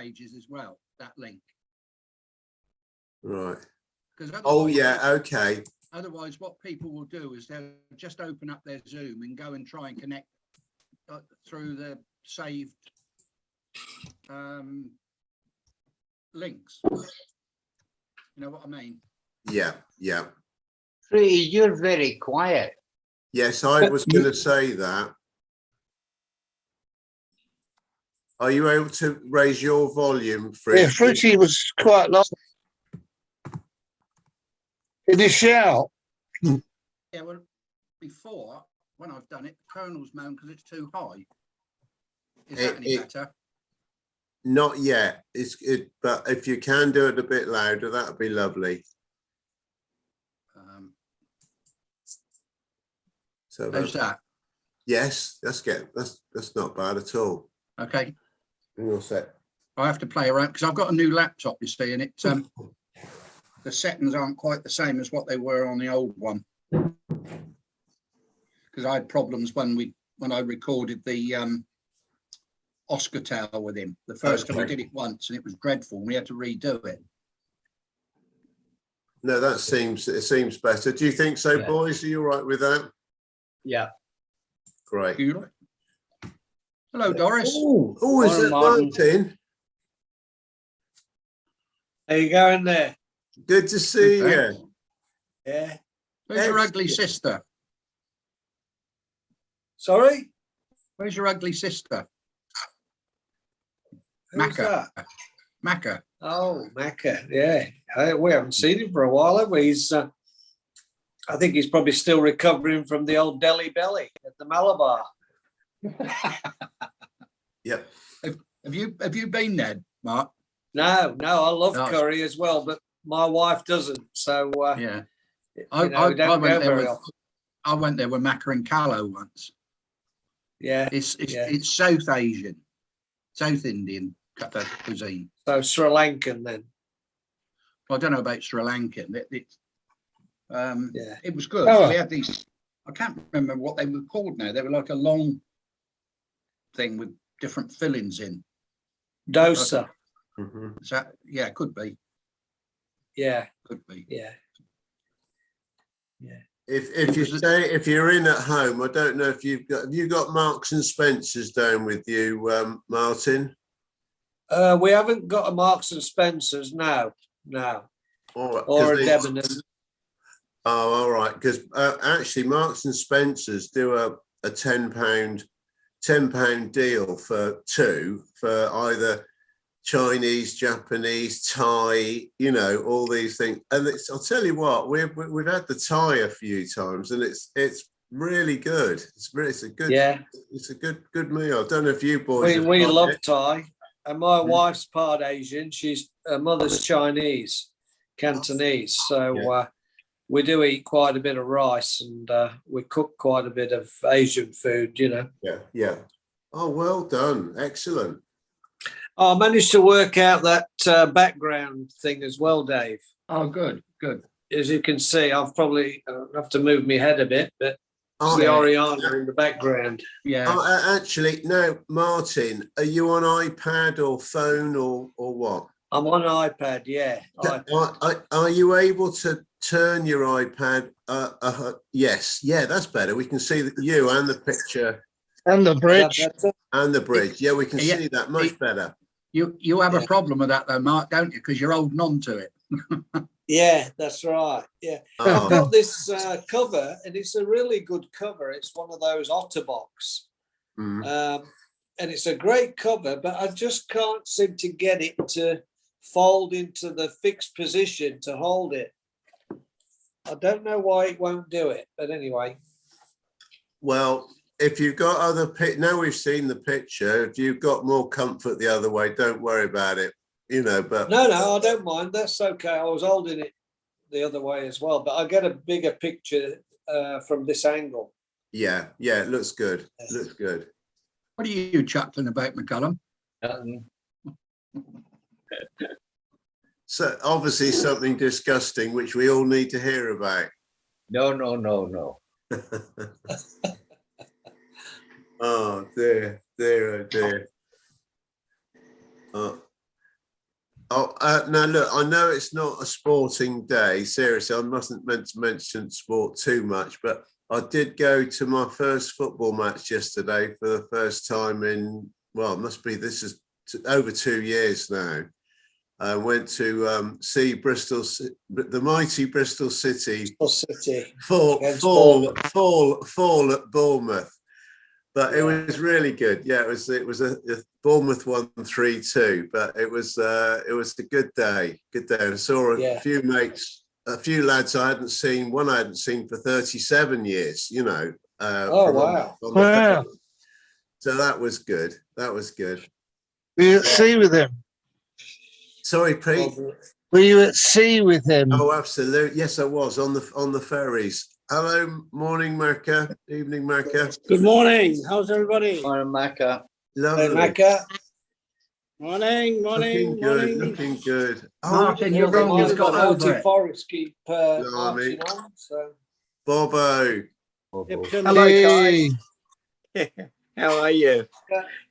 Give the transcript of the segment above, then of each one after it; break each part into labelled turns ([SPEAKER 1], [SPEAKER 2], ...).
[SPEAKER 1] pages as well, that link.
[SPEAKER 2] Right.
[SPEAKER 1] Oh
[SPEAKER 2] yeah, okay.
[SPEAKER 1] Otherwise, what people will do is they'll just open up their Zoom and go and try and connect through the saved links. You know what I mean?
[SPEAKER 2] Yeah, yeah.
[SPEAKER 3] You're very quiet.
[SPEAKER 2] Yes, I was going to say that. Are you able to raise your volume, Fritz?
[SPEAKER 4] Yeah, Fruity was quite loud. Did he shout?
[SPEAKER 1] Yeah, well, before, when I've done it, the Colonel's moan because it's too high. Is that any better?
[SPEAKER 2] Not yet. But if you can do it a bit louder, that would be lovely. So
[SPEAKER 1] how's that?
[SPEAKER 2] Yes, that's not bad at all.
[SPEAKER 1] Okay.
[SPEAKER 2] You're set.
[SPEAKER 1] I have to play around because I've got a new laptop, you see, and it the settings aren't quite the same as what they were on the old one. Because I had problems when I recorded the Oscar tale with him. The first time we did it once and it was dreadful. And we had to redo it.
[SPEAKER 2] No, it seems better. Do you think so, boys? Are you all right with that?
[SPEAKER 3] Yeah.
[SPEAKER 2] Great.
[SPEAKER 1] Hello, Doris.
[SPEAKER 2] Oh, is that Martin?
[SPEAKER 5] How you going there?
[SPEAKER 2] Good to see you.
[SPEAKER 5] Yeah.
[SPEAKER 1] Where's your ugly sister?
[SPEAKER 5] Sorry?
[SPEAKER 1] Where's your ugly sister?
[SPEAKER 5] Who's that?
[SPEAKER 1] Macca.
[SPEAKER 5] Oh, Macca. Yeah. We haven't seen him for a while, have we? He's, I think he's probably still recovering from the old Delhi belly at the Malabar.
[SPEAKER 2] Yep.
[SPEAKER 1] Have you been there, Mark?
[SPEAKER 5] No, I love curry as well, but my wife doesn't. So
[SPEAKER 1] yeah,
[SPEAKER 5] I went there
[SPEAKER 1] with Macca and Callow once.
[SPEAKER 5] Yeah,
[SPEAKER 1] it's South Asian, South Indian cuisine.
[SPEAKER 5] So Sri Lankan then.
[SPEAKER 1] Well, I don't know about Sri Lankan. It was good.
[SPEAKER 4] Oh.
[SPEAKER 1] We had these. I can't remember what they were called now. They were like a long thing with different fillings in.
[SPEAKER 5] Dosa.
[SPEAKER 1] Is that, yeah, could be.
[SPEAKER 5] Yeah.
[SPEAKER 1] Could be.
[SPEAKER 5] Yeah.
[SPEAKER 2] If you're in at home, I don't know if have you got Marks and Spencers down with you, Martin?
[SPEAKER 5] We haven't got a Marks and Spencers now. No.
[SPEAKER 2] All right,
[SPEAKER 5] or a Debenhams.
[SPEAKER 2] Oh, all right. Because actually, Marks and Spencers do a £10 deal for two for either Chinese, Japanese, Thai, all these things. And I'll tell you what, we've had the Thai a few times, and it's really good. It's a good meal. I don't know if you boys.
[SPEAKER 5] We love Thai, and my wife's part Asian. Her mother's Chinese, Cantonese. So we do eat quite a bit of rice, and we cook quite a bit of Asian food.
[SPEAKER 2] Yeah. Oh, well done. Excellent.
[SPEAKER 5] I managed to work out that background thing as well, Dave.
[SPEAKER 1] Oh, good.
[SPEAKER 5] As you can see, I've probably have to move my head a bit, but it's the Oriana in the background.
[SPEAKER 1] Yeah.
[SPEAKER 2] Actually, no, Martin, are you on iPad or phone or what?
[SPEAKER 5] I'm on iPad, yeah.
[SPEAKER 2] Are you able to turn your iPad? Yes. Yeah, that's better. We can see you and the picture.
[SPEAKER 4] And the bridge.
[SPEAKER 2] And the bridge. Yeah, we can see that much better.
[SPEAKER 1] You have a problem with that though, Mark, don't you? Because you're holding on to it.
[SPEAKER 5] Yeah, that's right. Yeah. I've got this cover, and it's a really good cover. It's one of those Otterbox. And it's a great cover, but I just can't seem to get it to fold into the fixed position to hold it. I don't know why it won't do it, but anyway.
[SPEAKER 2] Well, if you've got now we've seen the picture, if you've got more comfort the other way, don't worry about it, but. No,
[SPEAKER 5] I don't mind. That's okay. I was holding it the other way as well, but I get a bigger picture from this angle.
[SPEAKER 2] Yeah, it looks good. Looks good.
[SPEAKER 1] What are you chuckling about, McCullum?
[SPEAKER 2] So obviously something disgusting, which we all need to hear about.
[SPEAKER 3] No.
[SPEAKER 2] Oh dear. Oh. Oh, now look, I know it's not a sporting day. Seriously, I mustn't meant to mention sport too much, but I did go to my first football match yesterday for the first time in, well, it must be, this is over 2 years now. I went to see Bristol, the mighty Bristol City, fall at Bournemouth. But it was really good. Yeah, it was a Bournemouth won 3-2, but it was a good day. Good day. I saw a few mates, a few lads I hadn't seen. One I hadn't seen for 37 years. You know.
[SPEAKER 5] Wow!
[SPEAKER 4] Wow.
[SPEAKER 2] So that was good. That was good.
[SPEAKER 4] Were you at sea with him?
[SPEAKER 2] Sorry, Pete.
[SPEAKER 4] Were you at sea with him?
[SPEAKER 2] Oh, absolutely. Yes, I was on the ferries. Hello, morning, Macca. Evening, Macca.
[SPEAKER 6] Good morning. How's everybody?
[SPEAKER 3] Morning, Macca.
[SPEAKER 2] Lovely.
[SPEAKER 5] Hey, Macca.
[SPEAKER 6] Morning, morning, morning.
[SPEAKER 2] Looking good. Oh,
[SPEAKER 1] Martin, you're wrong. He's got over it.
[SPEAKER 5] Forest keep
[SPEAKER 2] Blimey.
[SPEAKER 5] marching on. So
[SPEAKER 2] Bobo.
[SPEAKER 6] Hello,
[SPEAKER 4] Hey.
[SPEAKER 6] guys. How are you?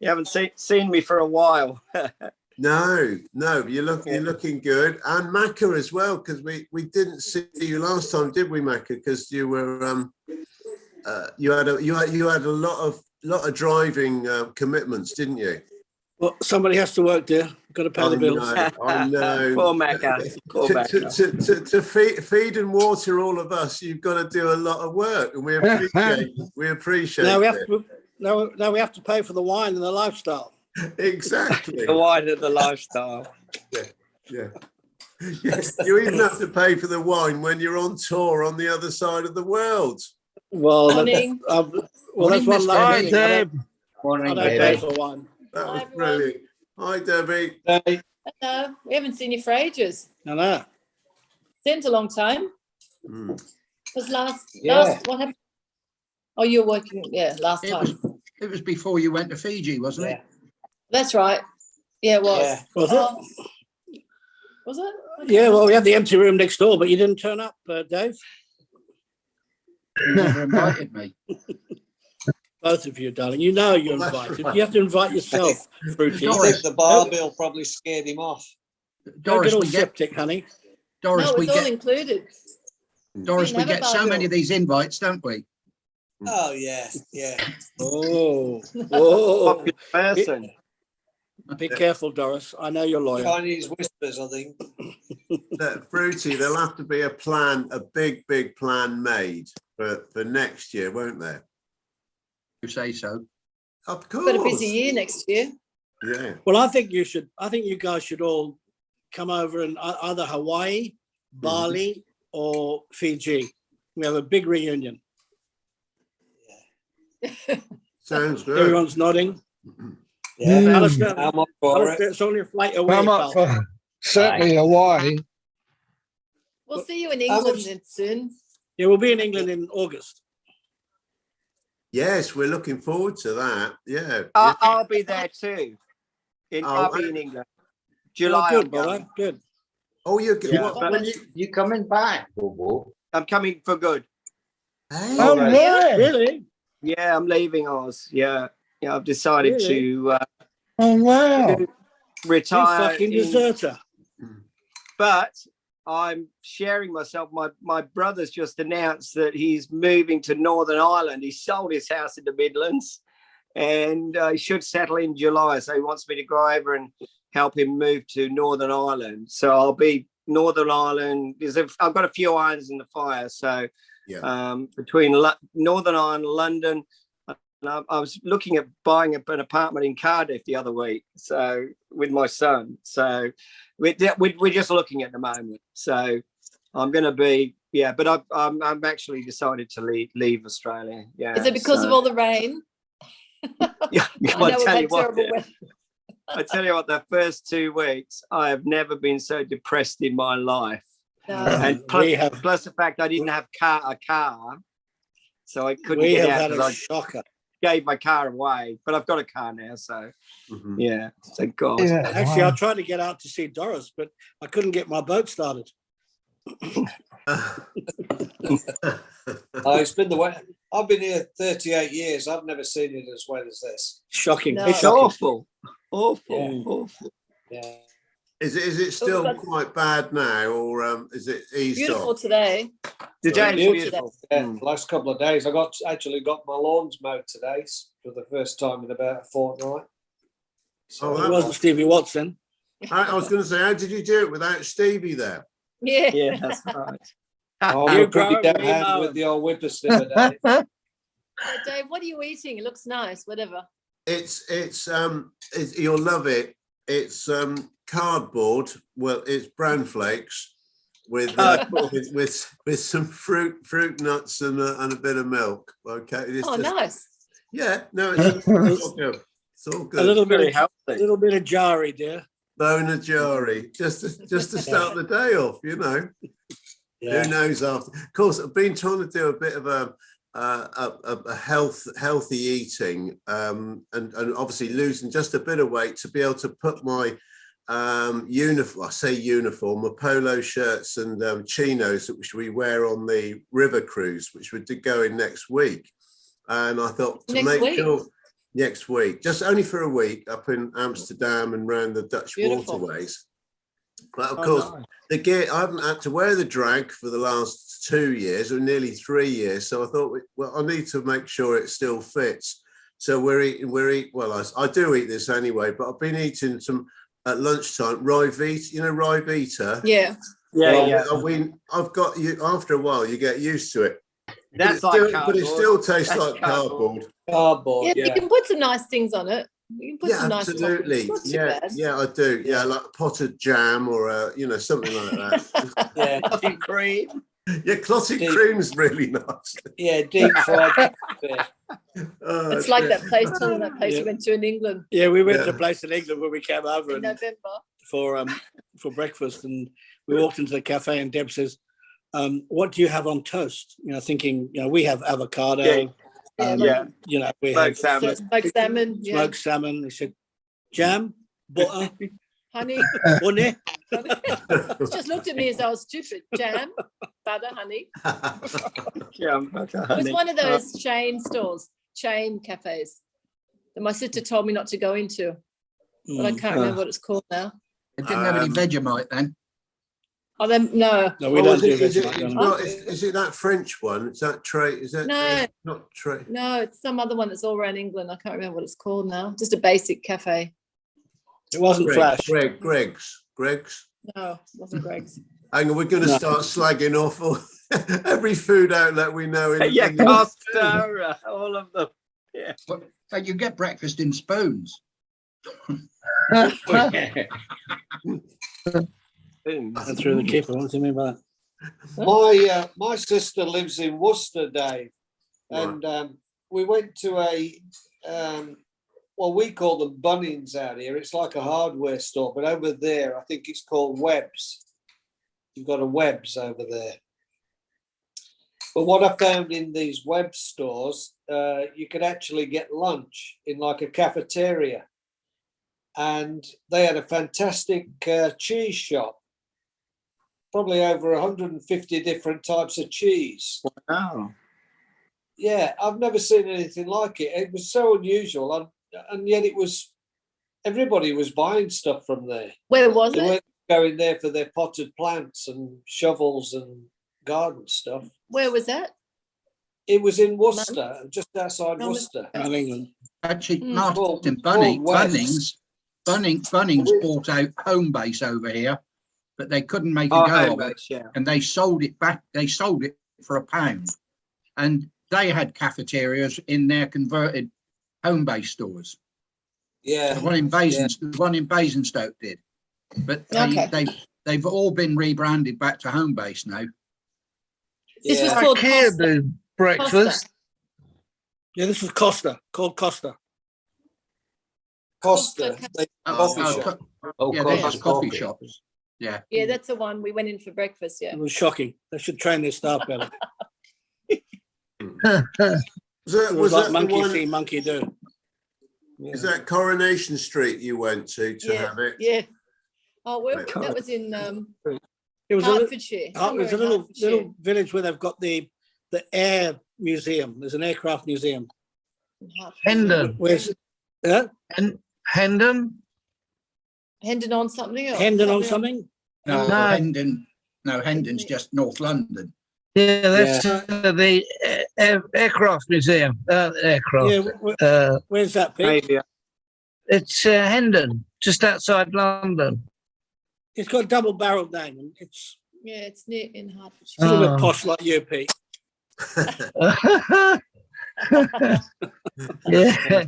[SPEAKER 6] You haven't seen me for a while.
[SPEAKER 2] No, you're looking good, and Macca as well, because we didn't see you last time, did we, Macca? Because you were you had a lot of driving commitments, didn't you?
[SPEAKER 6] Well, somebody has to work there. Got to pay the bills.
[SPEAKER 2] I know.
[SPEAKER 6] Poor Macca. Poor Macca.
[SPEAKER 2] To feed and water all of us, you've got to do a lot of work, and we appreciate
[SPEAKER 6] Now we
[SPEAKER 2] it.
[SPEAKER 6] have to pay for the wine and the lifestyle.
[SPEAKER 2] Exactly.
[SPEAKER 6] The wine and the lifestyle.
[SPEAKER 2] Yeah. You even have to pay for the wine when you're on tour on the other side of the world.
[SPEAKER 6] Well,
[SPEAKER 7] Morning.
[SPEAKER 6] that's one last thing. I
[SPEAKER 3] Morning,
[SPEAKER 6] don't pay
[SPEAKER 3] baby.
[SPEAKER 6] for wine.
[SPEAKER 2] That was
[SPEAKER 7] Hi, everyone.
[SPEAKER 2] brilliant. Hi, Debbie.
[SPEAKER 7] Hello. We haven't seen you for ages.
[SPEAKER 6] I know.
[SPEAKER 7] Seems a long time.
[SPEAKER 2] Mm.
[SPEAKER 7] Was last
[SPEAKER 5] Yeah.
[SPEAKER 7] what happened? Oh, you were working, last
[SPEAKER 1] It
[SPEAKER 7] time.
[SPEAKER 1] it was before you went to Fiji, wasn't it?
[SPEAKER 7] That's right. Yeah, it was.
[SPEAKER 5] Yeah.
[SPEAKER 6] Was it?
[SPEAKER 7] Was it? Okay.
[SPEAKER 6] Yeah, well, we had the empty room next door, but you didn't turn up, Dave.
[SPEAKER 1] You never invited me.
[SPEAKER 6] Both of you, darling. You know you're
[SPEAKER 2] Well, that's
[SPEAKER 6] invited.
[SPEAKER 2] right.
[SPEAKER 6] You have to invite yourself, Fruity.
[SPEAKER 5] I think the bar bill probably scared him off.
[SPEAKER 6] Don't
[SPEAKER 1] Doris,
[SPEAKER 6] get all
[SPEAKER 1] we get
[SPEAKER 6] septic, honey.
[SPEAKER 1] Doris,
[SPEAKER 7] No,
[SPEAKER 1] we
[SPEAKER 7] it's all
[SPEAKER 1] get
[SPEAKER 7] included.
[SPEAKER 1] Doris, we
[SPEAKER 7] Didn't have a
[SPEAKER 1] get so
[SPEAKER 7] bar
[SPEAKER 1] many
[SPEAKER 7] bill.
[SPEAKER 1] of these invites, don't we?
[SPEAKER 5] Oh yeah, yeah.
[SPEAKER 6] Oh,
[SPEAKER 8] Person.
[SPEAKER 6] Be careful, Doris. I know you're loyal.
[SPEAKER 5] Chinese whispers, I think.
[SPEAKER 2] Fruity, there'll have to be a plan, a big plan made for next year, won't there?
[SPEAKER 1] You say so.
[SPEAKER 2] Of course.
[SPEAKER 7] Got a busy year next year.
[SPEAKER 2] Yeah.
[SPEAKER 6] Well, I think you guys should all come over in either Hawaii, Bali, or Fiji. We have a big reunion.
[SPEAKER 2] Sounds good.
[SPEAKER 6] Everyone's nodding.
[SPEAKER 5] Yeah.
[SPEAKER 6] Alistair,
[SPEAKER 5] I'm up for
[SPEAKER 6] Alistair,
[SPEAKER 5] it.
[SPEAKER 6] it's only a flight away,
[SPEAKER 4] I'm up
[SPEAKER 6] pal.
[SPEAKER 4] for certainly Hawaii.
[SPEAKER 7] We'll see you in
[SPEAKER 5] How
[SPEAKER 7] England
[SPEAKER 5] much-
[SPEAKER 7] then soon.
[SPEAKER 6] Yeah, we'll be in England in August.
[SPEAKER 2] Yes, we're looking forward to that. Yeah.
[SPEAKER 8] I'll be there too. I'll be
[SPEAKER 2] Oh,
[SPEAKER 8] in England. July.
[SPEAKER 6] Oh, good,
[SPEAKER 8] I'm
[SPEAKER 6] brother.
[SPEAKER 8] going.
[SPEAKER 6] Good.
[SPEAKER 2] Oh, you're
[SPEAKER 8] Yeah,
[SPEAKER 2] what,
[SPEAKER 8] but-
[SPEAKER 2] when
[SPEAKER 3] You coming back, Bobo?
[SPEAKER 8] I'm coming for good.
[SPEAKER 2] Hey,
[SPEAKER 4] Oh,
[SPEAKER 8] right.
[SPEAKER 4] right.
[SPEAKER 6] Really?
[SPEAKER 8] Yeah, I'm leaving Oz. Yeah, I've decided
[SPEAKER 6] Really?
[SPEAKER 8] to
[SPEAKER 4] Oh, wow.
[SPEAKER 6] You
[SPEAKER 8] retire.
[SPEAKER 6] fucking
[SPEAKER 8] in-
[SPEAKER 6] deserter.
[SPEAKER 8] but I'm sharing myself. My brother's just announced that he's moving to Northern Ireland. He sold his house in the Midlands, and he should settle in July. So he wants me to go over and help him move to Northern Ireland. So I'll be Northern Ireland. I've got a few irons in the fire. So
[SPEAKER 2] yeah.
[SPEAKER 8] between Northern Ireland, London. And I was looking at buying an apartment in Cardiff the other week, so with my son. So we're just looking at the moment. So I'm going to be, but I'm actually decided to leave Australia. Yeah.
[SPEAKER 7] Is it because of all the rain?
[SPEAKER 8] Yeah,
[SPEAKER 7] I know we've had terrible weather.
[SPEAKER 8] I tell you what, the first 2 weeks, I have never been so depressed in my life.
[SPEAKER 7] No.
[SPEAKER 8] And plus the fact I didn't have a car, so I couldn't
[SPEAKER 6] We
[SPEAKER 8] get
[SPEAKER 6] have
[SPEAKER 8] out
[SPEAKER 6] had a
[SPEAKER 8] because I
[SPEAKER 6] shocker.
[SPEAKER 8] gave my car away. But I've got a car now, so
[SPEAKER 2] Mhm.
[SPEAKER 8] yeah, thank God.
[SPEAKER 4] Yeah,
[SPEAKER 6] Actually,
[SPEAKER 4] wow.
[SPEAKER 6] I tried to get out to see Doris, but I couldn't get my boat started.
[SPEAKER 5] Oh, it's been the way. I've been here 38 years. I've never seen it as wet as this.
[SPEAKER 6] Shocking.
[SPEAKER 7] No.
[SPEAKER 8] It's
[SPEAKER 6] Shocking.
[SPEAKER 8] awful.
[SPEAKER 5] Yeah.
[SPEAKER 8] Awful.
[SPEAKER 5] Yeah.
[SPEAKER 2] Is it still
[SPEAKER 7] that's-
[SPEAKER 2] quite bad now, or is it eased
[SPEAKER 7] Beautiful
[SPEAKER 2] off?
[SPEAKER 7] today.
[SPEAKER 8] Today's
[SPEAKER 7] Beautiful
[SPEAKER 8] beautiful.
[SPEAKER 7] today.
[SPEAKER 5] Yeah, the last couple of days, actually got my lawns mowed today for the first time in about a fortnight.
[SPEAKER 2] Oh,
[SPEAKER 6] It
[SPEAKER 2] that
[SPEAKER 6] wasn't Stevie Watson.
[SPEAKER 2] I was going to say, how did you do it without Stevie there?
[SPEAKER 7] Yeah.
[SPEAKER 8] Yeah, that's right.
[SPEAKER 5] I'm
[SPEAKER 6] You
[SPEAKER 5] a pretty
[SPEAKER 6] grow,
[SPEAKER 5] down
[SPEAKER 6] we
[SPEAKER 5] hand
[SPEAKER 6] mow
[SPEAKER 5] with
[SPEAKER 6] 'em.
[SPEAKER 5] the old whippersnipper, Dave.
[SPEAKER 7] Hey, Dave, what are you eating? It looks nice. Whatever.
[SPEAKER 2] It's you'll love it. It's cardboard. Well, it's bran flakes with
[SPEAKER 8] Cardboard.
[SPEAKER 2] with some fruit nuts and a bit of milk. Okay. It's
[SPEAKER 7] Oh,
[SPEAKER 2] just,
[SPEAKER 7] nice.
[SPEAKER 2] yeah, no, it's all good. It's all
[SPEAKER 6] A
[SPEAKER 2] good.
[SPEAKER 6] little bit
[SPEAKER 8] Very
[SPEAKER 6] of
[SPEAKER 8] healthy.
[SPEAKER 6] little bit of jarry, dear.
[SPEAKER 2] Bone jarry, just to start the day off, you know.
[SPEAKER 6] Yeah.
[SPEAKER 2] Who knows after? Of course, I've been trying to do a bit of a healthy eating, and obviously losing just a bit of weight to be able to put my uniform. I say uniform, my polo shirts and chinos, which we wear on the river cruise, which we're going next week. And I thought to
[SPEAKER 7] Next
[SPEAKER 2] make
[SPEAKER 7] week?
[SPEAKER 2] sure next week, just only for a week, up in Amsterdam and around the Dutch
[SPEAKER 7] Beautiful.
[SPEAKER 2] waterways. But of
[SPEAKER 6] Oh,
[SPEAKER 2] course,
[SPEAKER 6] nice.
[SPEAKER 2] the gear, I haven't had to wear the drag for the last 2 years or nearly 3 years. So I thought, well, I need to make sure it still fits. So we're eating, well, I do eat this anyway, but I've been eating some at lunchtime, rye vita, you know, rye vita.
[SPEAKER 7] Yeah.
[SPEAKER 8] Yeah,
[SPEAKER 2] Well,
[SPEAKER 8] yeah.
[SPEAKER 2] I've got you, after a while, you get used to it.
[SPEAKER 8] That's
[SPEAKER 2] but
[SPEAKER 8] like
[SPEAKER 2] but it
[SPEAKER 8] cardboard.
[SPEAKER 2] still tastes
[SPEAKER 8] That's
[SPEAKER 2] like cardboard.
[SPEAKER 5] Cardboard,
[SPEAKER 7] Yeah,
[SPEAKER 5] yeah.
[SPEAKER 7] you can put some nice things on it. You can put
[SPEAKER 2] Yeah,
[SPEAKER 7] some nice
[SPEAKER 2] absolutely.
[SPEAKER 7] toppings. Not too
[SPEAKER 2] Yeah,
[SPEAKER 7] bad.
[SPEAKER 2] yeah, I do. Yeah, like potted jam or something like that.
[SPEAKER 5] Yeah,
[SPEAKER 8] Coffee cream.
[SPEAKER 2] Yeah, clotted
[SPEAKER 5] Deep.
[SPEAKER 2] cream's really nice.
[SPEAKER 5] yeah, deep fried. Yeah.
[SPEAKER 2] Oh,
[SPEAKER 7] It's like
[SPEAKER 2] dear.
[SPEAKER 7] that place, Tom, that place
[SPEAKER 6] Yeah.
[SPEAKER 7] we went to in England
[SPEAKER 6] Yeah, we went to
[SPEAKER 2] Yeah.
[SPEAKER 6] a place in England where we came over
[SPEAKER 7] in
[SPEAKER 6] and
[SPEAKER 7] November.
[SPEAKER 6] for breakfast, and we walked into the cafe, and Deb says, "What do you have on toast?" You know, thinking, you know, we have avocado.
[SPEAKER 8] Yeah. Yeah.
[SPEAKER 6] You know, we
[SPEAKER 8] Smoked
[SPEAKER 6] have
[SPEAKER 8] salmon.
[SPEAKER 7] Smoked salmon, yeah.
[SPEAKER 6] smoked salmon. He said, "Jam, butter,
[SPEAKER 7] Honey.
[SPEAKER 6] honey."
[SPEAKER 7] He just looked at me as I was stupid. Jam, butter, honey.
[SPEAKER 8] Yeah,
[SPEAKER 7] It was one of those chain stores, chain cafes that my sister told me not to go into, but I can't remember what it's called now.
[SPEAKER 1] It didn't have any Vegemite then.
[SPEAKER 7] Oh, then no,
[SPEAKER 6] No, we
[SPEAKER 2] Oh,
[SPEAKER 6] don't
[SPEAKER 2] is
[SPEAKER 6] do
[SPEAKER 2] it, is, it,
[SPEAKER 6] Vegemite,
[SPEAKER 2] it's
[SPEAKER 6] no, no.
[SPEAKER 2] not, is it that French one? Is that Trey? Is that
[SPEAKER 7] No.
[SPEAKER 2] not Trey?
[SPEAKER 7] no, it's some other one that's all around England. I can't remember what it's called now. Just a basic cafe.
[SPEAKER 6] It wasn't Flash.
[SPEAKER 2] Greg's.
[SPEAKER 7] No, it wasn't Greg's.
[SPEAKER 2] Hang on, we're going to
[SPEAKER 6] No.
[SPEAKER 2] start slagging off every food outlet we know.
[SPEAKER 8] Yeah, Costa, all of them.
[SPEAKER 1] But you get breakfast in spoons.
[SPEAKER 6] And through the keeper. What do you mean by that?
[SPEAKER 5] My sister lives in Worcester, Dave, and we went to a well, we call them Bunnings out here. It's like a hardware store, but over there, I think it's called Webb's. You've got a Webb's over there. But what I found in these Webb stores, you could actually get lunch in like a cafeteria, and they had a fantastic cheese shop. Probably over 150 different types of cheese.
[SPEAKER 8] Oh.
[SPEAKER 5] Yeah, I've never seen anything like it. It was so unusual, and yet everybody was buying stuff from there.
[SPEAKER 7] Where was
[SPEAKER 5] They
[SPEAKER 7] it?
[SPEAKER 5] weren't going there for their potted plants and shovels and garden stuff.
[SPEAKER 7] Where was that?
[SPEAKER 5] It was in Worcester, just outside
[SPEAKER 7] No,
[SPEAKER 5] Worcester.
[SPEAKER 6] In England.
[SPEAKER 1] Actually,
[SPEAKER 7] Mm.
[SPEAKER 1] Martin,
[SPEAKER 5] Called Webb's.
[SPEAKER 1] Bunnings bought out Homebase over here, but they couldn't make a
[SPEAKER 8] Oh,
[SPEAKER 1] go
[SPEAKER 8] home
[SPEAKER 1] of it,
[SPEAKER 8] base, yeah.
[SPEAKER 1] and they sold it back. They sold it for £1, and they had cafeterias in their converted Homebase stores.
[SPEAKER 5] Yeah,
[SPEAKER 1] The one in Basingstoke did, but
[SPEAKER 7] Okay.
[SPEAKER 1] they've all been rebranded back to Homebase now.
[SPEAKER 7] This was
[SPEAKER 5] yeah.
[SPEAKER 7] called
[SPEAKER 4] IKEA
[SPEAKER 7] Costa.
[SPEAKER 4] do breakfast.
[SPEAKER 6] Yeah, this was Costa, called Costa.
[SPEAKER 5] Costa.
[SPEAKER 7] Costa.
[SPEAKER 5] Coffee shop.
[SPEAKER 1] Yeah,
[SPEAKER 3] Costa
[SPEAKER 1] there's coffee shops. Yeah.
[SPEAKER 7] Yeah, that's the one we went in for breakfast. Yeah.
[SPEAKER 6] It was shocking. They should train their staff better. It was like
[SPEAKER 2] that the
[SPEAKER 6] monkey
[SPEAKER 2] one-
[SPEAKER 6] see, monkey do.
[SPEAKER 2] Is that Coronation Street you went to
[SPEAKER 7] Yeah.
[SPEAKER 2] have it?
[SPEAKER 7] Yeah. Oh,
[SPEAKER 2] Right.
[SPEAKER 7] that was in
[SPEAKER 6] It was a,
[SPEAKER 7] Hertfordshire.
[SPEAKER 6] it
[SPEAKER 7] somewhere
[SPEAKER 6] was a
[SPEAKER 7] in
[SPEAKER 6] little
[SPEAKER 7] Hertfordshire.
[SPEAKER 6] village where they've got the air museum. There's an aircraft museum.
[SPEAKER 4] Hendon.
[SPEAKER 6] Where's
[SPEAKER 4] Hendon?
[SPEAKER 7] Hendon on something? Or
[SPEAKER 6] Hendon on
[SPEAKER 7] something
[SPEAKER 6] something?
[SPEAKER 1] No,
[SPEAKER 4] No.
[SPEAKER 1] Hendon. No, Hendon's just North London.
[SPEAKER 4] Yeah, that's the aircraft museum. Aircraft.
[SPEAKER 6] Yeah. Where's that, Pete?
[SPEAKER 8] Maybe.
[SPEAKER 4] It's Hendon, just outside London.
[SPEAKER 6] It's got a double-barreled name. And it's
[SPEAKER 7] Yeah, it's near in Hertfordshire.
[SPEAKER 6] still a
[SPEAKER 4] Oh.
[SPEAKER 6] bit posh like you, Pete.
[SPEAKER 4] Yeah.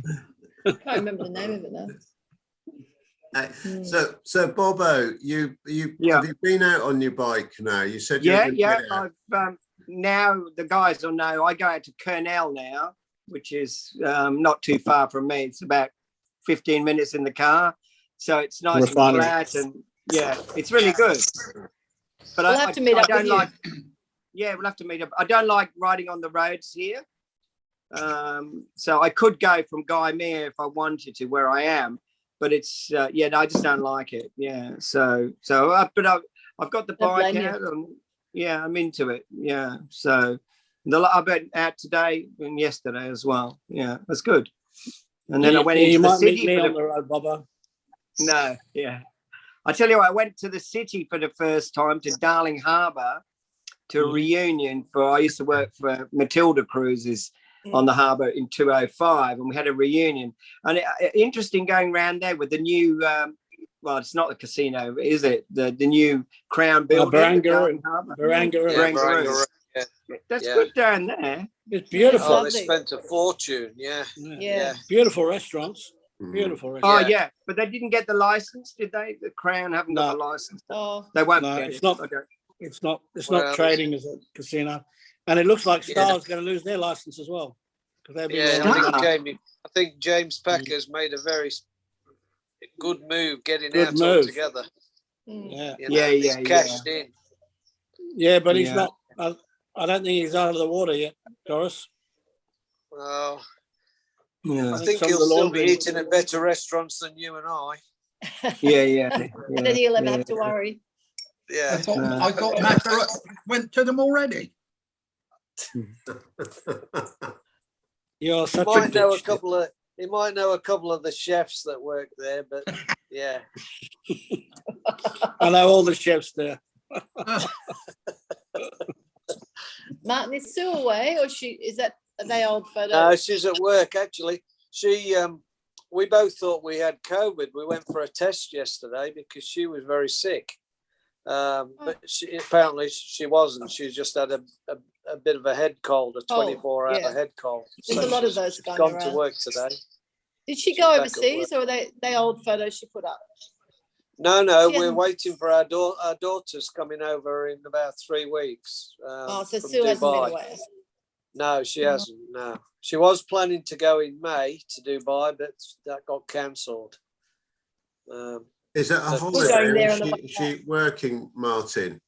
[SPEAKER 7] Can't remember the name of it now.
[SPEAKER 2] So Bobo, you
[SPEAKER 8] Yeah.
[SPEAKER 2] have you been out on your bike now? You said you were
[SPEAKER 8] Yeah,
[SPEAKER 2] gonna
[SPEAKER 8] yeah.
[SPEAKER 2] get out.
[SPEAKER 8] I've now the guys will know I go out to Kernell now, which is not too far from me. It's about 15 minutes in the car, so it's nice
[SPEAKER 6] Refinery.
[SPEAKER 8] and flat, and yeah, it's really good. But
[SPEAKER 7] We'll have to meet up
[SPEAKER 8] don't
[SPEAKER 7] with you.
[SPEAKER 8] like. Yeah, we'll have to meet up. I don't like riding on the roads here, so I could go from Guy Mere if I wanted to where I am, but it's yeah, no, I just don't like it. Yeah, but I've got the
[SPEAKER 7] Don't
[SPEAKER 8] bike
[SPEAKER 7] blame you.
[SPEAKER 8] out, and yeah, I'm into it. Yeah, so I've been out today and yesterday as well. Yeah, that's good. And then I went into
[SPEAKER 6] you
[SPEAKER 8] the
[SPEAKER 6] might meet
[SPEAKER 8] city
[SPEAKER 6] me
[SPEAKER 8] for
[SPEAKER 6] on
[SPEAKER 8] the
[SPEAKER 6] the road, Bobo.
[SPEAKER 8] no, yeah. I tell you what, I went to the city for the first time to Darling Harbour to a reunion for. I used to work for Matilda Cruises on the harbour in 205, and we had a reunion. And interesting going around there with the new. Well, it's not a casino, is it? The new Crown building. at Darling Harbour.
[SPEAKER 6] Barangaroo.
[SPEAKER 9] Yeah,
[SPEAKER 8] Barangaroo.
[SPEAKER 9] yeah.
[SPEAKER 8] That's
[SPEAKER 9] Yeah.
[SPEAKER 8] good down there.
[SPEAKER 6] It's beautiful.
[SPEAKER 9] Oh, they
[SPEAKER 7] Lovely.
[SPEAKER 9] spent a fortune. Yeah.
[SPEAKER 7] Yeah.
[SPEAKER 6] Beautiful restaurants.
[SPEAKER 2] Mhm.
[SPEAKER 6] Beautiful
[SPEAKER 8] Oh
[SPEAKER 6] restaurants.
[SPEAKER 8] yeah, but they didn't get the license, did they? The Crown haven't got
[SPEAKER 6] No.
[SPEAKER 8] the license.
[SPEAKER 7] Oh,
[SPEAKER 8] They won't
[SPEAKER 6] No,
[SPEAKER 8] get
[SPEAKER 6] it's
[SPEAKER 8] it.
[SPEAKER 6] not.
[SPEAKER 8] I don't-
[SPEAKER 6] It's not. It's
[SPEAKER 9] Well,
[SPEAKER 6] not trading as a casino, and it looks like
[SPEAKER 9] Yeah.
[SPEAKER 6] Star's going to lose their license as well because they've been.
[SPEAKER 9] Yeah,
[SPEAKER 6] rolling
[SPEAKER 8] Ah.
[SPEAKER 9] I think James Packer's made a very good move getting
[SPEAKER 6] Good
[SPEAKER 9] out
[SPEAKER 6] move.
[SPEAKER 9] altogether.
[SPEAKER 7] mm.
[SPEAKER 6] Yeah,
[SPEAKER 9] You know,
[SPEAKER 8] Yeah,
[SPEAKER 9] he's
[SPEAKER 8] yeah,
[SPEAKER 9] cashed in.
[SPEAKER 6] yeah, but he's
[SPEAKER 8] Yeah.
[SPEAKER 6] not. I don't think he's out of the water yet, Doris.
[SPEAKER 9] Well,
[SPEAKER 8] Yeah.
[SPEAKER 9] I
[SPEAKER 6] think
[SPEAKER 9] think
[SPEAKER 6] some of
[SPEAKER 9] he'll
[SPEAKER 6] the
[SPEAKER 9] still
[SPEAKER 6] laundry-
[SPEAKER 9] be eating at better restaurants than you and I.
[SPEAKER 8] Yeah.
[SPEAKER 7] Then he'll never have to worry.
[SPEAKER 9] Yeah.
[SPEAKER 1] I thought Macca went to them already.
[SPEAKER 6] You're
[SPEAKER 9] He
[SPEAKER 6] such
[SPEAKER 9] might know a
[SPEAKER 6] bitch.
[SPEAKER 9] couple of. He might know a couple of the chefs that work there, but yeah.
[SPEAKER 6] I know all the chefs there.
[SPEAKER 7] Martin, is Sue away, or are they old photos?
[SPEAKER 9] No, she's at work actually. We both thought we had COVID. We went for a test yesterday because she was very sick. But apparently she wasn't. She just had a bit of a head cold, a 24-hour
[SPEAKER 7] yeah.
[SPEAKER 9] head cold.
[SPEAKER 7] There's a lot of those
[SPEAKER 9] she's
[SPEAKER 7] going
[SPEAKER 9] gone
[SPEAKER 7] around.
[SPEAKER 9] to work today.
[SPEAKER 7] Did she
[SPEAKER 9] she's
[SPEAKER 7] go
[SPEAKER 9] back at
[SPEAKER 7] overseas, or are they old photos she put up?
[SPEAKER 9] No,
[SPEAKER 7] She
[SPEAKER 9] we're
[SPEAKER 7] hasn't-
[SPEAKER 9] waiting for our daughter's coming over in about 3 weeks.
[SPEAKER 7] Oh, so
[SPEAKER 9] from
[SPEAKER 7] Sue hasn't been
[SPEAKER 9] Dubai.
[SPEAKER 7] away.
[SPEAKER 9] No, she hasn't. No, she was planning to go in May to Dubai, but that got cancelled.
[SPEAKER 2] Is that a
[SPEAKER 9] We're
[SPEAKER 2] holiday?
[SPEAKER 7] going there
[SPEAKER 2] Or
[SPEAKER 7] on the way
[SPEAKER 2] is she working, Martin?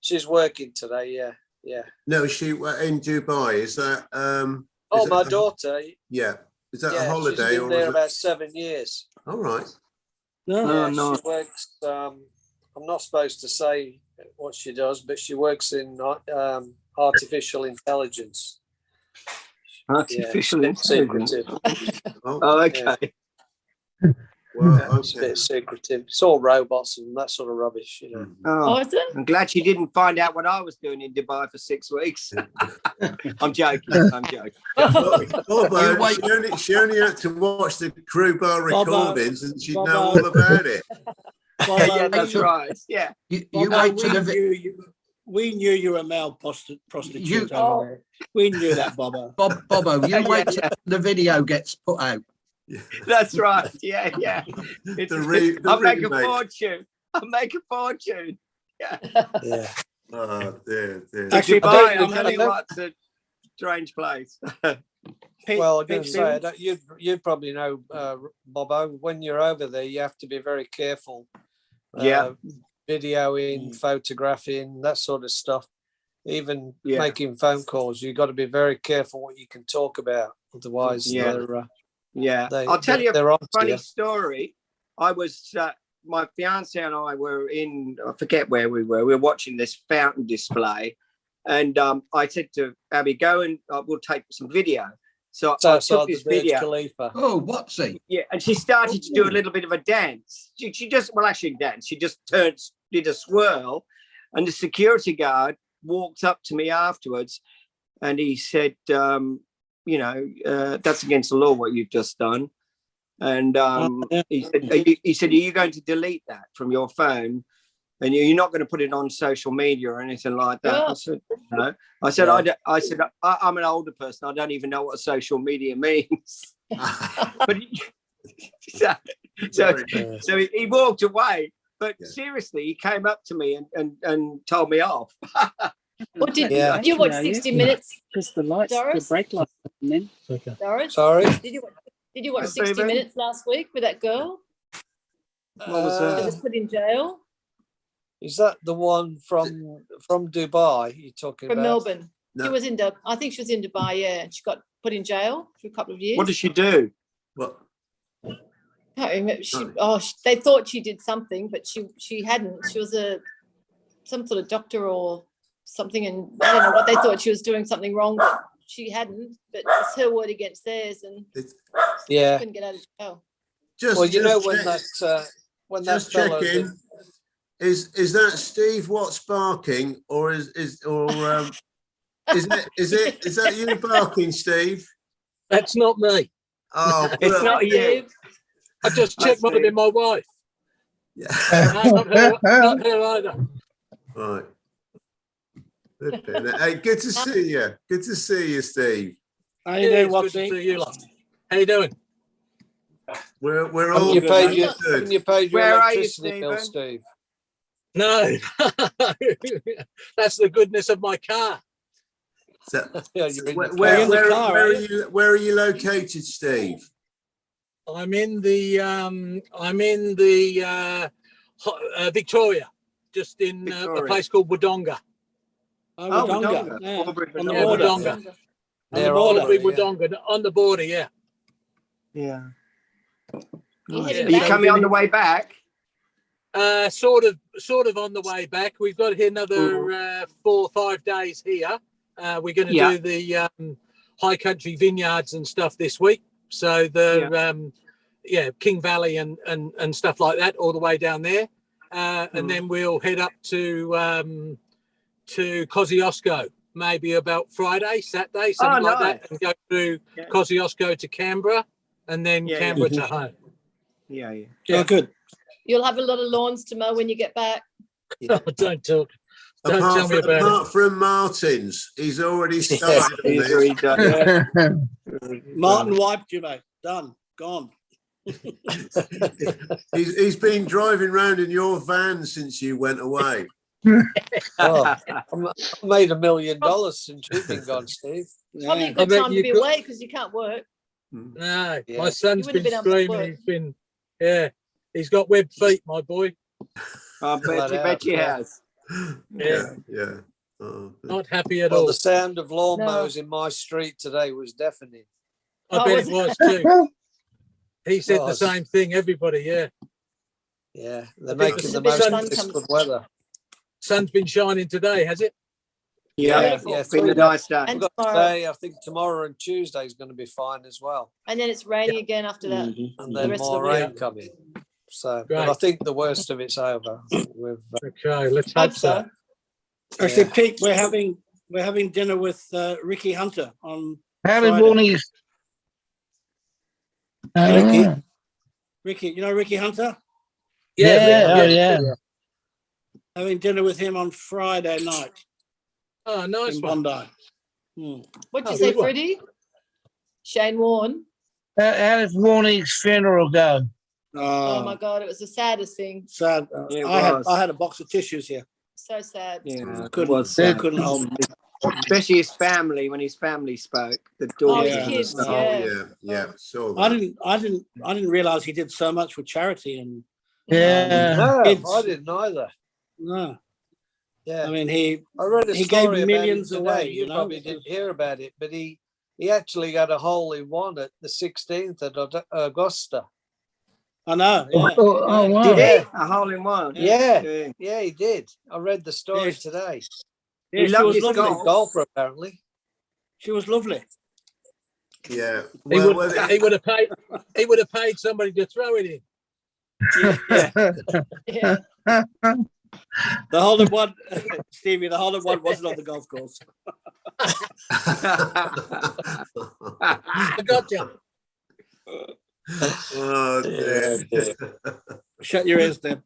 [SPEAKER 9] She's working today. Yeah.
[SPEAKER 2] No, she in Dubai. Is that
[SPEAKER 9] Oh,
[SPEAKER 2] is
[SPEAKER 9] my
[SPEAKER 2] that
[SPEAKER 9] daughter.
[SPEAKER 2] Yeah. Is that a
[SPEAKER 9] Yeah,
[SPEAKER 2] holiday
[SPEAKER 9] she's been
[SPEAKER 2] or
[SPEAKER 9] there
[SPEAKER 2] was it?
[SPEAKER 9] about 7 years.
[SPEAKER 2] All right.
[SPEAKER 6] No.
[SPEAKER 8] Oh,
[SPEAKER 9] Yeah,
[SPEAKER 8] no.
[SPEAKER 9] she works. I'm not supposed to say what she does, but she works in artificial intelligence.
[SPEAKER 8] Artificial
[SPEAKER 9] Yeah, it's a bit
[SPEAKER 8] intelligence.
[SPEAKER 9] secretive.
[SPEAKER 8] Oh, okay.
[SPEAKER 2] Well,
[SPEAKER 9] It's a
[SPEAKER 2] okay.
[SPEAKER 9] bit secretive. It's all robots and that sort of rubbish, you know.
[SPEAKER 7] Oh,
[SPEAKER 8] Oh,
[SPEAKER 7] is it?
[SPEAKER 8] I'm glad she didn't find out what I was doing in Dubai for 6 weeks. I'm joking. I'm joking.
[SPEAKER 2] Bobo,
[SPEAKER 1] You wait.
[SPEAKER 2] she only had to watch the crew bar
[SPEAKER 6] Bobo,
[SPEAKER 2] recordings and she'd know
[SPEAKER 6] Bobo.
[SPEAKER 2] all about it.
[SPEAKER 6] Bobo,
[SPEAKER 8] Yeah, that's right. Yeah.
[SPEAKER 1] You
[SPEAKER 6] Bobo,
[SPEAKER 1] wait to
[SPEAKER 6] we knew you were a male prostitute
[SPEAKER 1] You-
[SPEAKER 6] over there. We knew that, Bobo.
[SPEAKER 1] Bobo, you
[SPEAKER 8] Yeah,
[SPEAKER 1] wait
[SPEAKER 8] yeah.
[SPEAKER 1] till the video gets put out.
[SPEAKER 8] That's right. Yeah. It's,
[SPEAKER 2] The
[SPEAKER 8] I'll make a
[SPEAKER 2] remake.
[SPEAKER 8] fortune. I'll make a fortune.
[SPEAKER 9] Yeah.
[SPEAKER 2] Oh dear.
[SPEAKER 6] Actually,
[SPEAKER 8] Dubai,
[SPEAKER 6] Pete,
[SPEAKER 8] I'll tell you what, it's a strange place.
[SPEAKER 6] Pete,
[SPEAKER 9] Well, I'm
[SPEAKER 6] Pete
[SPEAKER 9] going to say, I
[SPEAKER 6] Stevens?
[SPEAKER 9] don't- you'd probably know, Bobo, when you're over there, you have to be very careful.
[SPEAKER 8] Yeah.
[SPEAKER 9] Videoing, photographing, that sort of stuff. Even
[SPEAKER 8] Yeah.
[SPEAKER 9] making phone calls, you've got to be very careful what you can talk about. Otherwise,
[SPEAKER 8] Yeah. Yeah. I'll tell you
[SPEAKER 9] they're
[SPEAKER 8] a
[SPEAKER 9] onto
[SPEAKER 8] funny
[SPEAKER 9] you.
[SPEAKER 8] story. I was, my fiance and I were I forget where we were. We were watching this fountain display. And I said to Abby, go and we'll take some video. So
[SPEAKER 9] It's
[SPEAKER 8] I
[SPEAKER 9] outside
[SPEAKER 8] took
[SPEAKER 9] the
[SPEAKER 8] this
[SPEAKER 9] Burj
[SPEAKER 8] video.
[SPEAKER 9] Khalifa.
[SPEAKER 1] Oh, what's he?
[SPEAKER 8] Yeah, and she started to do a little bit of a dance. She just, well, actually dance. She just did a swirl, and the security guard walked up to me afterwards, and he said, that's against the law what you've just done. And he said, are you going to delete that from your phone? And you're not going to put it on social media or anything like that?
[SPEAKER 7] Yeah.
[SPEAKER 8] I said, no. I said, I'm an older person. I don't even know what social media means. But so he walked away. But seriously, he came up to me and told me off.
[SPEAKER 7] What did
[SPEAKER 9] Yeah.
[SPEAKER 7] you watch 60 Minutes?
[SPEAKER 6] Just the lights,
[SPEAKER 7] Doris?
[SPEAKER 6] the brake lights, and then
[SPEAKER 7] Doris?
[SPEAKER 9] Sorry?
[SPEAKER 7] Did you watch
[SPEAKER 8] Yes,
[SPEAKER 7] 60
[SPEAKER 8] baby.
[SPEAKER 7] Minutes last week with that girl
[SPEAKER 8] What was that?
[SPEAKER 7] that was put in jail
[SPEAKER 9] Is that the one from Dubai you're talking
[SPEAKER 7] from
[SPEAKER 9] about?
[SPEAKER 7] Melbourne?
[SPEAKER 2] No.
[SPEAKER 7] She was I think she was in Dubai, yeah. And she got put in jail for a couple of years.
[SPEAKER 8] What did she do?
[SPEAKER 2] What?
[SPEAKER 7] I can't remember. They thought she did something, but she hadn't. She was some sort of doctor or something, and I don't know what they thought she was doing something wrong, but she hadn't. But it's her word against theirs, and
[SPEAKER 9] Yeah.
[SPEAKER 7] couldn't get out of jail.
[SPEAKER 2] Just,
[SPEAKER 9] Well, you know
[SPEAKER 2] just
[SPEAKER 9] when that
[SPEAKER 2] just
[SPEAKER 9] fellow
[SPEAKER 2] checking. Is that Steve Watts barking, or is that you barking, Steve?
[SPEAKER 10] That's not me.
[SPEAKER 2] Oh,
[SPEAKER 8] It's
[SPEAKER 2] well,
[SPEAKER 8] not you.
[SPEAKER 7] Steve,
[SPEAKER 10] I just checked might have been my wife.
[SPEAKER 2] yeah.
[SPEAKER 10] No, not her either.
[SPEAKER 2] Right. Hey, good to see you. Good to see you, Steve.
[SPEAKER 6] how you
[SPEAKER 10] Yeah,
[SPEAKER 6] doing,
[SPEAKER 10] it's good to
[SPEAKER 6] Watsy?
[SPEAKER 10] see you lot. How you doing?
[SPEAKER 2] We're
[SPEAKER 9] Haven't
[SPEAKER 2] all
[SPEAKER 9] you
[SPEAKER 2] good.
[SPEAKER 9] paid
[SPEAKER 2] mate.
[SPEAKER 9] your,
[SPEAKER 2] Good.
[SPEAKER 9] haven't you paid your
[SPEAKER 8] Where are you,
[SPEAKER 9] electricity bill,
[SPEAKER 8] Stephen?
[SPEAKER 9] Steve?
[SPEAKER 10] No, that's the goodness of my car.
[SPEAKER 2] So,
[SPEAKER 9] Yeah, you're in
[SPEAKER 2] where,
[SPEAKER 9] the
[SPEAKER 2] where,
[SPEAKER 9] car.
[SPEAKER 6] in the
[SPEAKER 2] where,
[SPEAKER 6] car,
[SPEAKER 2] where
[SPEAKER 6] are
[SPEAKER 2] are you? Where are you located, Steve?
[SPEAKER 10] I'm in the Victoria, just in a
[SPEAKER 8] Victoria.
[SPEAKER 10] place called Wodonga.
[SPEAKER 6] Oh,
[SPEAKER 8] Oh,
[SPEAKER 6] Wodonga.
[SPEAKER 8] Wodonga.
[SPEAKER 6] Yeah.
[SPEAKER 8] Albury,
[SPEAKER 6] On the
[SPEAKER 10] Yeah,
[SPEAKER 6] border.
[SPEAKER 10] Wodonga.
[SPEAKER 6] On the
[SPEAKER 9] Near
[SPEAKER 6] border.
[SPEAKER 9] Albury,
[SPEAKER 10] Albury,
[SPEAKER 9] yeah.
[SPEAKER 10] Wodonga, on the border. Yeah.
[SPEAKER 8] Yeah.
[SPEAKER 7] you
[SPEAKER 8] Are
[SPEAKER 7] heading
[SPEAKER 8] you
[SPEAKER 7] back?
[SPEAKER 8] coming on the way back?
[SPEAKER 10] Sort of on the way back. We've got here another 4 or 5 days here. We're going to
[SPEAKER 8] Yeah.
[SPEAKER 10] do the high country vineyards and stuff this week. So the King Valley and stuff like that, all the way down there, and then we'll head up to Kosciuszko, maybe about Friday, Saturday, something like
[SPEAKER 8] nice.
[SPEAKER 10] that, and go through
[SPEAKER 8] Yeah.
[SPEAKER 10] Kosciuszko to Canberra, and then
[SPEAKER 8] Yeah,
[SPEAKER 10] Canberra to home.
[SPEAKER 8] Yeah, yeah.
[SPEAKER 6] Oh, good.
[SPEAKER 7] You'll have a lot of lawns to mow when you get back.
[SPEAKER 10] Oh, don't talk. Don't tell me about it.
[SPEAKER 2] Apart from Martin's, he's already started on
[SPEAKER 8] He's
[SPEAKER 2] this.
[SPEAKER 8] already done.
[SPEAKER 6] Martin wiped you, mate. Done. Gone.
[SPEAKER 2] He's been driving around in your van since you went away.
[SPEAKER 9] Oh, I made $1 million since you've been gone, Steve.
[SPEAKER 7] Probably a
[SPEAKER 6] Yeah.
[SPEAKER 7] good
[SPEAKER 10] I bet
[SPEAKER 7] time to
[SPEAKER 10] you
[SPEAKER 7] be
[SPEAKER 10] could-
[SPEAKER 7] away because you can't work.
[SPEAKER 10] No,
[SPEAKER 9] Yeah.
[SPEAKER 10] my son's
[SPEAKER 7] You wouldn't
[SPEAKER 10] been
[SPEAKER 7] have been able to
[SPEAKER 10] screaming.
[SPEAKER 7] work.
[SPEAKER 10] He's been, he's got web feet, my boy.
[SPEAKER 8] I bet you has.
[SPEAKER 2] Yeah. Oh, good.
[SPEAKER 10] Not happy at
[SPEAKER 9] Well,
[SPEAKER 10] all.
[SPEAKER 9] the sound of
[SPEAKER 7] No.
[SPEAKER 9] lawnmowers in my street today was deafening.
[SPEAKER 10] I bet
[SPEAKER 7] was
[SPEAKER 10] it was too. He said the
[SPEAKER 9] Was.
[SPEAKER 10] same thing. Everybody, yeah.
[SPEAKER 9] Yeah, they're
[SPEAKER 10] I think
[SPEAKER 9] making
[SPEAKER 10] the
[SPEAKER 9] the most
[SPEAKER 10] sun
[SPEAKER 9] of this
[SPEAKER 7] comes-
[SPEAKER 9] good weather.
[SPEAKER 10] Sun's been shining today, has it?
[SPEAKER 8] Yeah,
[SPEAKER 7] Beautiful.
[SPEAKER 8] yeah. It's been a nice day.
[SPEAKER 7] And
[SPEAKER 9] We've got
[SPEAKER 7] tomorrow.
[SPEAKER 9] today, I think tomorrow and Tuesday is going to be fine as well.
[SPEAKER 7] And then it's raining again after that.
[SPEAKER 9] And
[SPEAKER 7] The
[SPEAKER 9] then
[SPEAKER 7] rest of the
[SPEAKER 9] more
[SPEAKER 7] week.
[SPEAKER 9] rain coming. So, but
[SPEAKER 10] Great.
[SPEAKER 9] I think the worst of it's over. I think we've
[SPEAKER 10] Okay, let's
[SPEAKER 7] Hope
[SPEAKER 10] hope so.
[SPEAKER 7] so.
[SPEAKER 6] Actually,
[SPEAKER 9] Yeah.
[SPEAKER 6] Pete, we're having dinner with Ricky Hunter on
[SPEAKER 4] Howdy,
[SPEAKER 6] Friday.
[SPEAKER 4] Warnies.
[SPEAKER 6] Ricky. Ricky, you know Ricky Hunter?
[SPEAKER 4] Yeah.
[SPEAKER 6] Having dinner with him on Friday night
[SPEAKER 10] Oh, nice
[SPEAKER 6] in
[SPEAKER 10] one.
[SPEAKER 6] Bondi. Hmm.
[SPEAKER 7] What'd you
[SPEAKER 10] Oh,
[SPEAKER 7] say,
[SPEAKER 10] good one.
[SPEAKER 7] Freddie? Shane Warne.
[SPEAKER 4] How did Warnie's funeral go?
[SPEAKER 7] Oh my God, it was the saddest thing.
[SPEAKER 6] Sad.
[SPEAKER 8] It
[SPEAKER 6] I
[SPEAKER 8] was.
[SPEAKER 6] had a box of tissues here.
[SPEAKER 7] So sad.
[SPEAKER 8] Yeah, it
[SPEAKER 6] Couldn't,
[SPEAKER 8] was.
[SPEAKER 6] couldn't hold them.
[SPEAKER 8] Especially his family, when his family spoke, the daughters
[SPEAKER 6] his
[SPEAKER 8] and
[SPEAKER 7] kids,
[SPEAKER 8] stuff.
[SPEAKER 7] yeah.
[SPEAKER 2] Yeah. Saw that.
[SPEAKER 6] I didn't realize he did so much for charity and
[SPEAKER 4] Yeah.
[SPEAKER 9] no,
[SPEAKER 6] It's-
[SPEAKER 9] I didn't either.
[SPEAKER 6] no.
[SPEAKER 9] Yeah,
[SPEAKER 6] I mean he
[SPEAKER 9] I read a
[SPEAKER 6] he gave
[SPEAKER 9] story
[SPEAKER 6] millions
[SPEAKER 9] about it today.
[SPEAKER 6] away,
[SPEAKER 9] You
[SPEAKER 6] you know?
[SPEAKER 9] probably didn't hear about it, but he actually got a hole in one at the 16th at Augusta.
[SPEAKER 6] I know. Yeah.
[SPEAKER 4] Oh, wow.
[SPEAKER 8] Did
[SPEAKER 9] Yeah.
[SPEAKER 8] he? A hole in one.
[SPEAKER 9] Yeah, yeah, he did. I read the story
[SPEAKER 6] Yes.
[SPEAKER 9] today.
[SPEAKER 6] Yeah,
[SPEAKER 8] He
[SPEAKER 6] she
[SPEAKER 8] loved
[SPEAKER 6] was
[SPEAKER 8] his
[SPEAKER 6] lovely.
[SPEAKER 8] golf.
[SPEAKER 9] Golfer, apparently.
[SPEAKER 6] She was lovely.
[SPEAKER 2] Yeah.
[SPEAKER 10] He
[SPEAKER 2] Well,
[SPEAKER 10] would, he would have paid. He would have paid somebody to throw it in.
[SPEAKER 6] Yeah.
[SPEAKER 7] Yeah.
[SPEAKER 6] The hole in one, Stevie, the hole in one wasn't on the golf course.
[SPEAKER 10] I got you.
[SPEAKER 2] oh, dear.
[SPEAKER 6] Shut your ears, Deb.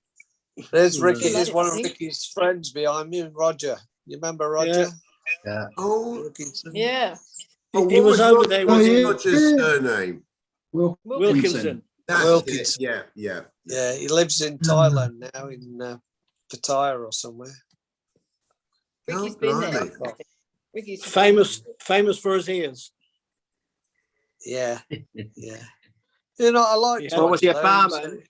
[SPEAKER 9] There's Ricky.
[SPEAKER 7] Mm.
[SPEAKER 9] There's one of Ricky's friends behind me, Roger. You remember Roger?
[SPEAKER 3] Yeah.
[SPEAKER 2] Oh,
[SPEAKER 9] Wilkinson?
[SPEAKER 7] Yeah.
[SPEAKER 2] oh,
[SPEAKER 6] He
[SPEAKER 2] what
[SPEAKER 6] was over there,
[SPEAKER 2] What
[SPEAKER 6] was
[SPEAKER 2] was
[SPEAKER 6] he?
[SPEAKER 2] Roger's surname?
[SPEAKER 6] Wilkinson.
[SPEAKER 2] That's
[SPEAKER 9] Wilkinson.
[SPEAKER 2] it. Yeah, yeah.
[SPEAKER 9] Yeah, he lives in Thailand now, in Pattaya or somewhere.
[SPEAKER 7] Ricky's
[SPEAKER 2] Oh,
[SPEAKER 7] been there.
[SPEAKER 2] blimey.
[SPEAKER 7] Ricky's
[SPEAKER 6] Famous for his ears.
[SPEAKER 9] Yeah, yeah. You know, I like.
[SPEAKER 6] Yeah.
[SPEAKER 8] Or was he a
[SPEAKER 9] Roger, though.
[SPEAKER 8] barman?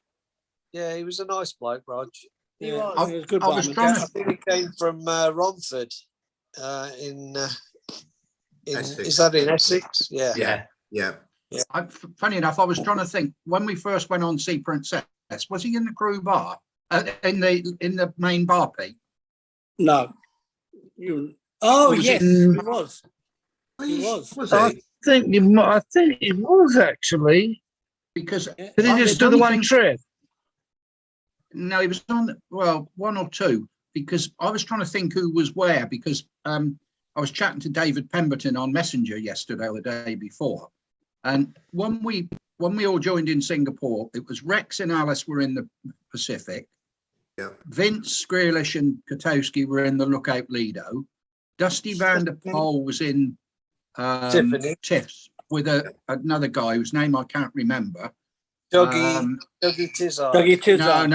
[SPEAKER 9] Yeah, he was a nice bloke, Rog.
[SPEAKER 7] He
[SPEAKER 6] Yeah,
[SPEAKER 7] was.
[SPEAKER 6] he was a good
[SPEAKER 1] I was
[SPEAKER 6] barman.
[SPEAKER 1] trying
[SPEAKER 9] I think he came from Romford. In
[SPEAKER 2] Essex.
[SPEAKER 9] is that in Essex? Yeah.
[SPEAKER 3] Yeah.
[SPEAKER 2] Yeah.
[SPEAKER 1] Funny enough, I was trying to think when we first went on Sea Princess, was he in the crew bar? In the main bar, Pete?
[SPEAKER 6] No. Oh,
[SPEAKER 1] Or was
[SPEAKER 6] yes,
[SPEAKER 1] it-
[SPEAKER 6] he was. He was.
[SPEAKER 2] Was
[SPEAKER 4] I
[SPEAKER 2] he?
[SPEAKER 4] think I think it was actually.
[SPEAKER 1] Because
[SPEAKER 4] Did he
[SPEAKER 1] I
[SPEAKER 4] just
[SPEAKER 1] was
[SPEAKER 4] do the
[SPEAKER 1] only
[SPEAKER 4] one
[SPEAKER 1] thinking-
[SPEAKER 4] trip?
[SPEAKER 1] No, he was on, well, one or two, because I was trying to think who was where, because I was chatting to David Pemberton on Messenger yesterday or the day before. And when we all joined in Singapore, it was Rex and Alice were in the Pacific.
[SPEAKER 2] Yeah.
[SPEAKER 1] Vince, Grealish and Katowski were in the Lookout Lido. Dusty Van der Poel was in
[SPEAKER 9] Tiffany.
[SPEAKER 1] Tiffs with another guy whose name I can't remember.
[SPEAKER 9] Dougie Tizard.
[SPEAKER 6] Dougie Tizard.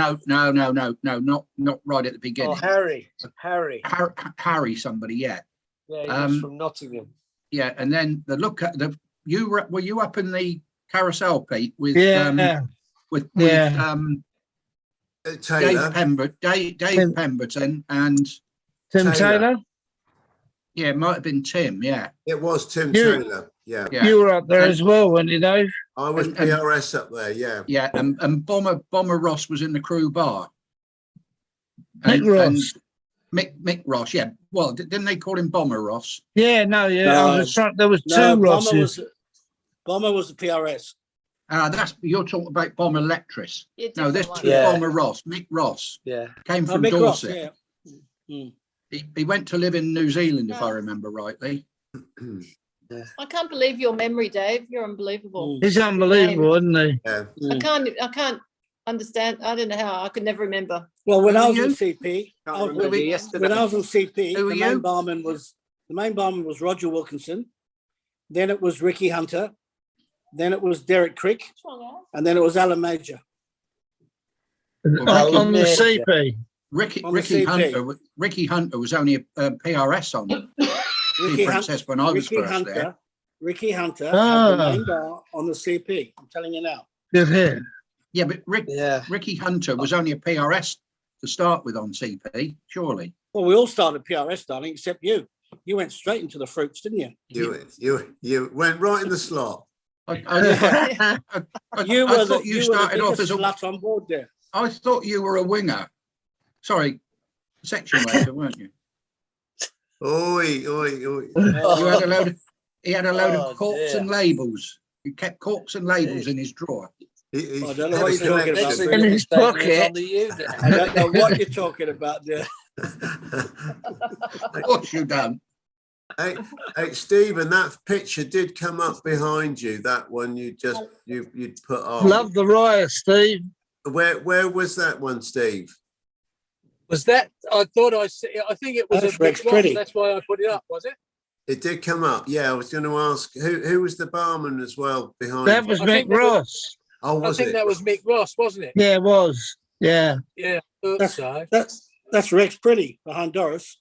[SPEAKER 1] No, not right at the beginning.
[SPEAKER 9] Oh, Harry. Harry.
[SPEAKER 1] Harry, somebody, yeah,
[SPEAKER 9] Yeah, he was from Nottingham.
[SPEAKER 1] yeah. And then were you up in the carousel, Pete, with
[SPEAKER 4] Yeah.
[SPEAKER 1] with
[SPEAKER 4] Yeah.
[SPEAKER 2] Taylor.
[SPEAKER 1] Dave Pemberton and
[SPEAKER 4] Tim
[SPEAKER 2] Taylor.
[SPEAKER 4] Taylor,
[SPEAKER 1] yeah, it might have been Tim, yeah,
[SPEAKER 2] It was Tim
[SPEAKER 4] You-
[SPEAKER 2] Taylor. Yeah.
[SPEAKER 1] yeah,
[SPEAKER 4] you were up there
[SPEAKER 1] And-
[SPEAKER 4] as well, weren't you, Dave?
[SPEAKER 2] I was
[SPEAKER 1] and-
[SPEAKER 2] PRS up there. Yeah.
[SPEAKER 1] yeah. And Bomber Ross was in the crew bar.
[SPEAKER 4] Mick Ross.
[SPEAKER 1] Mick Ross, yeah. Well, didn't they call him Bomber Ross?
[SPEAKER 4] Yeah, no, yeah.
[SPEAKER 6] No.
[SPEAKER 4] I was trying, there was two
[SPEAKER 6] No,
[SPEAKER 4] Rosses.
[SPEAKER 6] Bomber was the PRS.
[SPEAKER 1] You're talking about Bomber Lectris.
[SPEAKER 7] Yeah,
[SPEAKER 1] No, this
[SPEAKER 7] different
[SPEAKER 1] was
[SPEAKER 7] one.
[SPEAKER 9] Yeah.
[SPEAKER 1] Bomber Ross. Mick Ross
[SPEAKER 9] Yeah.
[SPEAKER 1] came
[SPEAKER 6] Oh,
[SPEAKER 1] from
[SPEAKER 6] Mick Ross,
[SPEAKER 1] Dorset.
[SPEAKER 6] yeah.
[SPEAKER 1] He went to live in New Zealand, if I
[SPEAKER 7] Yeah.
[SPEAKER 1] remember rightly.
[SPEAKER 7] I can't believe your memory, Dave. You're unbelievable.
[SPEAKER 4] He's unbelievable, isn't he?
[SPEAKER 2] Yeah.
[SPEAKER 7] I can't understand. I don't know how. I could never remember.
[SPEAKER 6] Well, when
[SPEAKER 1] Who
[SPEAKER 6] I
[SPEAKER 1] are
[SPEAKER 6] was in
[SPEAKER 1] you?
[SPEAKER 6] CP,
[SPEAKER 8] Can't
[SPEAKER 6] I was-
[SPEAKER 8] remember yesterday.
[SPEAKER 6] when I was in CP,
[SPEAKER 1] Who
[SPEAKER 6] the
[SPEAKER 1] are
[SPEAKER 6] main
[SPEAKER 1] you?
[SPEAKER 6] barman was Roger Wilkinson. Then it was Ricky Hunter. Then it was Derek Crick, and then it was Alan Major.
[SPEAKER 1] Well,
[SPEAKER 4] On the
[SPEAKER 9] Ricky-
[SPEAKER 4] CP.
[SPEAKER 1] Ricky
[SPEAKER 6] On the CP.
[SPEAKER 1] Hunter was only a PRS on
[SPEAKER 6] Ricky,
[SPEAKER 1] Sea Princess when I was first there.
[SPEAKER 6] Ricky Hunter had
[SPEAKER 4] Ah.
[SPEAKER 6] the main bar on the CP. I'm telling you now.
[SPEAKER 4] Good hit.
[SPEAKER 1] Yeah, but
[SPEAKER 9] Yeah.
[SPEAKER 1] Ricky Hunter was only a PRS to start with on CP, surely.
[SPEAKER 6] Well, we all started PRS, darling, except you. You went straight into the fruits, didn't you?
[SPEAKER 2] You went right in the slot.
[SPEAKER 1] I
[SPEAKER 6] You were
[SPEAKER 1] thought you started off as a.
[SPEAKER 6] slut on board there.
[SPEAKER 1] I thought you were a winger. Sorry, section waiter, weren't you?
[SPEAKER 2] Oi, oi, oi.
[SPEAKER 1] You had a load. He had a load
[SPEAKER 9] Oh,
[SPEAKER 1] of corks
[SPEAKER 9] dear.
[SPEAKER 1] and labels. He kept corks and labels
[SPEAKER 9] Jeez.
[SPEAKER 1] in his drawer.
[SPEAKER 2] He's
[SPEAKER 6] I don't know what you're talking
[SPEAKER 9] Next
[SPEAKER 6] about.
[SPEAKER 9] thing
[SPEAKER 4] In
[SPEAKER 9] you
[SPEAKER 4] his
[SPEAKER 9] think was
[SPEAKER 4] pocket.
[SPEAKER 9] on the unit.
[SPEAKER 6] I don't know what you're talking about there.
[SPEAKER 1] Of course you don't.
[SPEAKER 2] Hey, Stephen, that picture did come up behind you. That one you'd put on.
[SPEAKER 4] Love the riot, Steve.
[SPEAKER 2] Where was that one, Steve?
[SPEAKER 10] Was that? I thought I think it was
[SPEAKER 6] That's
[SPEAKER 10] a big
[SPEAKER 6] Rex
[SPEAKER 10] one.
[SPEAKER 6] Pretty.
[SPEAKER 10] That's why I put it up. Was it?
[SPEAKER 2] It did come up. Yeah, I was going to ask who was the barman as well behind.
[SPEAKER 4] That
[SPEAKER 2] you?
[SPEAKER 4] was
[SPEAKER 10] I
[SPEAKER 4] Mick
[SPEAKER 10] think that was-
[SPEAKER 4] Ross.
[SPEAKER 2] Oh,
[SPEAKER 10] I
[SPEAKER 2] was
[SPEAKER 10] think
[SPEAKER 2] it?
[SPEAKER 10] that was Mick Ross, wasn't it?
[SPEAKER 4] Yeah, it was. Yeah.
[SPEAKER 10] Yeah. I thought
[SPEAKER 6] That's
[SPEAKER 10] so.
[SPEAKER 6] that's Rex Pretty behind Doris.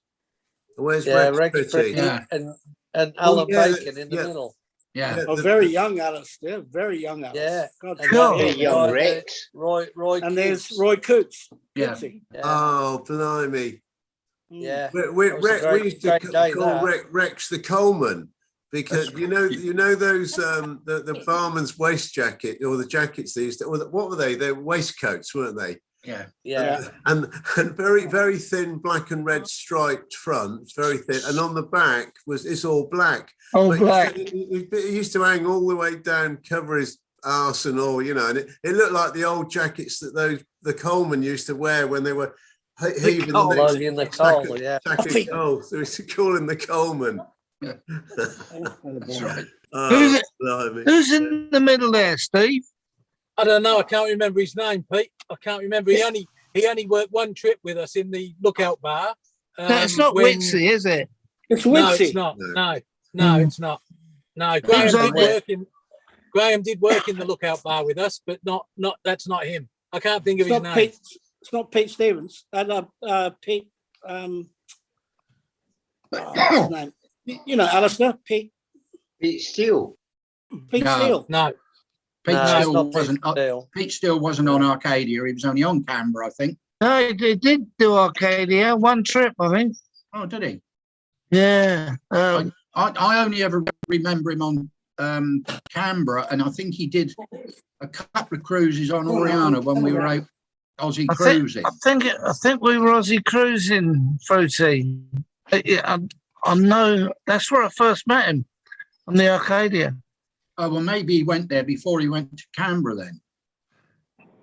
[SPEAKER 2] Where's
[SPEAKER 9] Yeah,
[SPEAKER 2] Rex
[SPEAKER 9] Rex
[SPEAKER 2] Pretty?
[SPEAKER 9] Pretty
[SPEAKER 1] Yeah.
[SPEAKER 9] and Alan
[SPEAKER 2] yeah,
[SPEAKER 9] Bacon in the
[SPEAKER 2] yeah.
[SPEAKER 9] middle.
[SPEAKER 1] Yeah.
[SPEAKER 2] Yeah,
[SPEAKER 6] Oh, very young Alice. Yeah, very young Alice.
[SPEAKER 9] Yeah.
[SPEAKER 6] God,
[SPEAKER 9] And
[SPEAKER 4] Cool.
[SPEAKER 9] then
[SPEAKER 3] Young
[SPEAKER 9] Roy-
[SPEAKER 3] Rex.
[SPEAKER 9] Roy
[SPEAKER 6] And there's
[SPEAKER 9] Coots.
[SPEAKER 6] Roy Coots.
[SPEAKER 1] Yeah.
[SPEAKER 6] Cootsy.
[SPEAKER 9] Yeah.
[SPEAKER 2] Oh, blimey.
[SPEAKER 9] Yeah.
[SPEAKER 2] We
[SPEAKER 9] That was a great-
[SPEAKER 2] used to
[SPEAKER 9] great day,
[SPEAKER 2] call
[SPEAKER 9] that.
[SPEAKER 2] Rex the Coleman because you know those the barman's waist jacket or the jackets they used to, or what were they? They were waistcoats, weren't they?
[SPEAKER 9] Yeah.
[SPEAKER 2] and very, very thin black and red striped front, very thin, and on the back it's all black.
[SPEAKER 4] All
[SPEAKER 2] But
[SPEAKER 4] black.
[SPEAKER 2] He used to hang all the way down, cover his arse and all, you know, and it looked like the old jackets that the coalmen used to wear when they were heaving
[SPEAKER 9] Coal,
[SPEAKER 2] the next
[SPEAKER 9] in the coal,
[SPEAKER 2] sack of coal. So we used to call him the coalman.
[SPEAKER 1] That's right.
[SPEAKER 2] Oh, blimey.
[SPEAKER 4] Who's in the middle there, Steve?
[SPEAKER 10] I don't know. I can't remember his name, Pete. I can't remember. He only worked one trip with us in the lookout bar.
[SPEAKER 4] That's not
[SPEAKER 10] when-
[SPEAKER 4] Witsy, is it?
[SPEAKER 6] It's
[SPEAKER 10] No,
[SPEAKER 6] Witsy.
[SPEAKER 10] it's not. No, it's not. No,
[SPEAKER 4] Who's on there?
[SPEAKER 10] Graham did work in the lookout bar with us, but not. That's not him. I can't think of
[SPEAKER 6] It's
[SPEAKER 10] his
[SPEAKER 6] not
[SPEAKER 10] name.
[SPEAKER 6] Pete. It's not Pete Stevens. Pete. What's his name? You know, Alistair. Pete.
[SPEAKER 3] It's still.
[SPEAKER 6] Pete
[SPEAKER 1] No.
[SPEAKER 6] Steele.
[SPEAKER 10] No,
[SPEAKER 1] Pete
[SPEAKER 9] No, it's
[SPEAKER 1] Steele
[SPEAKER 9] not
[SPEAKER 1] wasn't. Pete Steele wasn't on Arcadia. He was only on Canberra, I think.
[SPEAKER 4] No, he did do Arcadia, one trip, I think.
[SPEAKER 1] Oh, did he?
[SPEAKER 4] Yeah.
[SPEAKER 1] I only ever remember him on Canberra, and I think he did a couple of cruises on Oriana when we were out Aussie cruising.
[SPEAKER 4] I think we were Aussie cruising, Fruity. I know that's where I first met him, on the Arcadia.
[SPEAKER 1] Oh, well, maybe he went there before he went to Canberra then.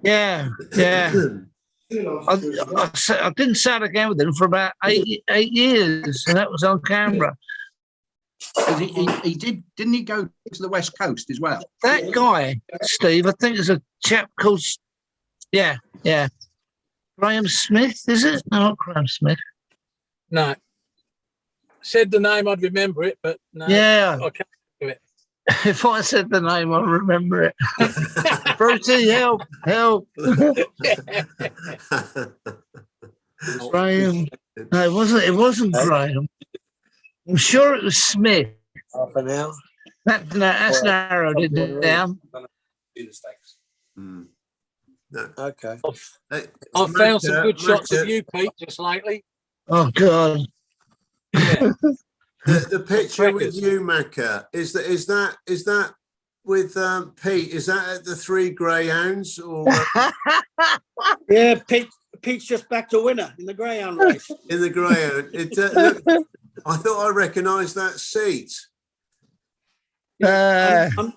[SPEAKER 4] Yeah. I didn't sail again with him for about eight years, and that was on Canberra.
[SPEAKER 1] 'Cause he didn't he go to the West Coast as well?
[SPEAKER 4] That guy, Steve, I think is a chap called, yeah, Graham Smith, is it? No, not Graham Smith.
[SPEAKER 10] no. Said the name, I'd remember it, but no.
[SPEAKER 4] Yeah.
[SPEAKER 10] I can't do it.
[SPEAKER 4] If I said the name, I'll remember it. Fruity, help. Graham. No, it wasn't Graham. I'm sure it was Smith.
[SPEAKER 9] Half an hour.
[SPEAKER 4] That's narrowed it down.
[SPEAKER 2] Mm. No.
[SPEAKER 9] Okay.
[SPEAKER 10] I've found some good shots of you, Pete, just lately.
[SPEAKER 4] Oh, God.
[SPEAKER 10] Yeah.
[SPEAKER 2] The picture with you, Macca, is that with Pete? Is that at the Three Greyhounds or
[SPEAKER 6] Yeah, Pete's just back to winner in the greyhound race.
[SPEAKER 2] in the Greyhound? Look, I thought I recognised that seat.
[SPEAKER 6] I'm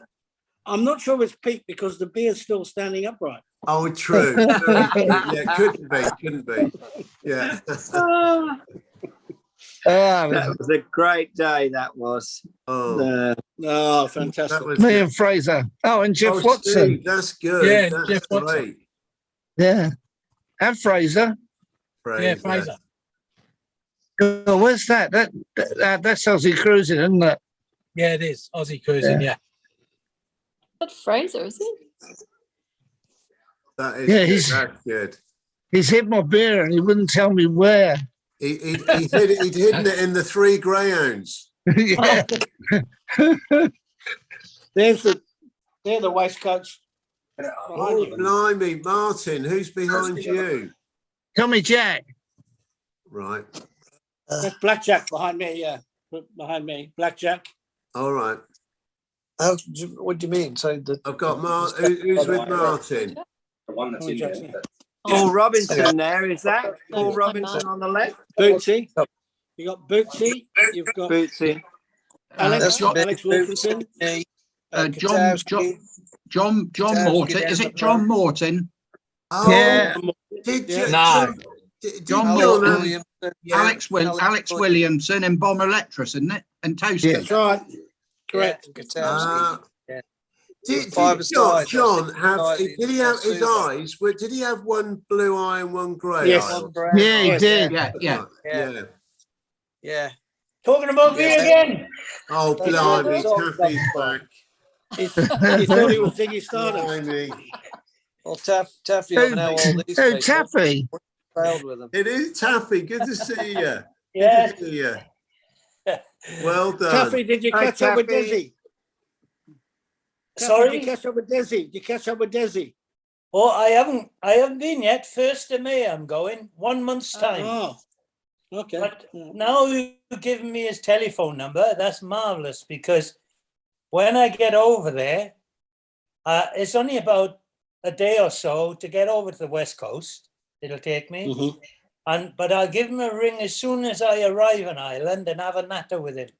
[SPEAKER 6] not sure it's Pete because the beer's still standing upright.
[SPEAKER 2] Oh, true. Yeah, couldn't be. Yeah.
[SPEAKER 8] That was a great day. That was.
[SPEAKER 2] Oh,
[SPEAKER 6] Oh, fantastic.
[SPEAKER 2] that was
[SPEAKER 4] Me and Fraser. Oh, and Jeff Watson.
[SPEAKER 2] Steve, that's good.
[SPEAKER 10] Yeah,
[SPEAKER 2] That's
[SPEAKER 10] Jeff Watson.
[SPEAKER 2] great.
[SPEAKER 4] Yeah. And Fraser.
[SPEAKER 10] Yeah, Fraser.
[SPEAKER 4] Oh, where's that? That's Aussie cruising, isn't it?
[SPEAKER 10] Yeah, it is. Aussie cruising, yeah.
[SPEAKER 7] That Fraser, is it?
[SPEAKER 2] That is
[SPEAKER 4] Yeah,
[SPEAKER 2] good.
[SPEAKER 4] he's-
[SPEAKER 2] That's good.
[SPEAKER 4] He's hid my beer and he wouldn't tell me where.
[SPEAKER 2] He'd hidden it in the Three Greyhounds.
[SPEAKER 4] Yeah.
[SPEAKER 6] They're the waistcoats.
[SPEAKER 2] Oh, blimey, Martin, who's behind you?
[SPEAKER 4] Tommy Jack.
[SPEAKER 2] Right.
[SPEAKER 6] That's Blackjack behind me, yeah. Behind me, Blackjack.
[SPEAKER 2] All right.
[SPEAKER 9] What do you mean? So
[SPEAKER 2] I've got who's with Martin?
[SPEAKER 11] The one that's in there.
[SPEAKER 8] Paul Robinson there, is that? Paul Robinson on the left?
[SPEAKER 6] Bootsy. You got Bootsy. You've got
[SPEAKER 8] Bootsy.
[SPEAKER 6] Alex
[SPEAKER 9] Bootsy.
[SPEAKER 6] Wilkinson.
[SPEAKER 1] John Morton. Is it John Morton?
[SPEAKER 2] Oh,
[SPEAKER 4] Yeah.
[SPEAKER 2] Did you?
[SPEAKER 10] No.
[SPEAKER 1] John
[SPEAKER 2] Alex
[SPEAKER 1] Morton,
[SPEAKER 9] Williamson.
[SPEAKER 1] Alex Williamson, and Bomber Electrus, isn't it? And Toasty.
[SPEAKER 6] That's right. Correct.
[SPEAKER 2] Did
[SPEAKER 9] Five-a-side.
[SPEAKER 2] John have?
[SPEAKER 9] Five-a-side.
[SPEAKER 2] Did he have his eyes? Did he have one blue eye and one grey
[SPEAKER 6] Yes.
[SPEAKER 2] eye?
[SPEAKER 4] Yeah, he did.
[SPEAKER 2] Yeah.
[SPEAKER 11] Talking about me again.
[SPEAKER 2] Oh, blimey, Taffy's back.
[SPEAKER 6] He thought he was Ziggy Stardust.
[SPEAKER 2] Blimey.
[SPEAKER 9] Well, Taffy, I know all these
[SPEAKER 4] Oh,
[SPEAKER 9] people.
[SPEAKER 4] Taffy.
[SPEAKER 9] Failed with them.
[SPEAKER 2] It is Taffy. Good to see you.
[SPEAKER 11] Yes.
[SPEAKER 2] Good to see you. Well done.
[SPEAKER 6] Taffy, did you catch up with
[SPEAKER 8] Taffy.
[SPEAKER 6] Desi?
[SPEAKER 11] Sorry?
[SPEAKER 6] Did you catch up with Desi? Did you catch up with Desi?
[SPEAKER 11] Oh, I haven't been yet. 1st of May I'm going. 1 month's time.
[SPEAKER 6] Oh, okay.
[SPEAKER 11] But now you've given me his telephone number. That's marvelous because when I get over there, it's only about a day or so to get over to the West Coast. it'll take me.
[SPEAKER 6] Mhm.
[SPEAKER 11] But I'll give him a ring as soon as I arrive in Ireland and have a natter with him.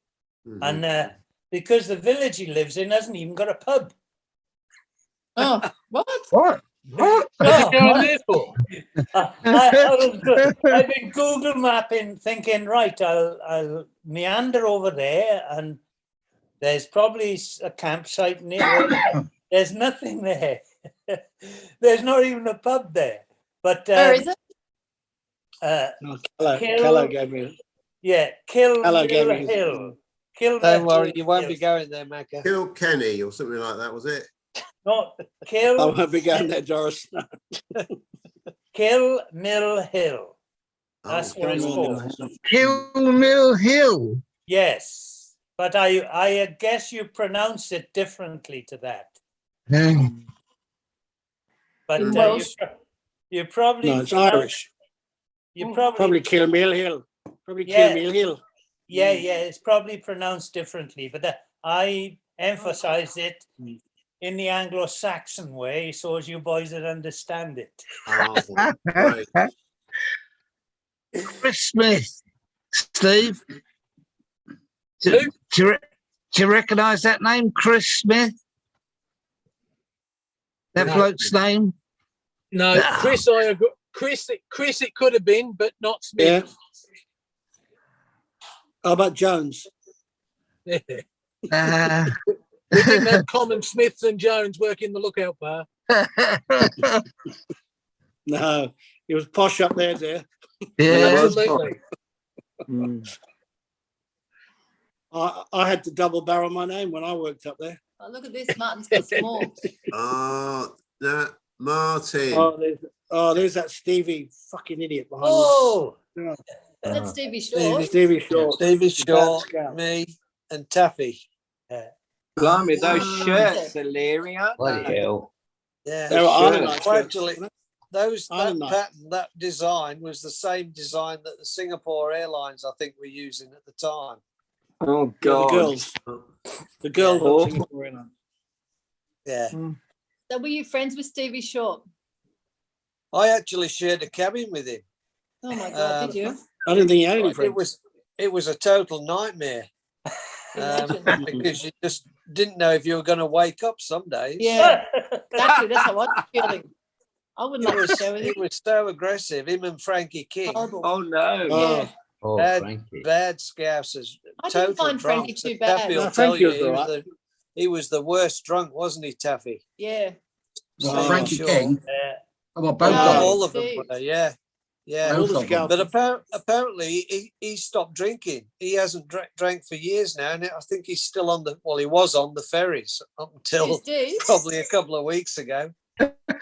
[SPEAKER 11] And because the village he lives in hasn't even got a pub.
[SPEAKER 7] Oh, what?
[SPEAKER 4] What? What?
[SPEAKER 10] What's he
[SPEAKER 11] Oh,
[SPEAKER 10] going
[SPEAKER 11] what?
[SPEAKER 10] there for?
[SPEAKER 11] I've been Google mapping, thinking, right, I'll meander over there, and there's probably a campsite near. There's nothing there. There's not even a pub there. But
[SPEAKER 7] Where is it?
[SPEAKER 6] No, Keller
[SPEAKER 11] Kill,
[SPEAKER 6] gave me.
[SPEAKER 11] yeah, Kill
[SPEAKER 6] Keller gave
[SPEAKER 11] Mill
[SPEAKER 6] me.
[SPEAKER 11] Hill. Kill
[SPEAKER 9] Don't
[SPEAKER 11] Mill
[SPEAKER 9] worry, you won't be
[SPEAKER 11] Hill.
[SPEAKER 9] going there, Macca.
[SPEAKER 2] Kilkenny or something like that, was it?
[SPEAKER 11] Not
[SPEAKER 6] I
[SPEAKER 11] Kill
[SPEAKER 6] won't be going there, Doris.
[SPEAKER 11] Kill Mill Hill.
[SPEAKER 2] Oh,
[SPEAKER 11] That's what it's called.
[SPEAKER 4] Kill Mill Hill.
[SPEAKER 11] Yes, but I guess you pronounce it differently to that. But
[SPEAKER 7] In Welsh?
[SPEAKER 11] you probably
[SPEAKER 6] No, it's
[SPEAKER 11] pronounce-
[SPEAKER 6] Irish.
[SPEAKER 11] You
[SPEAKER 6] Probably Kill Mill Hill. Probably
[SPEAKER 11] Yeah.
[SPEAKER 6] Kill Mill Hill.
[SPEAKER 11] yeah, it's probably pronounced differently. But I emphasize it in the Anglo-Saxon way, so as you boys would understand it.
[SPEAKER 2] Oh, right.
[SPEAKER 4] Chris Smith. Steve? Do,
[SPEAKER 10] Who?
[SPEAKER 4] do you recognise that name, Chris Smith? That
[SPEAKER 10] No.
[SPEAKER 4] bloke's name?
[SPEAKER 10] No,
[SPEAKER 4] No.
[SPEAKER 10] Chris, I agree. Chris, it could have been, but not
[SPEAKER 6] Yeah.
[SPEAKER 10] Smith.
[SPEAKER 6] How about Jones?
[SPEAKER 10] Yeah.
[SPEAKER 4] Uh,
[SPEAKER 10] We didn't have common Smiths and Jones working the lookout bar.
[SPEAKER 6] No, he was posh up there, dear.
[SPEAKER 4] yeah.
[SPEAKER 10] Absolutely.
[SPEAKER 6] I had to double barrel my name when I worked up there.
[SPEAKER 7] Oh, look at this. Martin's got some more.
[SPEAKER 2] Oh, that Martin.
[SPEAKER 6] There's that Stevie fucking idiot behind
[SPEAKER 11] Oh,
[SPEAKER 6] me.
[SPEAKER 7] That's Stevie Short.
[SPEAKER 6] Stevie Short.
[SPEAKER 9] Stevie
[SPEAKER 6] Bad
[SPEAKER 9] Short,
[SPEAKER 6] scout.
[SPEAKER 9] me, and Taffy.
[SPEAKER 8] Blimey, those
[SPEAKER 2] Ah.
[SPEAKER 8] shirts are leery, aren't
[SPEAKER 3] Bloody
[SPEAKER 8] they?
[SPEAKER 3] hell.
[SPEAKER 9] Yeah.
[SPEAKER 6] They were
[SPEAKER 8] Sure.
[SPEAKER 6] Ireland shirts,
[SPEAKER 9] Well, actually,
[SPEAKER 6] weren't
[SPEAKER 9] that
[SPEAKER 6] Ireland.
[SPEAKER 9] pattern, that design was the same design that the Singapore Airlines, I think, were using at the time.
[SPEAKER 8] Oh,
[SPEAKER 6] they? Yeah,
[SPEAKER 8] God.
[SPEAKER 6] the girls
[SPEAKER 8] Yeah.
[SPEAKER 6] on Singapore Airlines.
[SPEAKER 9] Yeah.
[SPEAKER 7] So were you friends with Stevie Short?
[SPEAKER 9] I actually shared a cabin with him.
[SPEAKER 7] Oh my God, did you?
[SPEAKER 6] I didn't think he had any friends.
[SPEAKER 9] It was a total nightmare.
[SPEAKER 7] Imagine.
[SPEAKER 9] Because you just didn't know if you were going to wake up some days.
[SPEAKER 7] Yeah, exactly. That's how I was feeling. I wouldn't like to share with
[SPEAKER 9] He
[SPEAKER 7] you.
[SPEAKER 9] was so aggressive, him and Frankie King.
[SPEAKER 7] Horrible.
[SPEAKER 8] Oh, no.
[SPEAKER 7] Yeah.
[SPEAKER 3] Oh,
[SPEAKER 9] Bad,
[SPEAKER 3] Frankie.
[SPEAKER 9] bad scousers.
[SPEAKER 7] I didn't find Frankie
[SPEAKER 9] drunks.
[SPEAKER 7] too
[SPEAKER 9] Taffy
[SPEAKER 7] bad.
[SPEAKER 9] will
[SPEAKER 6] No,
[SPEAKER 9] tell
[SPEAKER 6] Frankie
[SPEAKER 9] you
[SPEAKER 6] was all right.
[SPEAKER 9] he was the worst drunk, wasn't he, Taffy?
[SPEAKER 7] Yeah.
[SPEAKER 9] Stevie
[SPEAKER 1] Frankie
[SPEAKER 9] Short.
[SPEAKER 1] King. Oh, well, both
[SPEAKER 7] No.
[SPEAKER 1] of them.
[SPEAKER 9] All of them
[SPEAKER 7] Steve.
[SPEAKER 9] were, yeah. Yeah.
[SPEAKER 6] All
[SPEAKER 1] Both
[SPEAKER 6] the
[SPEAKER 1] of them.
[SPEAKER 6] scouts.
[SPEAKER 9] But apparently he stopped drinking. He hasn't drank for years now, and I think he's still on he was on the ferries up until
[SPEAKER 7] Cheers, Steve.
[SPEAKER 9] probably a couple of weeks ago.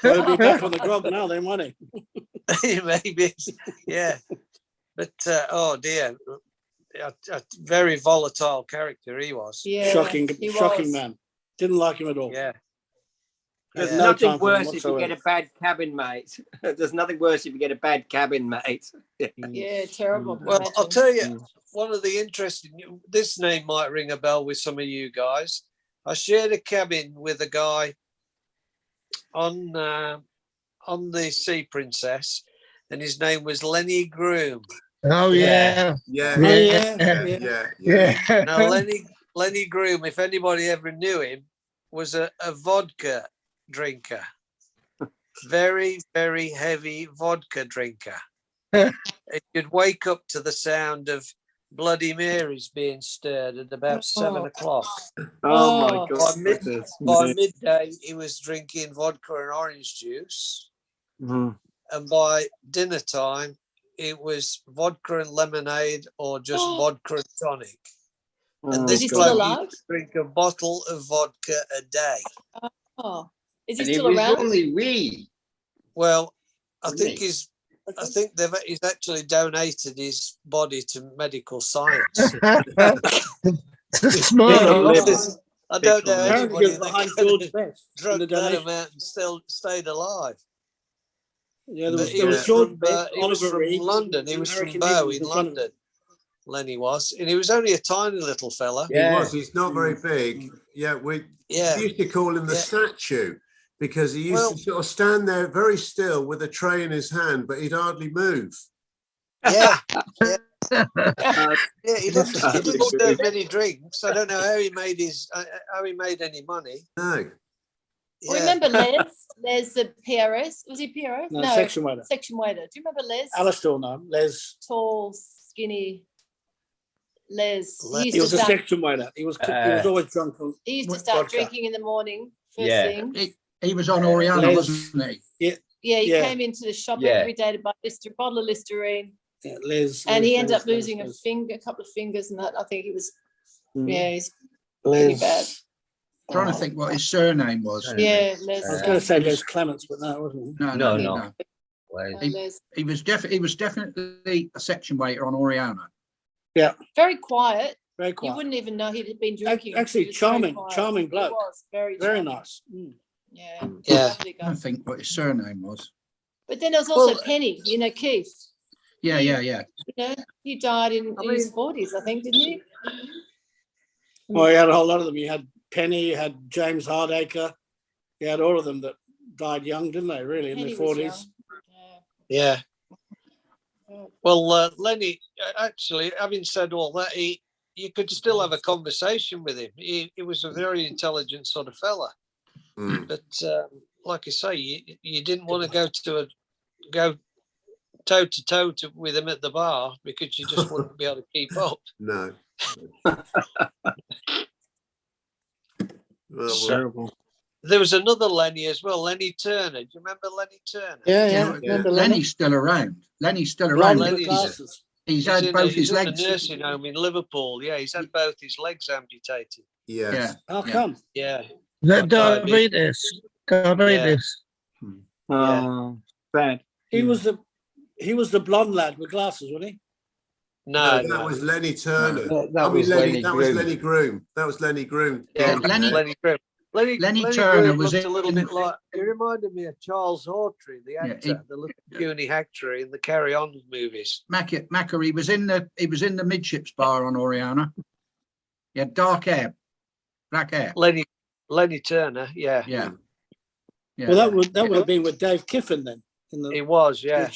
[SPEAKER 6] He'll be back on the grog now, then, won't he?
[SPEAKER 9] Maybe, yeah. But oh dear, a very volatile character he was.
[SPEAKER 7] Yeah.
[SPEAKER 6] Shocking
[SPEAKER 7] was.
[SPEAKER 6] man. Didn't like him at all.
[SPEAKER 9] Yeah.
[SPEAKER 6] There's
[SPEAKER 9] Yeah.
[SPEAKER 6] no
[SPEAKER 8] Nothing
[SPEAKER 6] time for him
[SPEAKER 8] worse if you
[SPEAKER 6] whatsoever.
[SPEAKER 8] get a bad cabin mate. There's nothing worse if you get a bad cabin mate.
[SPEAKER 7] Yeah, terrible.
[SPEAKER 9] Well, I'll
[SPEAKER 7] Imagine.
[SPEAKER 9] tell you, one of the interesting. This name might ring a bell with some of you guys. I shared a cabin with a guy on the Sea Princess, and his name was Lenny Groom.
[SPEAKER 4] Oh, yeah.
[SPEAKER 2] Yeah,
[SPEAKER 6] Oh,
[SPEAKER 2] yeah.
[SPEAKER 4] Yeah.
[SPEAKER 9] Now, Lenny Groom, if anybody ever knew him, was a vodka drinker. Very, very heavy vodka drinker. You'd wake up to the sound of Bloody Marys being stirred at about 7 o'clock.
[SPEAKER 8] Oh, my
[SPEAKER 7] Oh.
[SPEAKER 8] God.
[SPEAKER 9] By midday, he was drinking vodka and orange juice.
[SPEAKER 8] Mhm.
[SPEAKER 9] And by dinner time, it was vodka and lemonade or just vodka and tonic. And
[SPEAKER 8] Oh,
[SPEAKER 9] this
[SPEAKER 7] Is he
[SPEAKER 8] God.
[SPEAKER 7] still
[SPEAKER 9] bloke
[SPEAKER 7] alive?
[SPEAKER 9] used to drink a bottle of vodka a day.
[SPEAKER 7] Oh, is he
[SPEAKER 3] And he
[SPEAKER 7] still
[SPEAKER 3] was
[SPEAKER 7] around?
[SPEAKER 3] only wee.
[SPEAKER 9] Well, I
[SPEAKER 3] Really?
[SPEAKER 9] think he's actually donated his body to medical science.
[SPEAKER 4] Smart.
[SPEAKER 9] I don't know
[SPEAKER 6] Apparently he
[SPEAKER 9] anybody
[SPEAKER 6] was
[SPEAKER 9] that
[SPEAKER 6] behind
[SPEAKER 9] could
[SPEAKER 6] George
[SPEAKER 9] have
[SPEAKER 6] Best. in
[SPEAKER 9] drunk
[SPEAKER 6] the
[SPEAKER 9] that
[SPEAKER 6] donation.
[SPEAKER 9] amount and still stayed alive.
[SPEAKER 6] Yeah,
[SPEAKER 9] But
[SPEAKER 6] there was George Best,
[SPEAKER 9] he was
[SPEAKER 6] Oliver
[SPEAKER 9] from
[SPEAKER 6] Reed,
[SPEAKER 9] London. He
[SPEAKER 6] and
[SPEAKER 9] was from
[SPEAKER 6] Hurricane
[SPEAKER 9] Bow
[SPEAKER 6] Nichols
[SPEAKER 9] in
[SPEAKER 6] in front of him.
[SPEAKER 9] London. Lenny was, and he was only a tiny little fella.
[SPEAKER 2] He was. He's not very big. Yeah, we
[SPEAKER 9] Yeah.
[SPEAKER 2] used to call him the
[SPEAKER 9] Yeah.
[SPEAKER 2] statue because he used to sort of stand there very still with a tray in his hand, but he'd hardly move.
[SPEAKER 9] Yeah, yeah. Yeah, he didn't have many drinks. I don't know how he made any money.
[SPEAKER 2] No.
[SPEAKER 9] Yeah.
[SPEAKER 7] Remember Les? Les the PRS? Was he PRS?
[SPEAKER 6] No, section waiter.
[SPEAKER 7] Section waiter. Do you remember Les?
[SPEAKER 6] Alistair, no. Les.
[SPEAKER 7] Tall, skinny Les.
[SPEAKER 6] He was a section waiter. He was always drunk.
[SPEAKER 7] He used to start drinking in the morning, first thing.
[SPEAKER 1] He was on Oriana, wasn't he?
[SPEAKER 6] Yeah.
[SPEAKER 7] Yeah, he came into the shop every day to buy a bottle of Listerine.
[SPEAKER 6] Yeah, Les.
[SPEAKER 7] And he ended up losing a couple of fingers, and that I think he was, he's pretty bad.
[SPEAKER 1] Trying to think what his surname was.
[SPEAKER 7] Yeah, Les.
[SPEAKER 6] I was going to say Les Clements, but no, wasn't he?
[SPEAKER 1] No. He was definitely a section waiter on Oriana.
[SPEAKER 6] Yeah.
[SPEAKER 7] Very quiet.
[SPEAKER 6] Very quiet.
[SPEAKER 7] You wouldn't even know he'd been drinking.
[SPEAKER 6] Actually, charming bloke.
[SPEAKER 7] He was very
[SPEAKER 6] nice.
[SPEAKER 7] Yeah.
[SPEAKER 1] Yeah. I think what his surname was.
[SPEAKER 7] But then there was also Penny, Keith.
[SPEAKER 1] Yeah.
[SPEAKER 7] He died in his 40s, I think, didn't he?
[SPEAKER 6] Well, he had a whole lot of them. You had Penny, you had James Hardacre. You had all of them that died young, didn't they, really, in their 40s?
[SPEAKER 9] Yeah. Well, Lenny, actually, having said all that, you could still have a conversation with him. He was a very intelligent sort of fella. But like I say, you didn't want to go toe to toe with him at the bar because you just wouldn't be able to keep up.
[SPEAKER 2] No.
[SPEAKER 6] Terrible.
[SPEAKER 9] There was another Lenny as well, Lenny Turner. Do you remember Lenny Turner?
[SPEAKER 6] Yeah.
[SPEAKER 1] Lenny's still around. He's had both his legs.
[SPEAKER 9] In a nursing home in Liverpool. Yeah, he's had both his legs amputated.
[SPEAKER 2] Yeah.
[SPEAKER 6] How come?
[SPEAKER 9] Yeah.
[SPEAKER 4] Diabetes.
[SPEAKER 8] Oh, bad.
[SPEAKER 6] He was the blonde lad with glasses, wasn't he?
[SPEAKER 9] No,
[SPEAKER 2] that was Lenny Turner.
[SPEAKER 3] That was Lenny
[SPEAKER 2] Groom. That was Lenny Groom.
[SPEAKER 9] Yeah, Lenny Groom. Lenny
[SPEAKER 1] Turner
[SPEAKER 9] Groom
[SPEAKER 1] was
[SPEAKER 9] looked a little bit like. He reminded me of Charles Hawtrey, the actor, the little puny actor in the Carry On movies.
[SPEAKER 1] Macker, he was in the midships bar on Oriana. He had dark hair, black hair.
[SPEAKER 9] Lenny Turner, yeah.
[SPEAKER 6] Well, that would have been with Dave Kiffin then.
[SPEAKER 9] It was, yeah.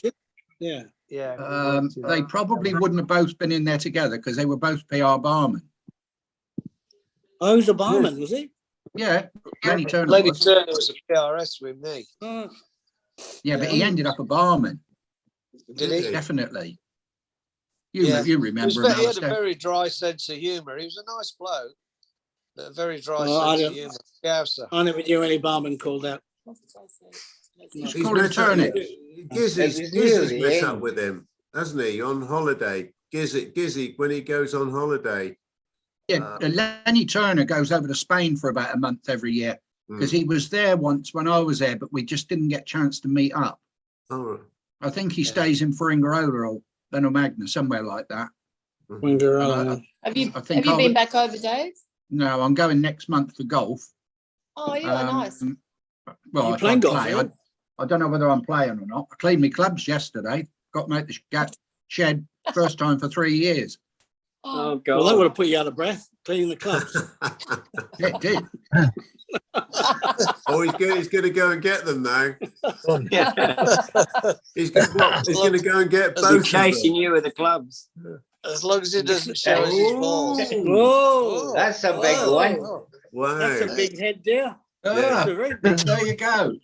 [SPEAKER 6] Yeah.
[SPEAKER 9] Yeah.
[SPEAKER 1] They probably wouldn't have both been in there together because they were both PR barmen.
[SPEAKER 6] Oh, he was a barman, was he?
[SPEAKER 1] Yeah, Lenny Turner.
[SPEAKER 9] Lenny Turner was a PRS with me.
[SPEAKER 1] Yeah, but he ended up a barman.
[SPEAKER 9] Did he?
[SPEAKER 1] Definitely. You remember him.
[SPEAKER 9] He had a very dry sense of humour. He was a nice bloke, but a very dry sense of humour. Scouser.
[SPEAKER 6] I never knew any barman called that.
[SPEAKER 1] He's called a turnip.
[SPEAKER 2] Gizzy's met up with him, hasn't he, on holiday? Gizzy, when he goes on holiday.
[SPEAKER 1] Yeah, Lenny Turner goes over to Spain for about a month every year because he was there once when I was there, but we just didn't get a chance to meet up.
[SPEAKER 2] Oh.
[SPEAKER 1] I think he stays in Fuengirola or Benalmagna, somewhere like that.
[SPEAKER 7] Have you been back over, Dave?
[SPEAKER 1] No, I'm going next month for golf.
[SPEAKER 7] Oh, yeah, nice.
[SPEAKER 1] Well,
[SPEAKER 6] you playing golf?
[SPEAKER 1] I don't know whether I'm playing or not. I cleaned my clubs yesterday. Got to make the shed first time for 3 years.
[SPEAKER 8] Oh, God.
[SPEAKER 6] Well, that would have put you out of breath, cleaning the clubs.
[SPEAKER 1] Yeah, it did.
[SPEAKER 2] Oh, he's going to go and get them now. He's going to go and get both of them.
[SPEAKER 8] Chasing you with the clubs.
[SPEAKER 9] As long as he doesn't show us his balls.
[SPEAKER 3] Whoa, that's a big one.
[SPEAKER 2] Wow.
[SPEAKER 6] That's a big head there.
[SPEAKER 1] There you go.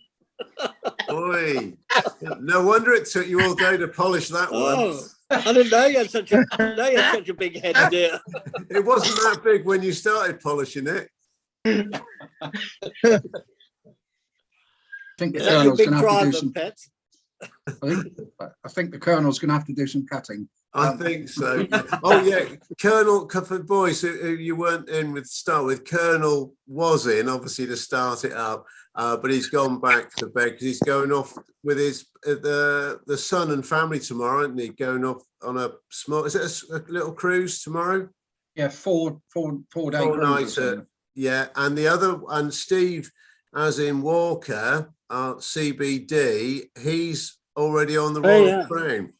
[SPEAKER 2] Boy, no wonder it took you all day to polish that one.
[SPEAKER 6] I didn't know you had such a big head there.
[SPEAKER 2] It wasn't that big when you started polishing it.
[SPEAKER 1] I think the
[SPEAKER 6] Is that your
[SPEAKER 1] Colonel's
[SPEAKER 6] big
[SPEAKER 1] going to have to do
[SPEAKER 6] driver,
[SPEAKER 1] some.
[SPEAKER 6] Pet?
[SPEAKER 1] I think the Colonel's going to have to do some cutting.
[SPEAKER 2] I think so. Oh yeah, Colonel, for boys who you weren't in with start with, Colonel was in obviously to start it up, but he's gone back to bed because he's going off with his the son and family tomorrow, isn't he? Going off on a small, is it a little cruise tomorrow?
[SPEAKER 1] Yeah, four day
[SPEAKER 2] 4
[SPEAKER 1] cruise.
[SPEAKER 2] nights. Yeah, and the other and Steve, as in Walker, CBD, he's already on the Royal Crown.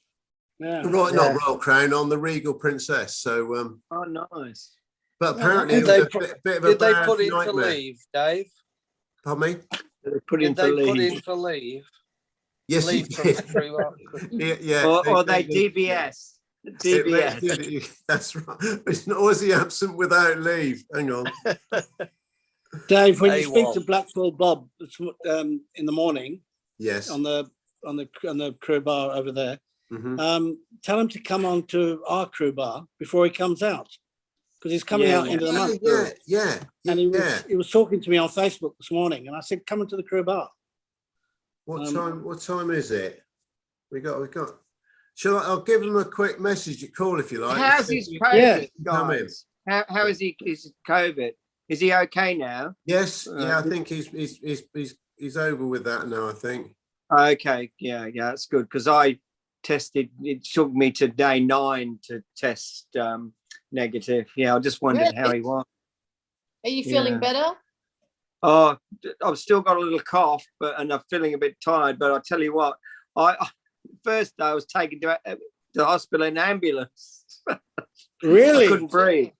[SPEAKER 6] Yeah.
[SPEAKER 2] Right, not Royal Crown, on the Regal Princess. So,
[SPEAKER 8] oh, nice.
[SPEAKER 2] But apparently,
[SPEAKER 9] Did
[SPEAKER 2] it was a bit of a
[SPEAKER 9] did they
[SPEAKER 2] bad
[SPEAKER 9] put him to
[SPEAKER 2] nightmare.
[SPEAKER 9] leave, Dave?
[SPEAKER 2] Pardon me?
[SPEAKER 8] They put
[SPEAKER 9] Did
[SPEAKER 8] in for
[SPEAKER 9] they put
[SPEAKER 8] leave.
[SPEAKER 9] in for leave?
[SPEAKER 2] Yes, he
[SPEAKER 9] Leave from
[SPEAKER 2] did.
[SPEAKER 9] through.
[SPEAKER 2] Yeah,
[SPEAKER 8] Or they DBS. DBS.
[SPEAKER 2] That's right. It's not always he absent without leave. Hang on.
[SPEAKER 6] Dave, when you
[SPEAKER 9] AWOL.
[SPEAKER 6] speak to Blackpool Bob in the morning
[SPEAKER 2] Yes.
[SPEAKER 6] on the crew bar over there, tell him to come on to our crew bar before he comes out, because he's coming out into the month.
[SPEAKER 2] Yeah.
[SPEAKER 6] And he was talking to me on Facebook this morning, and I said, "Come into the crew bar."
[SPEAKER 2] What time is it? We got. I'll give him a quick message, a call if you like.
[SPEAKER 8] How's his COVID, guys? How is his COVID? Is he okay now?
[SPEAKER 2] Yes. Yeah, I think he's over with that now, I think.
[SPEAKER 8] Okay. Yeah, that's good, because I tested. It took me to day 9 to test negative. Yeah, I just wondered how he was.
[SPEAKER 7] Are you feeling better?
[SPEAKER 8] Oh, I've still got a little cough, and I'm feeling a bit tired. But I tell you what, first day I was taken to the hospital in ambulance.
[SPEAKER 6] Really?
[SPEAKER 8] I couldn't breathe.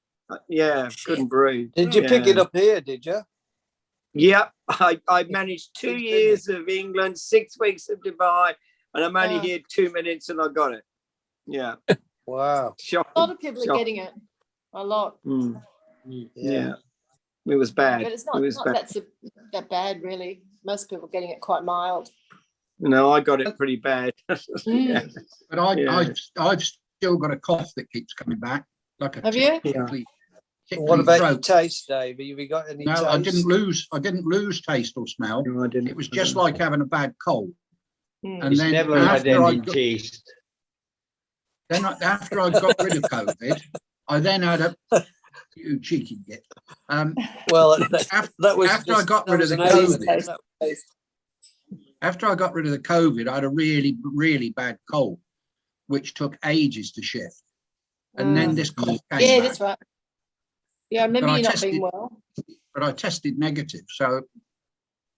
[SPEAKER 8] Yeah, couldn't breathe.
[SPEAKER 9] Did you pick it up here? Did you?
[SPEAKER 8] Yep. I managed 2 years of England, 6 weeks of Dubai, and I'm only here 2 minutes, and I got it. Yeah.
[SPEAKER 9] Wow.
[SPEAKER 8] Shocking.
[SPEAKER 7] A lot of people are getting it. A lot.
[SPEAKER 8] Yeah. It was bad.
[SPEAKER 7] But it's not that bad, really. Most people are getting it quite mild.
[SPEAKER 8] No, I got it pretty bad.
[SPEAKER 7] Yeah.
[SPEAKER 1] But I've still got a cough that keeps coming back. Like a
[SPEAKER 7] Have you?
[SPEAKER 9] What about your taste, Dave? Have you got any taste?
[SPEAKER 1] I didn't lose taste or smell.
[SPEAKER 8] No, I didn't.
[SPEAKER 1] It was just like having a bad cold. And
[SPEAKER 3] He's
[SPEAKER 1] then
[SPEAKER 3] never had any taste.
[SPEAKER 1] Then after I got rid of COVID, I then had a you cheeky git.
[SPEAKER 9] Well,
[SPEAKER 1] after I got rid of the COVID, after I got rid of the COVID, I had a really, really bad cold, which took ages to shift. And then this cough came
[SPEAKER 7] Yeah,
[SPEAKER 1] back.
[SPEAKER 7] that's right. Yeah, I remember you not being well.
[SPEAKER 1] But I tested negative, so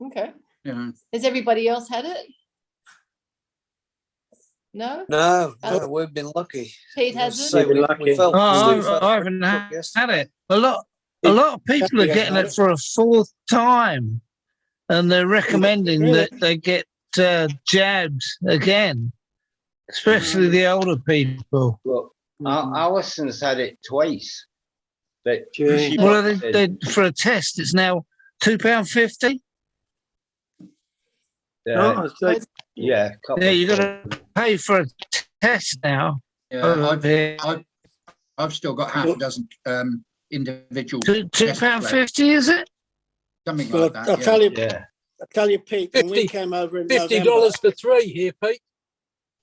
[SPEAKER 7] Okay.
[SPEAKER 1] you know.
[SPEAKER 7] Has everybody else had it? No?
[SPEAKER 9] No, we've been lucky.
[SPEAKER 7] Pete hasn't?
[SPEAKER 9] So we felt
[SPEAKER 4] I haven't had it. A lot of people are getting it for a 4th time, and they're recommending that they get jabs again, especially the older people.
[SPEAKER 3] Well, Alison's had it twice. But
[SPEAKER 4] well, they for a test, it's now £2.50.
[SPEAKER 3] Yeah,
[SPEAKER 4] you got to pay for a test now.
[SPEAKER 1] Yeah, I've still got half a dozen individual.
[SPEAKER 4] £2.50, is it?
[SPEAKER 1] Something like that.
[SPEAKER 6] I'll tell you, Pete. When we came over in
[SPEAKER 10] $50
[SPEAKER 6] November,
[SPEAKER 10] for 3 here, Pete.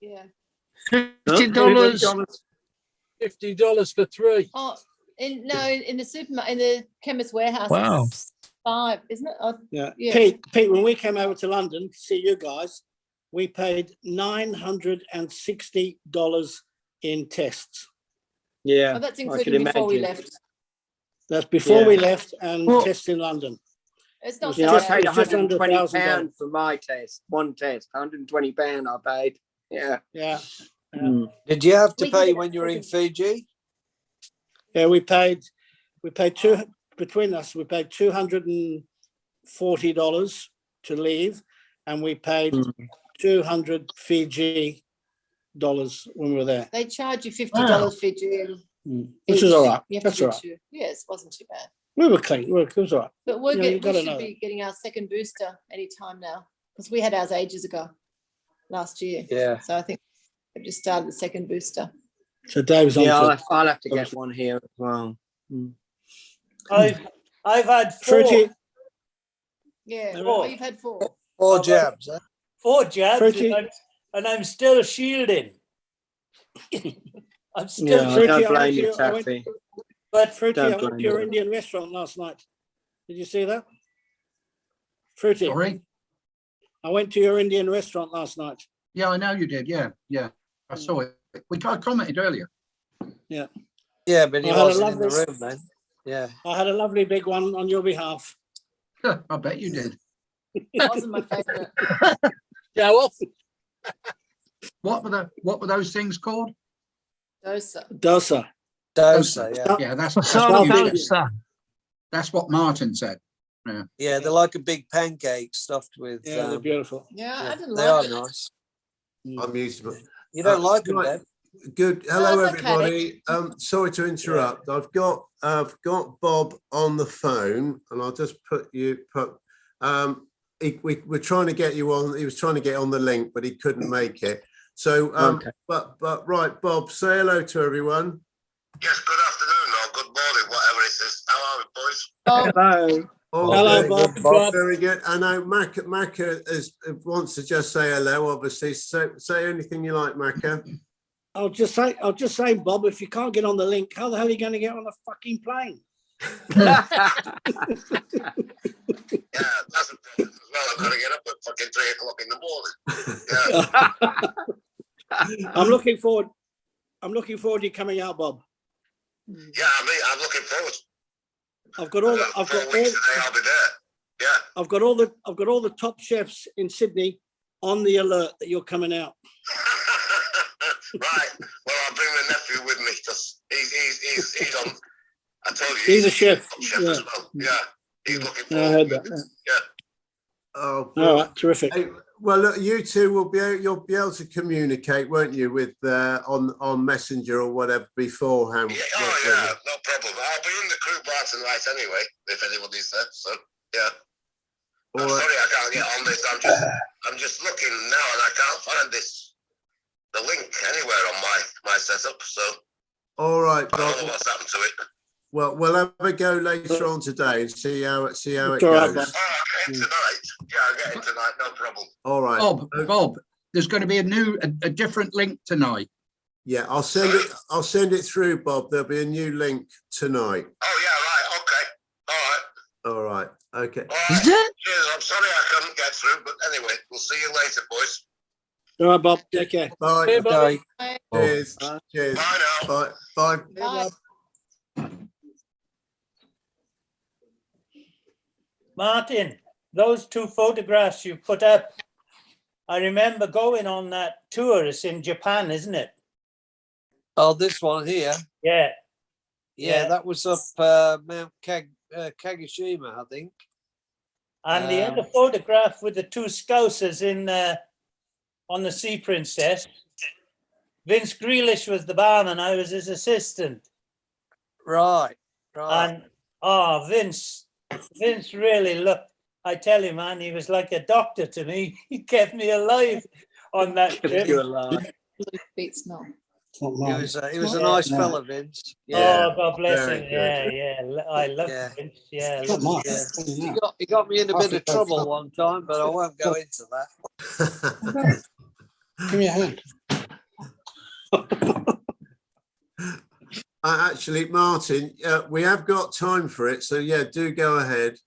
[SPEAKER 7] Yeah.
[SPEAKER 4] $50.
[SPEAKER 10] $50 for 3.
[SPEAKER 7] Oh, in the supermarket, in the chemist warehouse.
[SPEAKER 4] Wow.
[SPEAKER 7] It's 5, isn't it?
[SPEAKER 6] yeah.
[SPEAKER 7] Yeah.
[SPEAKER 6] Pete, when we came over to London to see you guys, we paid $960 in tests.
[SPEAKER 8] Yeah.
[SPEAKER 7] Oh, that's including before we left.
[SPEAKER 6] That's before we left and tests in London.
[SPEAKER 7] It's not
[SPEAKER 8] Yeah,
[SPEAKER 7] so
[SPEAKER 8] I
[SPEAKER 7] bad.
[SPEAKER 8] paid
[SPEAKER 6] It's just under
[SPEAKER 8] £120
[SPEAKER 6] $1,000.
[SPEAKER 8] for my test. One test, £120 I paid. Yeah.
[SPEAKER 6] Yeah.
[SPEAKER 9] Did you have to
[SPEAKER 7] We
[SPEAKER 9] pay
[SPEAKER 7] did it
[SPEAKER 9] when you were in
[SPEAKER 7] second.
[SPEAKER 9] Fiji?
[SPEAKER 6] Yeah, we paid between us, we paid $240 to leave, and we paid 200 Fiji dollars when we were there.
[SPEAKER 7] They charge you $50 Fiji.
[SPEAKER 6] Which is all right.
[SPEAKER 7] You have to
[SPEAKER 6] That's
[SPEAKER 7] do
[SPEAKER 6] all right.
[SPEAKER 7] Yes, it wasn't too bad.
[SPEAKER 6] We were clean. It was all right.
[SPEAKER 7] But we
[SPEAKER 6] You gotta
[SPEAKER 7] should
[SPEAKER 6] know
[SPEAKER 7] be getting our second booster anytime now, because we had ours ages ago, last year.
[SPEAKER 9] Yeah.
[SPEAKER 7] So I think they've just started the second booster.
[SPEAKER 6] So Dave's on.
[SPEAKER 8] Yeah, I'll have to get one here as well.
[SPEAKER 11] I've had 4.
[SPEAKER 6] Fruity,
[SPEAKER 7] Yeah.
[SPEAKER 11] Oh.
[SPEAKER 7] Oh, you've had 4.
[SPEAKER 9] 4 jabs, huh?
[SPEAKER 11] 4 jabs,
[SPEAKER 6] Fruity.
[SPEAKER 11] and I'm still shielding. I'm still
[SPEAKER 6] Yeah.
[SPEAKER 11] shielding.
[SPEAKER 8] Don't
[SPEAKER 6] I
[SPEAKER 8] blame
[SPEAKER 6] went
[SPEAKER 8] you,
[SPEAKER 6] to- I went-
[SPEAKER 8] Taffy.
[SPEAKER 11] But
[SPEAKER 6] Fruity, I
[SPEAKER 8] Don't
[SPEAKER 6] went to
[SPEAKER 8] blame
[SPEAKER 6] your
[SPEAKER 8] you.
[SPEAKER 6] Indian restaurant last night. Did you see that? Fruity,
[SPEAKER 1] Sorry.
[SPEAKER 6] I went to your Indian restaurant last night.
[SPEAKER 1] Yeah, I know you did. Yeah. I saw it. I commented earlier.
[SPEAKER 6] Yeah.
[SPEAKER 9] Yeah, but he
[SPEAKER 6] I had a
[SPEAKER 9] wasn't in the
[SPEAKER 6] lovely-
[SPEAKER 9] room then. Yeah.
[SPEAKER 6] I had a lovely big one on your behalf.
[SPEAKER 1] I bet you did.
[SPEAKER 7] That wasn't my favourite.
[SPEAKER 10] Go off.
[SPEAKER 1] What were those things called?
[SPEAKER 7] Dosa.
[SPEAKER 6] Dosa.
[SPEAKER 9] Dosa, yeah.
[SPEAKER 1] Yeah, that's
[SPEAKER 4] Masala
[SPEAKER 1] what you said.
[SPEAKER 4] dosa.
[SPEAKER 1] That's what Martin said.
[SPEAKER 9] Yeah, they're like a big pancake stuffed with.
[SPEAKER 6] Yeah, they're beautiful.
[SPEAKER 7] Yeah, I didn't
[SPEAKER 9] They
[SPEAKER 7] like
[SPEAKER 9] are
[SPEAKER 7] it.
[SPEAKER 9] nice.
[SPEAKER 2] I'm used to it.
[SPEAKER 9] You don't like them,
[SPEAKER 2] right.
[SPEAKER 9] Dad?
[SPEAKER 2] Good. Hello,
[SPEAKER 7] it's okay.
[SPEAKER 2] everybody. Sorry to interrupt. I've got Bob on the phone, and I'll just we're trying to get you on. He was trying to get on the link, but he couldn't make it. So,
[SPEAKER 6] Okay.
[SPEAKER 2] but right, Bob, say hello to everyone.
[SPEAKER 12] Yes, good afternoon or good morning, whatever it is. How are we, boys?
[SPEAKER 6] Hello.
[SPEAKER 2] Oh,
[SPEAKER 6] Hello,
[SPEAKER 2] very
[SPEAKER 6] Bob.
[SPEAKER 2] good,
[SPEAKER 6] Bob.
[SPEAKER 2] Very good. I know Macca wants to just say hello. Obviously, so say anything you like, Macca.
[SPEAKER 6] I'll just say, Bob, if you can't get on the link, how the hell are you going to get on a fucking plane?
[SPEAKER 12] Yeah, that's a problem as well. I've got to get up at fucking 3 o'clock in the morning. Yeah.
[SPEAKER 6] I'm looking forward to you coming out, Bob.
[SPEAKER 12] Yeah, I'm looking forward.
[SPEAKER 6] I've got all
[SPEAKER 12] I'll be there. Yeah.
[SPEAKER 6] I've got all the top chefs in Sydney on the alert that you're coming out.
[SPEAKER 12] Right. Well, I'll bring my nephew with me because he's on. I told you
[SPEAKER 6] He's a chef.
[SPEAKER 12] Chef as well. Yeah. He's looking
[SPEAKER 6] I
[SPEAKER 12] forward.
[SPEAKER 6] heard that.
[SPEAKER 12] Yeah.
[SPEAKER 2] Oh,
[SPEAKER 6] All right, terrific.
[SPEAKER 2] Hey, well, look, you two you'll be able to communicate, won't you, with on Messenger or whatever beforehand?
[SPEAKER 12] Yeah, no problem. I'll be in the crew bar tonight anyway, if anybody's there. So yeah. I'm sorry I can't get on this. I'm just looking now and I can't find the link anywhere on my setup. So
[SPEAKER 2] all right,
[SPEAKER 12] I don't know what's happened to it.
[SPEAKER 2] Well, we'll have a go later on today and see how it goes.
[SPEAKER 12] Oh, I'll get in tonight. Yeah, I'll get in tonight. No problem.
[SPEAKER 2] All right,
[SPEAKER 1] Bob. There's going to be a different link tonight.
[SPEAKER 2] Yeah, I'll send it through, Bob. There'll be a new link tonight.
[SPEAKER 12] Oh yeah, right. Okay. All right.
[SPEAKER 2] All right. Okay.
[SPEAKER 12] All right. Cheers. I'm sorry I couldn't get through, but anyway, we'll see you later, boys.
[SPEAKER 6] All right, Bob. Take care.
[SPEAKER 2] Bye.
[SPEAKER 6] Hey, Bobby.
[SPEAKER 7] Bye.
[SPEAKER 2] Cheers.
[SPEAKER 6] Bye.
[SPEAKER 2] Cheers.
[SPEAKER 12] Bye now.
[SPEAKER 2] Bye. Bye.
[SPEAKER 7] Bye.
[SPEAKER 11] Martin, those two photographs you put up, I remember going on that tour. It's in Japan, isn't it?
[SPEAKER 9] Oh, this one here.
[SPEAKER 11] Yeah.
[SPEAKER 9] Yeah, that was up Mount Kagoshima, I think.
[SPEAKER 11] And the other photograph with the two Scousers in on the Sea Princess. Vince Grealish was the barman. I was his assistant.
[SPEAKER 9] Right. Right.
[SPEAKER 11] And Vince really looked. I tell you, man, he was like a doctor to me. He kept me alive on that trip.
[SPEAKER 9] You're alive.
[SPEAKER 7] Beats no.
[SPEAKER 9] He was a nice fella, Vince.
[SPEAKER 11] Yeah. Oh, God bless
[SPEAKER 2] Very
[SPEAKER 11] him.
[SPEAKER 2] good.
[SPEAKER 11] Yeah. I love Vince. Yeah. I love him.
[SPEAKER 9] He got me in a bit of trouble one time, but I won't go into that.
[SPEAKER 6] Give me a hand.
[SPEAKER 2] Actually, Martin, we have got time for it, so yeah, do go ahead.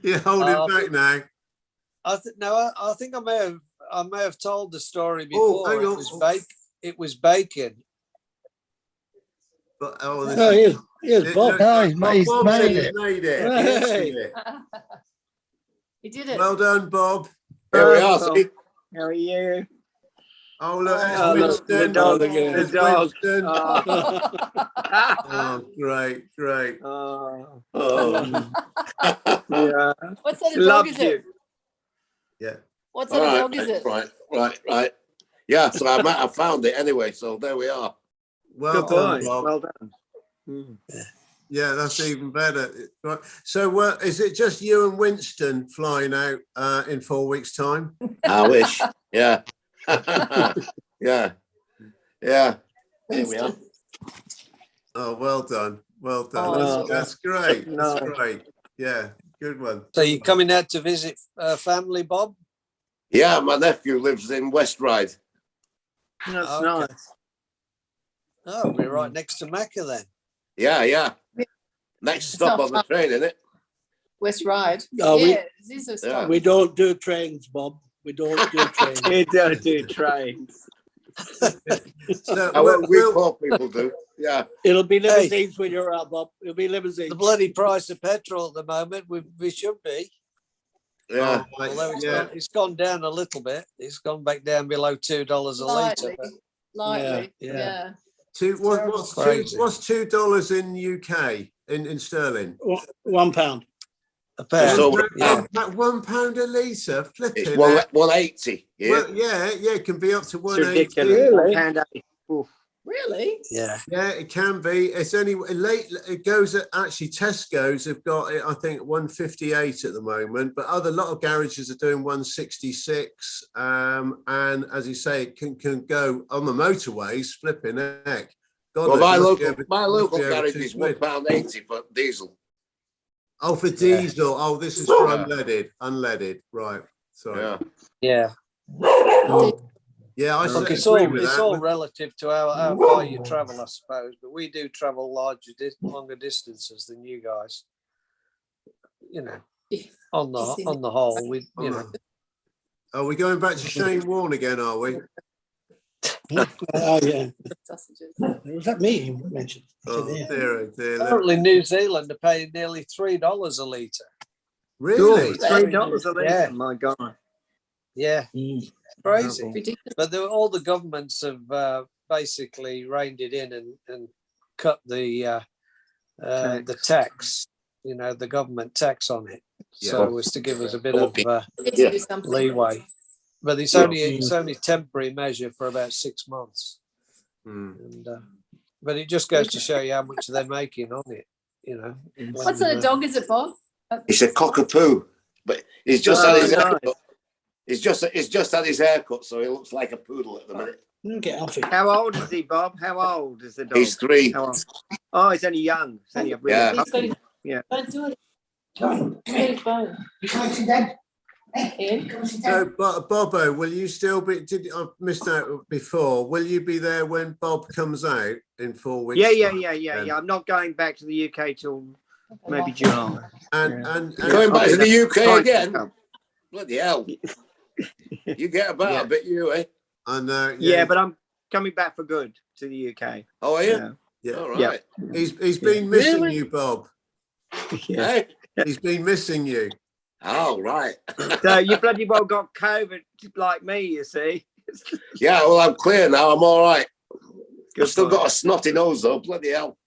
[SPEAKER 2] You're holding back now.
[SPEAKER 9] I think I may have told the story before.
[SPEAKER 2] Hang on.
[SPEAKER 9] It was bacon.
[SPEAKER 2] But
[SPEAKER 6] here's Bob.
[SPEAKER 4] He's made it.
[SPEAKER 7] He did it.
[SPEAKER 2] Well done, Bob.
[SPEAKER 12] Here we are. See?
[SPEAKER 8] How are you?
[SPEAKER 2] Oh, look,
[SPEAKER 8] Oh,
[SPEAKER 2] it's
[SPEAKER 8] look, the
[SPEAKER 2] Winston.
[SPEAKER 8] dog again.
[SPEAKER 2] There's
[SPEAKER 8] The dog.
[SPEAKER 2] Winston.
[SPEAKER 8] Oh.
[SPEAKER 2] Oh, great.
[SPEAKER 8] Oh.
[SPEAKER 7] Yeah.
[SPEAKER 8] Yeah.
[SPEAKER 7] What sort of dog
[SPEAKER 8] Loves
[SPEAKER 7] is it?
[SPEAKER 2] Yeah.
[SPEAKER 7] What sort of dog is it?
[SPEAKER 12] Right. Yeah, so I found it anyway, so there we are.
[SPEAKER 2] Well
[SPEAKER 8] Good
[SPEAKER 2] done,
[SPEAKER 8] boy.
[SPEAKER 2] Bob.
[SPEAKER 8] Well done.
[SPEAKER 2] Yeah, that's even better. Right. So, is it just you and Winston flying out in 4 weeks' time?
[SPEAKER 12] I wish. Yeah. Yeah. Here we are.
[SPEAKER 2] Oh, well done. Well done.
[SPEAKER 7] Oh,
[SPEAKER 2] That's great. That's
[SPEAKER 8] No.
[SPEAKER 2] great. Yeah, good one.
[SPEAKER 9] So you coming out to visit family, Bob?
[SPEAKER 12] Yeah, my nephew lives in West Ryde.
[SPEAKER 8] That's
[SPEAKER 9] Okay.
[SPEAKER 8] nice.
[SPEAKER 9] Oh, we're right next to Mecca then.
[SPEAKER 12] Yeah. Next stop on the train, isn't it?
[SPEAKER 7] West Ryde.
[SPEAKER 6] Oh,
[SPEAKER 7] Yeah, this is
[SPEAKER 12] Yeah.
[SPEAKER 6] We don't do trains, Bob. We don't do trains.
[SPEAKER 8] We don't do trains.
[SPEAKER 2] So,
[SPEAKER 12] We poor people do. Yeah.
[SPEAKER 6] It'll be limousines when you're out, Bob. It'll be limousines.
[SPEAKER 9] The bloody price of petrol at the moment, we should be.
[SPEAKER 12] Yeah.
[SPEAKER 9] Although it's gone down a little bit. It's gone back down below $2 a litre.
[SPEAKER 7] lightly.
[SPEAKER 6] Yeah.
[SPEAKER 7] Yeah.
[SPEAKER 2] What's $2 in UK in sterling?
[SPEAKER 6] £1.
[SPEAKER 5] A pound.
[SPEAKER 2] So,
[SPEAKER 5] Yeah.
[SPEAKER 2] £1 a litre. Flipping.
[SPEAKER 12] It's 180. Yeah.
[SPEAKER 2] Well, yeah, it can be up to
[SPEAKER 8] It's
[SPEAKER 2] 180.
[SPEAKER 8] ridiculous.
[SPEAKER 5] Really?
[SPEAKER 8] £1.80.
[SPEAKER 7] Really?
[SPEAKER 5] Yeah.
[SPEAKER 2] Yeah, it can be. It's only late. It goes at actually Tesco's have got it. I think 158 at the moment, but lot of garages are doing 166. And as you say, it can go on the motorways. Flipping heck. God,
[SPEAKER 12] Well, my
[SPEAKER 2] must
[SPEAKER 12] local
[SPEAKER 2] be over
[SPEAKER 12] garage
[SPEAKER 2] 2
[SPEAKER 12] is
[SPEAKER 2] quid.
[SPEAKER 12] £1.80 for diesel.
[SPEAKER 2] Oh, for diesel. Oh, this is for unleaded. Unleaded. Right. Sorry.
[SPEAKER 12] Yeah.
[SPEAKER 5] Yeah.
[SPEAKER 2] Yeah, I
[SPEAKER 9] Look, it's
[SPEAKER 2] agree with
[SPEAKER 9] all
[SPEAKER 2] that.
[SPEAKER 9] relative to how far you travel, I suppose. But we do travel longer distances than you guys. You know, on the whole, we
[SPEAKER 2] Are we going back to Shane Warne again? Are we?
[SPEAKER 6] Oh, yeah. Was that me you mentioned?
[SPEAKER 2] Oh, dear.
[SPEAKER 9] Apparently, New Zealand are paying nearly $3 a litre.
[SPEAKER 2] Really?
[SPEAKER 8] $3 a litre.
[SPEAKER 9] Yeah.
[SPEAKER 8] My God.
[SPEAKER 9] Yeah, crazy.
[SPEAKER 7] Ridiculous.
[SPEAKER 9] But all the governments have basically reined it in and cut the tax. You know, the government tax on it. So as to give us a bit of leeway. But it's only temporary measure for about 6 months. And, but it just goes to show you how much they're making on it. You know.
[SPEAKER 7] What sort of dog is it, Bob?
[SPEAKER 12] It's a cockapoo, but he's just had his haircut. He's just had his haircut, so he looks like a poodle at the minute.
[SPEAKER 6] Get off it.
[SPEAKER 8] How old is he, Bob? How old is the dog?
[SPEAKER 12] He's 3.
[SPEAKER 8] How old? Oh, he's only young. He's only a really
[SPEAKER 12] Yeah.
[SPEAKER 8] puppy. Yeah.
[SPEAKER 7] Don't do it. His bone.
[SPEAKER 2] So, Bobo, will you still be? I missed out before. Will you be there when Bob comes out in 4 weeks?
[SPEAKER 8] Yeah. I'm not going back to the UK till maybe July.
[SPEAKER 2] And
[SPEAKER 12] Going back to the UK
[SPEAKER 8] Fine.
[SPEAKER 12] again? Bloody hell! You get about a bit, you, eh?
[SPEAKER 2] I know.
[SPEAKER 8] Yeah, but I'm coming back for good to the UK.
[SPEAKER 12] Oh, are you?
[SPEAKER 2] Yeah.
[SPEAKER 12] All right.
[SPEAKER 2] He's been missing
[SPEAKER 8] Really?
[SPEAKER 2] you, Bob.
[SPEAKER 12] Hey?
[SPEAKER 2] He's been missing you.
[SPEAKER 12] Oh, right.
[SPEAKER 8] So you bloody well got COVID like me, you see.
[SPEAKER 12] Yeah, well, I'm clear now. I'm all right.
[SPEAKER 8] Good
[SPEAKER 12] I've still
[SPEAKER 8] boy.
[SPEAKER 12] got a snotty nose, though. Bloody hell.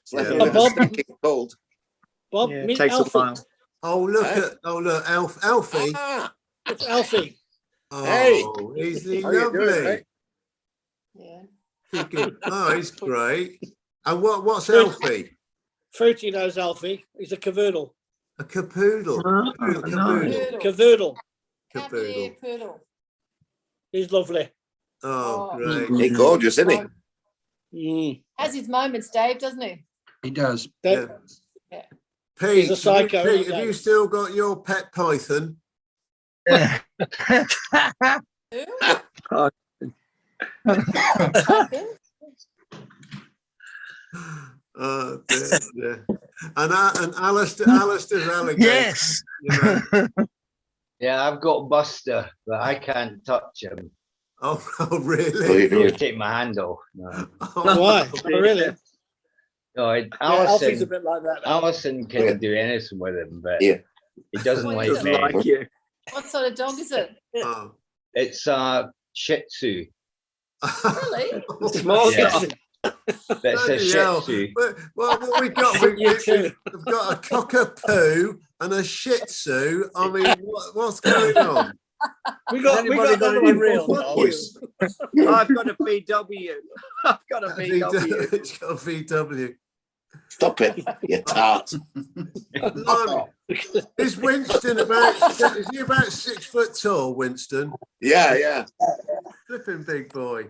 [SPEAKER 12] It's like
[SPEAKER 2] Yeah.
[SPEAKER 12] a bit of
[SPEAKER 6] Bob-
[SPEAKER 12] a stinking cold.
[SPEAKER 6] Bob,
[SPEAKER 8] Yeah, it
[SPEAKER 6] meet
[SPEAKER 8] takes a
[SPEAKER 6] Alfie.
[SPEAKER 8] while.
[SPEAKER 2] Oh, look, Alfie.
[SPEAKER 12] Ah,
[SPEAKER 6] It's Alfie.
[SPEAKER 2] Oh,
[SPEAKER 12] Hey.
[SPEAKER 2] is he
[SPEAKER 12] How you doing,
[SPEAKER 2] lovely?
[SPEAKER 12] mate?
[SPEAKER 7] Yeah.
[SPEAKER 2] Oh, he's great. And what's Alfie?
[SPEAKER 6] Fruity knows Alfie. He's a cavoodle.
[SPEAKER 2] A capoodle.
[SPEAKER 8] Oh,
[SPEAKER 2] Capoodle.
[SPEAKER 6] Cavoodle.
[SPEAKER 2] Capoodle.
[SPEAKER 7] Poodle.
[SPEAKER 6] He's lovely.
[SPEAKER 2] Oh,
[SPEAKER 7] Oh.
[SPEAKER 2] great.
[SPEAKER 12] He's gorgeous, isn't he?
[SPEAKER 7] Has his moments, Dave, doesn't he?
[SPEAKER 1] He does.
[SPEAKER 2] Yeah.
[SPEAKER 7] Yeah.
[SPEAKER 2] Pete,
[SPEAKER 6] He's a psycho,
[SPEAKER 2] Pete,
[SPEAKER 6] isn't
[SPEAKER 2] have
[SPEAKER 6] he?
[SPEAKER 2] you still got your pet python? Dear. And Alistair's alligator.
[SPEAKER 4] Yes.
[SPEAKER 2] You know.
[SPEAKER 3] Yeah, I've got Buster, but I can't touch him.
[SPEAKER 2] Oh,
[SPEAKER 12] What are
[SPEAKER 2] really?
[SPEAKER 12] you doing?
[SPEAKER 3] You take my hand off. No,
[SPEAKER 2] Oh,
[SPEAKER 6] Why? Oh, really?
[SPEAKER 3] no
[SPEAKER 6] Yeah, Alfie's a
[SPEAKER 3] Alison,
[SPEAKER 6] bit like that.
[SPEAKER 3] Alison can do anything with him, but
[SPEAKER 12] Yeah.
[SPEAKER 3] he doesn't
[SPEAKER 7] What
[SPEAKER 3] like
[SPEAKER 7] is
[SPEAKER 8] Doesn't
[SPEAKER 3] men.
[SPEAKER 8] like you.
[SPEAKER 7] What sort of dog is it?
[SPEAKER 2] oh.
[SPEAKER 3] It's Shih Tzu.
[SPEAKER 7] Really?
[SPEAKER 8] Small
[SPEAKER 3] Yeah.
[SPEAKER 8] dog.
[SPEAKER 3] That's a
[SPEAKER 2] Bloody
[SPEAKER 3] Shih
[SPEAKER 2] hell.
[SPEAKER 3] Tzu.
[SPEAKER 2] Well, what we got?
[SPEAKER 6] You too.
[SPEAKER 2] We've got a cockapoo and a Shih Tzu. I mean, what's going on?
[SPEAKER 6] We got
[SPEAKER 5] Anybody got
[SPEAKER 6] another
[SPEAKER 5] any
[SPEAKER 6] one
[SPEAKER 5] real
[SPEAKER 6] called Fuck
[SPEAKER 5] dogs?
[SPEAKER 6] You.
[SPEAKER 8] I've got a VW. I've got a VW.
[SPEAKER 2] It's got a VW.
[SPEAKER 12] Stop it, you tart.
[SPEAKER 2] Blimey. Is Winston is he about 6 foot tall, Winston?
[SPEAKER 12] Yeah.
[SPEAKER 2] Flipping big boy.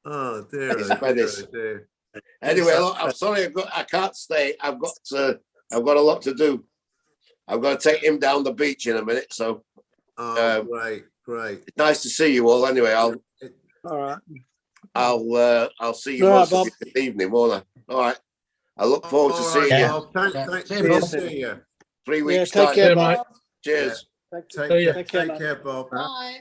[SPEAKER 2] Oh dear.
[SPEAKER 12] He's
[SPEAKER 2] Oh,
[SPEAKER 12] a menace.
[SPEAKER 2] dear.
[SPEAKER 12] Anyway, look, I'm sorry, I can't stay. I've got a lot to do. I've got to take him down the beach in a minute. So
[SPEAKER 2] Oh, great.
[SPEAKER 12] it's nice to see you all. Anyway,
[SPEAKER 6] All right.
[SPEAKER 12] I'll see you
[SPEAKER 6] All right,
[SPEAKER 12] most of
[SPEAKER 6] Bob.
[SPEAKER 12] you this evening, won't I? All right. I look forward to
[SPEAKER 2] All
[SPEAKER 12] seeing
[SPEAKER 2] right,
[SPEAKER 12] you.
[SPEAKER 2] Bob. Thanks.
[SPEAKER 1] See you,
[SPEAKER 2] Good to
[SPEAKER 1] Bob.
[SPEAKER 2] see you.
[SPEAKER 12] 3
[SPEAKER 6] Yeah,
[SPEAKER 12] weeks
[SPEAKER 6] take
[SPEAKER 12] time.
[SPEAKER 6] care,
[SPEAKER 1] Mate.
[SPEAKER 6] Bob.
[SPEAKER 12] Cheers.
[SPEAKER 2] Take
[SPEAKER 6] Take care,
[SPEAKER 2] care, Bob.
[SPEAKER 7] Bye.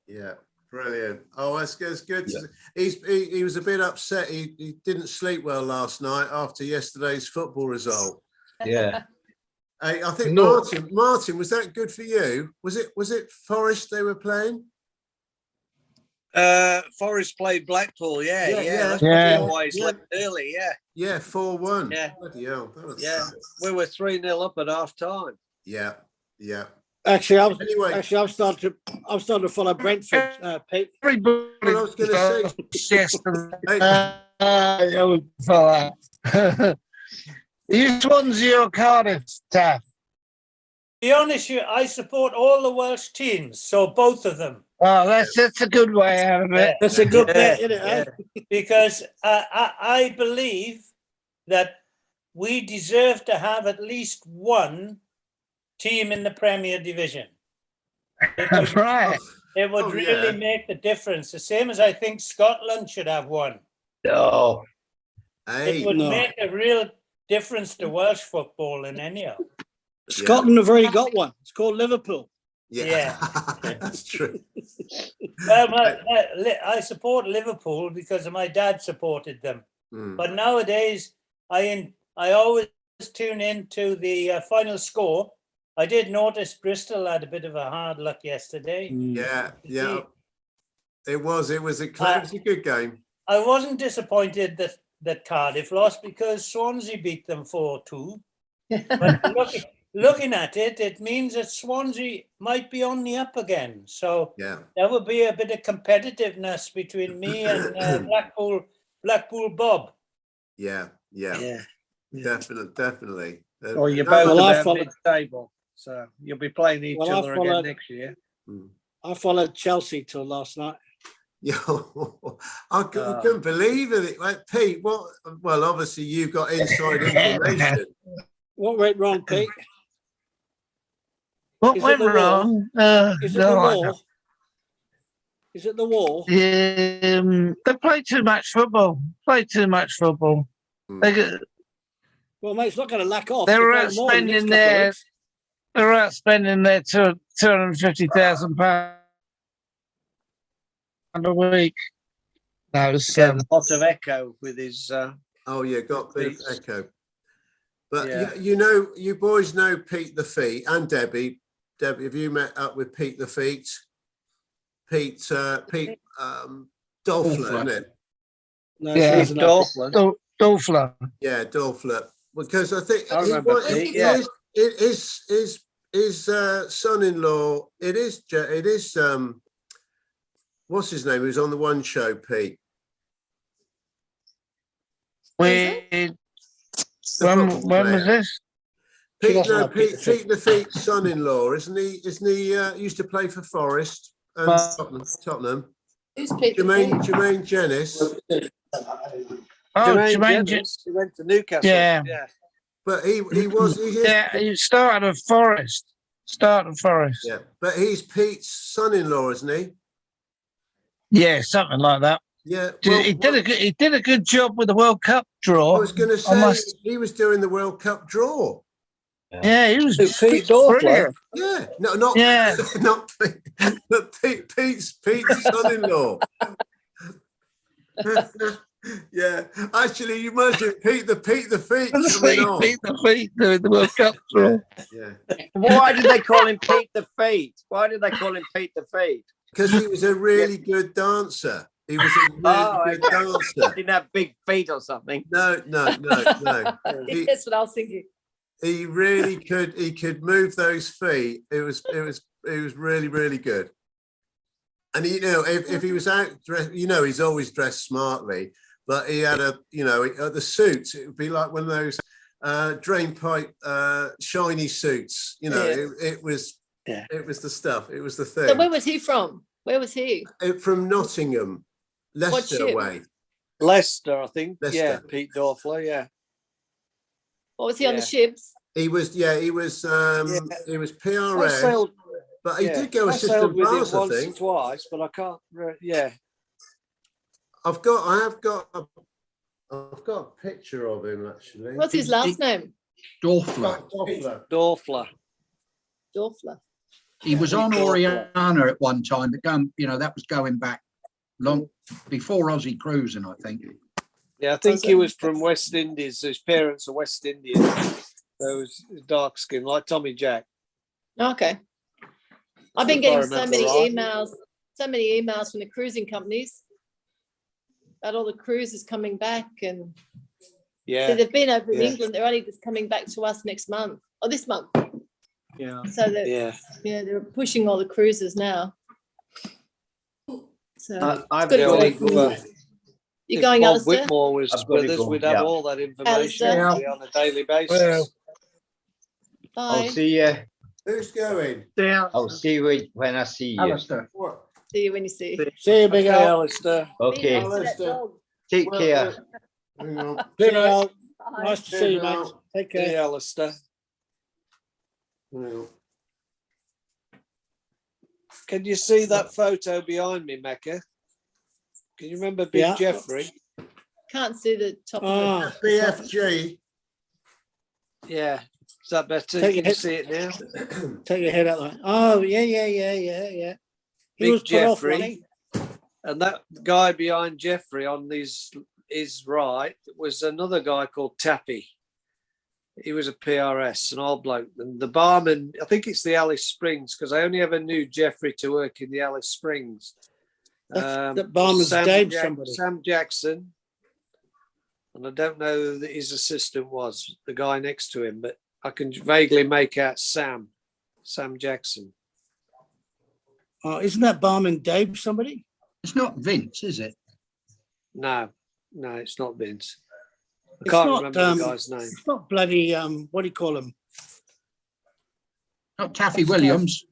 [SPEAKER 2] Yeah, brilliant. Oh, that's good. He was a bit upset. He didn't sleep well last night after yesterday's football result.
[SPEAKER 3] Yeah.
[SPEAKER 2] Hey, I think
[SPEAKER 1] No.
[SPEAKER 2] Martin, was that good for you? Was it Forest they were playing?
[SPEAKER 9] Forest played Blackpool. Yeah. That's
[SPEAKER 4] Yeah.
[SPEAKER 9] probably why he's left early. Yeah.
[SPEAKER 2] Yeah, 4-1.
[SPEAKER 9] Yeah.
[SPEAKER 2] Bloody hell. That was
[SPEAKER 9] We were 3-0 up at half time.
[SPEAKER 2] Yeah.
[SPEAKER 6] Actually,
[SPEAKER 2] Anyway,
[SPEAKER 6] I'm starting to follow Brentford, Pete.
[SPEAKER 4] Everybody
[SPEAKER 2] what I was going to say.
[SPEAKER 4] yesterday. I would follow. Are you Swansea or Cardiff, Taff?
[SPEAKER 11] Be honest, I support all the Welsh teams, so both of them.
[SPEAKER 4] Oh, that's a good way out of it.
[SPEAKER 6] That's a good bet, isn't it? Eh?
[SPEAKER 11] Because I believe that we deserve to have at least one team in the Premier Division.
[SPEAKER 4] That's right.
[SPEAKER 11] It would really make the difference. The same as I think Scotland should have one.
[SPEAKER 3] No.
[SPEAKER 11] It would make a real difference to Welsh football in anyhow.
[SPEAKER 6] Scotland have already got one. It's called Liverpool.
[SPEAKER 11] Yeah.
[SPEAKER 2] That's true.
[SPEAKER 11] Well, I support Liverpool because my dad supported them. But nowadays, I always tune into the final score. I did notice Bristol had a bit of a hard luck yesterday.
[SPEAKER 2] Yeah. It was a good game.
[SPEAKER 11] I wasn't disappointed that Cardiff lost because Swansea beat them 4-2. But looking at it, it means that Swansea might be on the up again. So there will be a bit of competitiveness between me and Blackpool Bob.
[SPEAKER 2] Yeah. Definitely.
[SPEAKER 9] Or you're both about mid-table, so you'll be playing each other again next year.
[SPEAKER 6] I followed Chelsea till last night.
[SPEAKER 2] Yeah, I couldn't believe it. Like, Pete, well, obviously you've got inside information.
[SPEAKER 6] What went wrong, Pete?
[SPEAKER 4] What went wrong?
[SPEAKER 6] Is it the wall? Is it the wall?
[SPEAKER 4] They play too much football. Well,
[SPEAKER 6] mate, it's not going to lack off.
[SPEAKER 4] They were out spending their £250,000 a week. No, it's
[SPEAKER 9] a lot of echo with his.
[SPEAKER 2] Got a bit of echo. But you boys know Pete the Feet and Debbie. Debbie, have you met up with Pete the Feet? Pete Dolfler, isn't it?
[SPEAKER 6] No,
[SPEAKER 11] Dolfler.
[SPEAKER 2] Yeah, Dolfler. Because I think his son-in-law. It is. What's his name? He was on the one show, Pete.
[SPEAKER 4] When was this?
[SPEAKER 2] Pete the Feet's son-in-law, isn't he? Used to play for Forest and Tottenham.
[SPEAKER 7] Who's Pete?
[SPEAKER 2] Jermaine Jennings.
[SPEAKER 9] Jermaine Jennings. He went to Newcastle.
[SPEAKER 4] Yeah.
[SPEAKER 2] But he
[SPEAKER 4] started at Forest.
[SPEAKER 2] Yeah, but he's Pete's son-in-law, isn't he?
[SPEAKER 4] Yeah, something like that.
[SPEAKER 2] Yeah,
[SPEAKER 4] he did a good job with the World Cup draw.
[SPEAKER 2] I was going to say he was doing the World Cup draw.
[SPEAKER 4] Yeah, he was
[SPEAKER 9] Pete Dolfler.
[SPEAKER 2] Yeah, not Pete, but Pete's son-in-law. Yeah, actually, you imagine Pete the Feet coming on.
[SPEAKER 4] Pete the Feet doing the World Cup draw.
[SPEAKER 2] Yeah.
[SPEAKER 8] Why did they call him Pete the Feet?
[SPEAKER 2] Because he was a really good dancer. He was a really good dancer.
[SPEAKER 8] He didn't have big feet or something.
[SPEAKER 2] No.
[SPEAKER 7] That's what I was thinking.
[SPEAKER 2] He really could. He could move those feet. It was really, really good. And if he was out dressed, he's always dressed smartly. But he had the suits. It would be like one of those drain pipe shiny suits. It was the stuff. It was the thing.
[SPEAKER 7] So where was he from?
[SPEAKER 2] From Nottingham, Leicester way.
[SPEAKER 9] Leicester, I think.
[SPEAKER 2] Leicester.
[SPEAKER 9] Yeah, Pete Dolfler. Yeah.
[SPEAKER 7] What was he on the shibs?
[SPEAKER 2] He was PRS. But he did go assistant
[SPEAKER 9] with
[SPEAKER 2] boss,
[SPEAKER 9] him
[SPEAKER 2] I
[SPEAKER 9] once
[SPEAKER 2] think.
[SPEAKER 9] or twice, but I can't. Yeah.
[SPEAKER 2] I have got a picture of him actually.
[SPEAKER 7] What's his last name?
[SPEAKER 2] Dolfler.
[SPEAKER 1] He was on Oriana at one time, but that was going back long before Aussie cruising, I think.
[SPEAKER 9] Yeah, I think he was from West Indies. His parents are West Indian. So he was dark skin, like Tommy Jack.
[SPEAKER 7] Okay. I've been getting so many emails so many emails from the cruising companies about all the cruises coming back, and so they've been over in England. They're only just coming back to us next month or this month.
[SPEAKER 6] Yeah.
[SPEAKER 7] So they're pushing all the cruises now. So
[SPEAKER 3] I've
[SPEAKER 7] it's
[SPEAKER 3] got
[SPEAKER 7] good
[SPEAKER 3] to
[SPEAKER 7] to
[SPEAKER 3] go.
[SPEAKER 7] you're
[SPEAKER 9] If
[SPEAKER 7] going,
[SPEAKER 9] Bob
[SPEAKER 7] Alistair?
[SPEAKER 9] Whitmore was
[SPEAKER 3] I've got
[SPEAKER 9] with
[SPEAKER 3] to
[SPEAKER 9] us,
[SPEAKER 3] go,
[SPEAKER 9] we'd have
[SPEAKER 3] yeah.
[SPEAKER 9] all that information
[SPEAKER 7] Alistair?
[SPEAKER 9] on a daily basis.
[SPEAKER 10] Well,
[SPEAKER 3] I'll
[SPEAKER 7] Bye.
[SPEAKER 3] see you.
[SPEAKER 2] Who's going?
[SPEAKER 3] I'll see you when I see you.
[SPEAKER 1] Alistair.
[SPEAKER 2] What?
[SPEAKER 7] See you when you see.
[SPEAKER 6] See you, Big
[SPEAKER 9] Okay,
[SPEAKER 6] Al.
[SPEAKER 9] Alistair.
[SPEAKER 3] Okay.
[SPEAKER 7] Be nice to that
[SPEAKER 2] Alistair.
[SPEAKER 7] dog.
[SPEAKER 3] Take care.
[SPEAKER 2] Hang on.
[SPEAKER 6] See you,
[SPEAKER 10] Good night.
[SPEAKER 6] Al.
[SPEAKER 7] Bye.
[SPEAKER 6] Nice to see you, mate.
[SPEAKER 2] Al.
[SPEAKER 6] Take
[SPEAKER 9] See
[SPEAKER 6] care.
[SPEAKER 9] you, Alistair.
[SPEAKER 2] Hang on.
[SPEAKER 9] Can you see that photo behind me, Mecca? Can you remember Big
[SPEAKER 6] Yeah.
[SPEAKER 9] Jeffrey?
[SPEAKER 7] Can't see the top of
[SPEAKER 6] Ah,
[SPEAKER 2] BFG.
[SPEAKER 9] Yeah. Is that better?
[SPEAKER 6] Take
[SPEAKER 9] Can
[SPEAKER 6] your
[SPEAKER 9] you
[SPEAKER 6] head-
[SPEAKER 9] see it now?
[SPEAKER 6] take your head out there. Oh, yeah. He
[SPEAKER 9] Big
[SPEAKER 6] was put off,
[SPEAKER 9] Jeffrey.
[SPEAKER 6] wasn't he?
[SPEAKER 9] And that guy behind Jeffrey on his right was another guy called Tappy. He was a PRS, an old bloke. And the barman, I think it's the Alice Springs, because I only ever knew Jeffrey to work in the Alice Springs.
[SPEAKER 6] That barman's Dave somebody.
[SPEAKER 9] Sam Jackson. And I don't know who his assistant was, the guy next to him, but I can vaguely make out Sam Jackson.
[SPEAKER 6] Oh, isn't that barman Dave somebody?
[SPEAKER 1] It's not Vince, is it?
[SPEAKER 9] No, it's not Vince. I
[SPEAKER 6] It's
[SPEAKER 9] can't
[SPEAKER 6] not,
[SPEAKER 9] remember the guy's name.
[SPEAKER 6] It's not bloody, what do you call him?
[SPEAKER 1] Not Taffy Williams.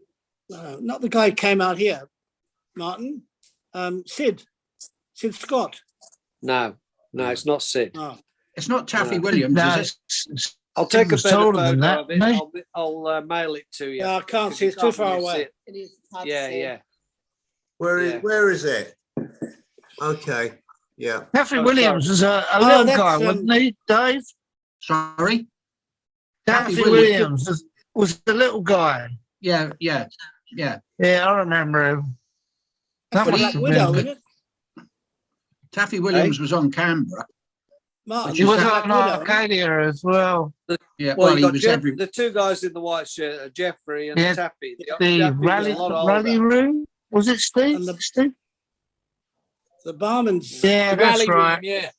[SPEAKER 6] Not the guy who came out here, Martin. Sid Scott.
[SPEAKER 9] No, it's not Sid.
[SPEAKER 6] Oh,
[SPEAKER 1] It's not Taffy
[SPEAKER 9] No.
[SPEAKER 1] Williams,
[SPEAKER 4] No,
[SPEAKER 1] is it?
[SPEAKER 9] I'll take a
[SPEAKER 4] was
[SPEAKER 9] better
[SPEAKER 4] taller
[SPEAKER 9] photo
[SPEAKER 4] than that,
[SPEAKER 9] of it.
[SPEAKER 4] mate.
[SPEAKER 9] I'll mail it to you.
[SPEAKER 6] yeah, I can't
[SPEAKER 9] 'cause
[SPEAKER 6] see.
[SPEAKER 9] you
[SPEAKER 6] It's too
[SPEAKER 9] can't
[SPEAKER 6] far
[SPEAKER 9] really see
[SPEAKER 6] away.
[SPEAKER 9] it.
[SPEAKER 7] It is. It's hard to
[SPEAKER 9] Yeah,
[SPEAKER 7] see.
[SPEAKER 9] yeah.
[SPEAKER 2] Where
[SPEAKER 9] Yeah.
[SPEAKER 2] is it? Okay. Yeah.
[SPEAKER 4] Taffy
[SPEAKER 9] Oh,
[SPEAKER 4] Williams was a
[SPEAKER 6] Oh,
[SPEAKER 4] little
[SPEAKER 6] that's,
[SPEAKER 4] guy, wasn't he, Dave?
[SPEAKER 1] Sorry?
[SPEAKER 4] Taffy
[SPEAKER 1] Taffy
[SPEAKER 4] Williams was the little guy.
[SPEAKER 1] Yeah.
[SPEAKER 4] Yeah, I remember him.
[SPEAKER 6] That's the
[SPEAKER 4] That
[SPEAKER 6] Black
[SPEAKER 4] must have
[SPEAKER 6] Widow,
[SPEAKER 4] been.
[SPEAKER 6] isn't it?
[SPEAKER 1] Taffy Williams was on Canberra.
[SPEAKER 6] Martin,
[SPEAKER 4] He was
[SPEAKER 6] the
[SPEAKER 4] on
[SPEAKER 6] Black Widow, isn't it?
[SPEAKER 4] Arcadia as well.
[SPEAKER 1] Yeah,
[SPEAKER 9] Well,
[SPEAKER 1] well,
[SPEAKER 9] you
[SPEAKER 1] he
[SPEAKER 9] got
[SPEAKER 1] was every.
[SPEAKER 9] the two guys in the white shirt, are Jeffrey and
[SPEAKER 4] Yeah,
[SPEAKER 9] Tappy.
[SPEAKER 4] The
[SPEAKER 9] Tappy was a lot
[SPEAKER 4] rally
[SPEAKER 9] older.
[SPEAKER 4] room. Was it Steve?
[SPEAKER 6] And
[SPEAKER 4] Steve?
[SPEAKER 6] The barman's.
[SPEAKER 4] Yeah,
[SPEAKER 10] the
[SPEAKER 4] that's
[SPEAKER 10] rally
[SPEAKER 4] right.
[SPEAKER 10] room, yeah.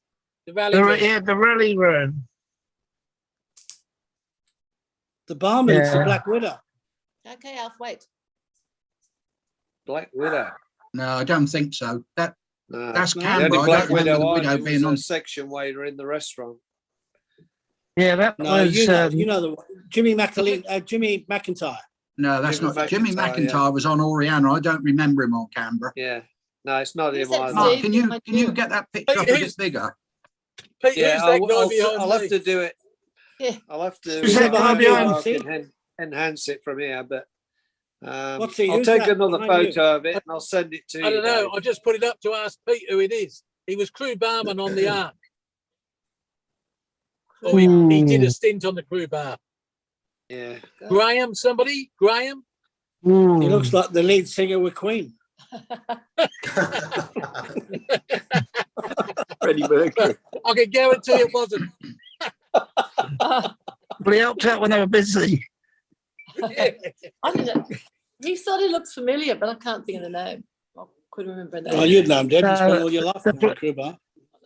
[SPEAKER 10] The rally room.
[SPEAKER 4] Yeah, the rally room.
[SPEAKER 6] The barman's the
[SPEAKER 4] Yeah.
[SPEAKER 6] Black Widow.
[SPEAKER 7] Okay, Alf, wait.
[SPEAKER 9] Black Widow.
[SPEAKER 1] No, I don't think so.
[SPEAKER 9] No.
[SPEAKER 1] That's
[SPEAKER 6] No.
[SPEAKER 9] The
[SPEAKER 1] Canberra.
[SPEAKER 9] only
[SPEAKER 1] I
[SPEAKER 9] Black
[SPEAKER 1] don't remember
[SPEAKER 9] Widow
[SPEAKER 1] the
[SPEAKER 9] I
[SPEAKER 1] widow
[SPEAKER 9] knew
[SPEAKER 1] being
[SPEAKER 9] was
[SPEAKER 1] on.
[SPEAKER 9] a section waiter in the restaurant.
[SPEAKER 4] Yeah, that
[SPEAKER 6] No,
[SPEAKER 4] was.
[SPEAKER 6] you know the Jimmy McIntyre.
[SPEAKER 1] No, that's
[SPEAKER 9] Jimmy
[SPEAKER 1] not. Jimmy
[SPEAKER 9] McIntyre,
[SPEAKER 1] McIntyre was on Oriana. I don't remember him on Canberra.
[SPEAKER 9] Yeah. No, it's not
[SPEAKER 7] Who's
[SPEAKER 9] him
[SPEAKER 7] that,
[SPEAKER 9] either.
[SPEAKER 1] Mark,
[SPEAKER 7] Steve?
[SPEAKER 1] can you get that picture up a bit bigger?
[SPEAKER 10] Pete,
[SPEAKER 9] Yeah,
[SPEAKER 10] who's that guy
[SPEAKER 9] I'll
[SPEAKER 10] behind
[SPEAKER 9] have
[SPEAKER 10] me?
[SPEAKER 9] to do it.
[SPEAKER 7] Yeah.
[SPEAKER 9] I'll have to.
[SPEAKER 4] Who's that guy behind
[SPEAKER 9] I
[SPEAKER 6] you?
[SPEAKER 9] can enhance it from here, but
[SPEAKER 6] What's he?
[SPEAKER 9] I'll
[SPEAKER 6] Who's
[SPEAKER 9] take
[SPEAKER 6] that
[SPEAKER 9] another
[SPEAKER 6] behind you?
[SPEAKER 9] photo of it and I'll send it to you.
[SPEAKER 10] I don't know.
[SPEAKER 9] Dave.
[SPEAKER 10] I just put it up to ask Pete who it is. He was crew barman on the Ark. Or he did a stint on the crew bar.
[SPEAKER 9] Yeah.
[SPEAKER 10] Graham, somebody? Graham?
[SPEAKER 6] He looks like the lead singer with Queen.
[SPEAKER 8] Freddie Mercury.
[SPEAKER 10] I can guarantee it wasn't.
[SPEAKER 4] But he helped out when they were busy.
[SPEAKER 7] I don't know. He sort of looks familiar, but I can't think of the name. I couldn't remember the
[SPEAKER 6] Oh,
[SPEAKER 7] name.
[SPEAKER 6] you'd know him, Deb. You spent all your life in the crew bar.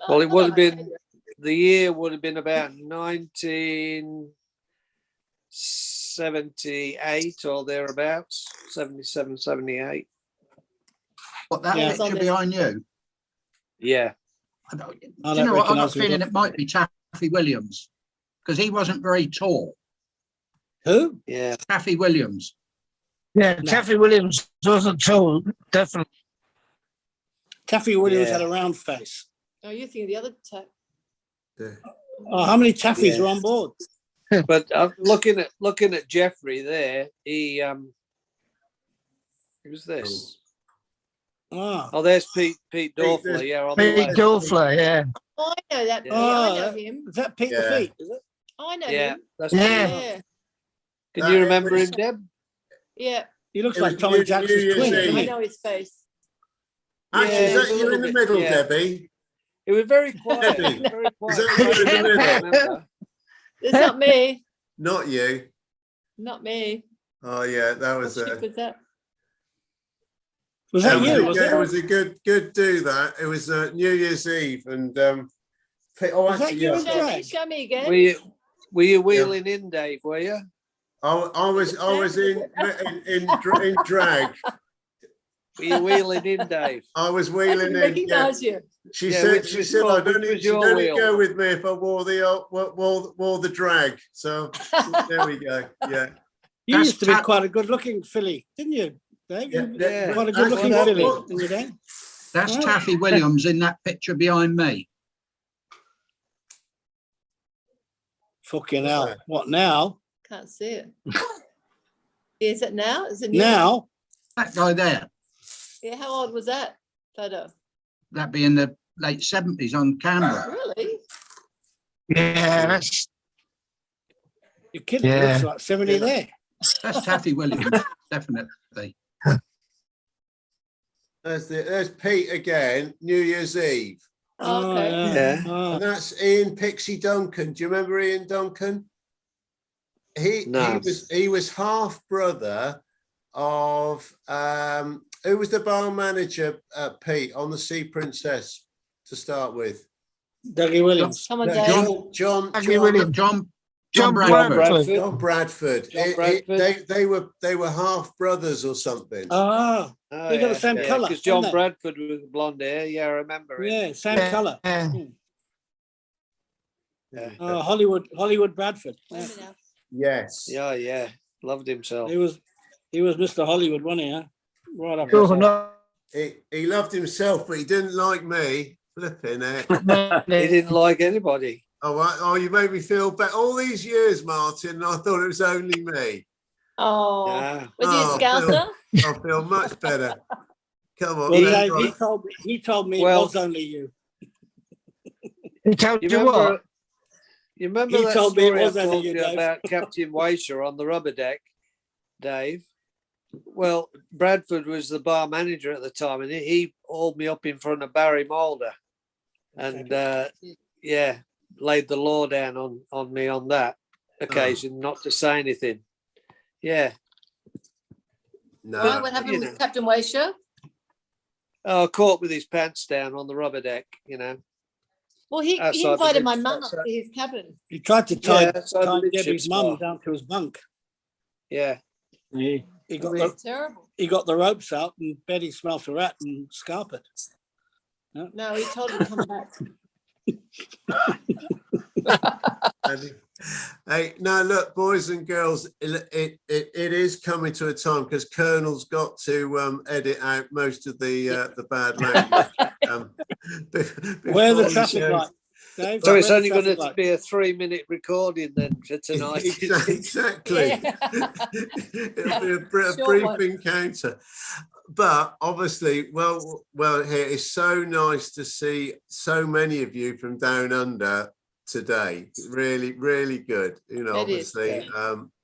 [SPEAKER 9] Well, it would have been, the year would have been about 1978 or thereabouts, 77, 78.
[SPEAKER 1] What, that
[SPEAKER 6] Yeah.
[SPEAKER 1] picture behind you?
[SPEAKER 9] Yeah.
[SPEAKER 1] I don't, do
[SPEAKER 6] I
[SPEAKER 1] you
[SPEAKER 6] don't
[SPEAKER 1] know what? I got a
[SPEAKER 6] recognise him.
[SPEAKER 1] feeling it might be Taffy Williams because he wasn't very tall.
[SPEAKER 6] Who?
[SPEAKER 9] Yeah.
[SPEAKER 1] Taffy Williams.
[SPEAKER 4] Yeah, Taffy Williams wasn't tall, definitely.
[SPEAKER 6] Taffy Williams
[SPEAKER 9] Yeah.
[SPEAKER 6] had a round face.
[SPEAKER 7] Oh, you think of the other tap?
[SPEAKER 6] Oh, how many Taffys
[SPEAKER 9] Yeah.
[SPEAKER 6] are on board?
[SPEAKER 9] But looking at Jeffrey there, he who's this?
[SPEAKER 6] Ah.
[SPEAKER 9] Oh, there's Pete Dorfler. Yeah, on the
[SPEAKER 4] Pete
[SPEAKER 9] left.
[SPEAKER 4] Dorfler, yeah.
[SPEAKER 7] Oh, I know that.
[SPEAKER 9] Yeah.
[SPEAKER 7] Yeah, I
[SPEAKER 6] Oh,
[SPEAKER 7] know him.
[SPEAKER 6] is that Pete
[SPEAKER 2] Yeah.
[SPEAKER 6] the Feet? Is it?
[SPEAKER 7] I know
[SPEAKER 9] Yeah,
[SPEAKER 7] him.
[SPEAKER 9] that's
[SPEAKER 4] Yeah.
[SPEAKER 9] Pete.
[SPEAKER 7] Yeah,
[SPEAKER 9] Can you remember him, Deb?
[SPEAKER 7] yeah.
[SPEAKER 6] He looks
[SPEAKER 2] It
[SPEAKER 6] like
[SPEAKER 2] was
[SPEAKER 6] Tommy
[SPEAKER 2] New
[SPEAKER 6] Jackson's
[SPEAKER 2] Year's
[SPEAKER 6] twin.
[SPEAKER 2] Eve.
[SPEAKER 6] doesn't
[SPEAKER 7] I
[SPEAKER 6] he?
[SPEAKER 7] know his face.
[SPEAKER 2] Actually,
[SPEAKER 9] Yeah,
[SPEAKER 2] is
[SPEAKER 9] he's
[SPEAKER 2] that
[SPEAKER 9] a
[SPEAKER 2] you in
[SPEAKER 9] little
[SPEAKER 2] the
[SPEAKER 9] bit-
[SPEAKER 2] middle,
[SPEAKER 9] yeah.
[SPEAKER 2] Debbie?
[SPEAKER 9] It was very quiet.
[SPEAKER 2] Debbie.
[SPEAKER 9] Very quiet.
[SPEAKER 2] Is that you in the middle?
[SPEAKER 9] Remember?
[SPEAKER 7] It's not me.
[SPEAKER 2] Not you.
[SPEAKER 7] Not me.
[SPEAKER 2] Oh yeah, that
[SPEAKER 7] What
[SPEAKER 2] was
[SPEAKER 7] ship was that?
[SPEAKER 6] Was that you?
[SPEAKER 2] It was a good do that. It was New Year's Eve, and
[SPEAKER 6] Was that you in drag?
[SPEAKER 7] Show me again.
[SPEAKER 9] Were you wheeling in, Dave? Were you?
[SPEAKER 2] I was in drag.
[SPEAKER 9] Were you wheeling in, Dave?
[SPEAKER 2] I was
[SPEAKER 7] I
[SPEAKER 2] wheeling
[SPEAKER 7] didn't
[SPEAKER 2] in.
[SPEAKER 7] recognize you.
[SPEAKER 2] She
[SPEAKER 9] Yeah,
[SPEAKER 2] said
[SPEAKER 9] which was
[SPEAKER 2] I'd
[SPEAKER 9] your- which
[SPEAKER 2] only
[SPEAKER 9] was your
[SPEAKER 2] she'd only
[SPEAKER 9] wheel?
[SPEAKER 2] go with me if I wore the drag. So there we go. Yeah.
[SPEAKER 6] You
[SPEAKER 1] That's
[SPEAKER 6] used to be
[SPEAKER 1] ta-
[SPEAKER 6] quite a good-looking filly, didn't you, Dave?
[SPEAKER 2] Yeah,
[SPEAKER 6] You
[SPEAKER 2] yeah.
[SPEAKER 6] quite a
[SPEAKER 2] That's
[SPEAKER 6] good-looking
[SPEAKER 2] what-
[SPEAKER 6] filly
[SPEAKER 2] what-
[SPEAKER 6] in your day.
[SPEAKER 1] That's
[SPEAKER 6] Right.
[SPEAKER 1] Taffy Williams in that picture behind me.
[SPEAKER 6] Fucking hell! What now?
[SPEAKER 7] Can't see it. Is it now? Is it new?
[SPEAKER 6] Now?
[SPEAKER 1] That guy there,
[SPEAKER 7] Yeah, how old was that photo?
[SPEAKER 1] that'd be in the late 70s on camera.
[SPEAKER 7] Really?
[SPEAKER 4] Yeah, that's
[SPEAKER 6] Your kid
[SPEAKER 4] Yeah.
[SPEAKER 6] looks like 70 there.
[SPEAKER 1] That's Taffy Williams, definitely.
[SPEAKER 2] There's Pete again. New Year's Eve,
[SPEAKER 7] Oh, okay.
[SPEAKER 9] Yeah.
[SPEAKER 6] Oh.
[SPEAKER 2] and that's Ian Pixie Duncan. Do you remember Ian Duncan?
[SPEAKER 9] No.
[SPEAKER 2] He was half brother of who was the bar manager, Pete, on the Sea Princess to start with?
[SPEAKER 6] Dougie Williams.
[SPEAKER 7] Come on,
[SPEAKER 2] No,
[SPEAKER 7] Dave.
[SPEAKER 2] John
[SPEAKER 1] Taffy Williams, John
[SPEAKER 4] Bradford.
[SPEAKER 1] Bradford.
[SPEAKER 2] John Bradford.
[SPEAKER 9] John Bradford.
[SPEAKER 2] They were half brothers or something.
[SPEAKER 6] Oh,
[SPEAKER 9] Oh,
[SPEAKER 6] They got the same colour,
[SPEAKER 9] Because John
[SPEAKER 6] haven't they?
[SPEAKER 9] Bradford was blonde hair. Yeah, I remember it.
[SPEAKER 6] yeah, same
[SPEAKER 4] Yeah.
[SPEAKER 6] colour.
[SPEAKER 4] Yeah.
[SPEAKER 9] Yeah.
[SPEAKER 6] Hollywood Bradford.
[SPEAKER 7] Wait a
[SPEAKER 6] Yeah.
[SPEAKER 7] minute now.
[SPEAKER 2] Yes.
[SPEAKER 9] Yeah. Loved himself.
[SPEAKER 6] He was Mr. Hollywood, wasn't he? Huh? Right up.
[SPEAKER 4] Sure,
[SPEAKER 6] his
[SPEAKER 4] no,
[SPEAKER 2] He loved himself, but he didn't like me. Flipping it.
[SPEAKER 9] He didn't like anybody.
[SPEAKER 2] Oh, you made me feel better. All these years, Martin, I thought it was only me.
[SPEAKER 7] Oh,
[SPEAKER 9] Yeah.
[SPEAKER 7] was he a
[SPEAKER 2] Oh,
[SPEAKER 7] Scouser?
[SPEAKER 2] I feel much better. Come on.
[SPEAKER 6] Well,
[SPEAKER 2] that's
[SPEAKER 6] Dave,
[SPEAKER 2] right.
[SPEAKER 6] he told me
[SPEAKER 9] Well-
[SPEAKER 6] it was only you.
[SPEAKER 4] he told
[SPEAKER 9] You
[SPEAKER 4] you
[SPEAKER 9] remember?
[SPEAKER 4] what?
[SPEAKER 9] You remember
[SPEAKER 6] He
[SPEAKER 9] that
[SPEAKER 6] told me it
[SPEAKER 9] story I
[SPEAKER 6] was only
[SPEAKER 9] told
[SPEAKER 6] you,
[SPEAKER 9] you
[SPEAKER 6] Dave.
[SPEAKER 9] about Captain Waisher on the rubber deck, Dave? Well, Bradford was the bar manager at the time, and he hauled me up in front of Barry Mulder, and laid the law down on me on that occasion, not to say anything. Yeah.
[SPEAKER 2] No.
[SPEAKER 7] Right, what happened
[SPEAKER 9] you
[SPEAKER 7] with
[SPEAKER 9] know.
[SPEAKER 7] Captain Waisher?
[SPEAKER 9] Oh, caught with his pants down on the rubber deck, you know.
[SPEAKER 7] Well, he
[SPEAKER 9] Outside the
[SPEAKER 7] invited my
[SPEAKER 9] mid-
[SPEAKER 7] mum up
[SPEAKER 9] outside-
[SPEAKER 7] to his cabin.
[SPEAKER 6] He tried to tie,
[SPEAKER 9] Yeah, outside the
[SPEAKER 6] tie
[SPEAKER 9] midship
[SPEAKER 6] Debbie's mum
[SPEAKER 9] spa.
[SPEAKER 6] down to his bunk.
[SPEAKER 9] Yeah.
[SPEAKER 6] He got
[SPEAKER 7] It's
[SPEAKER 6] the,
[SPEAKER 7] terrible.
[SPEAKER 6] he got the ropes out, and Betty smelt a rat and scarpered.
[SPEAKER 7] No, he told him to come back.
[SPEAKER 2] Hey, now look, boys and girls, it is coming to a time because Colonel's got to edit out most of the bad language.
[SPEAKER 6] Where the
[SPEAKER 2] before
[SPEAKER 6] traffic
[SPEAKER 2] show.
[SPEAKER 6] light? Dave,
[SPEAKER 9] So it's
[SPEAKER 6] where
[SPEAKER 9] only
[SPEAKER 6] the
[SPEAKER 9] going
[SPEAKER 6] traffic
[SPEAKER 9] to
[SPEAKER 6] light?
[SPEAKER 9] be a 3-minute recording then for tonight.
[SPEAKER 2] Exactly.
[SPEAKER 7] Yeah.
[SPEAKER 2] It'll be a
[SPEAKER 7] Short
[SPEAKER 2] brief
[SPEAKER 7] one.
[SPEAKER 2] encounter. But obviously, well, here it's so nice to see so many of you from down under today. Really, really good. You know,
[SPEAKER 7] It is,
[SPEAKER 2] obviously.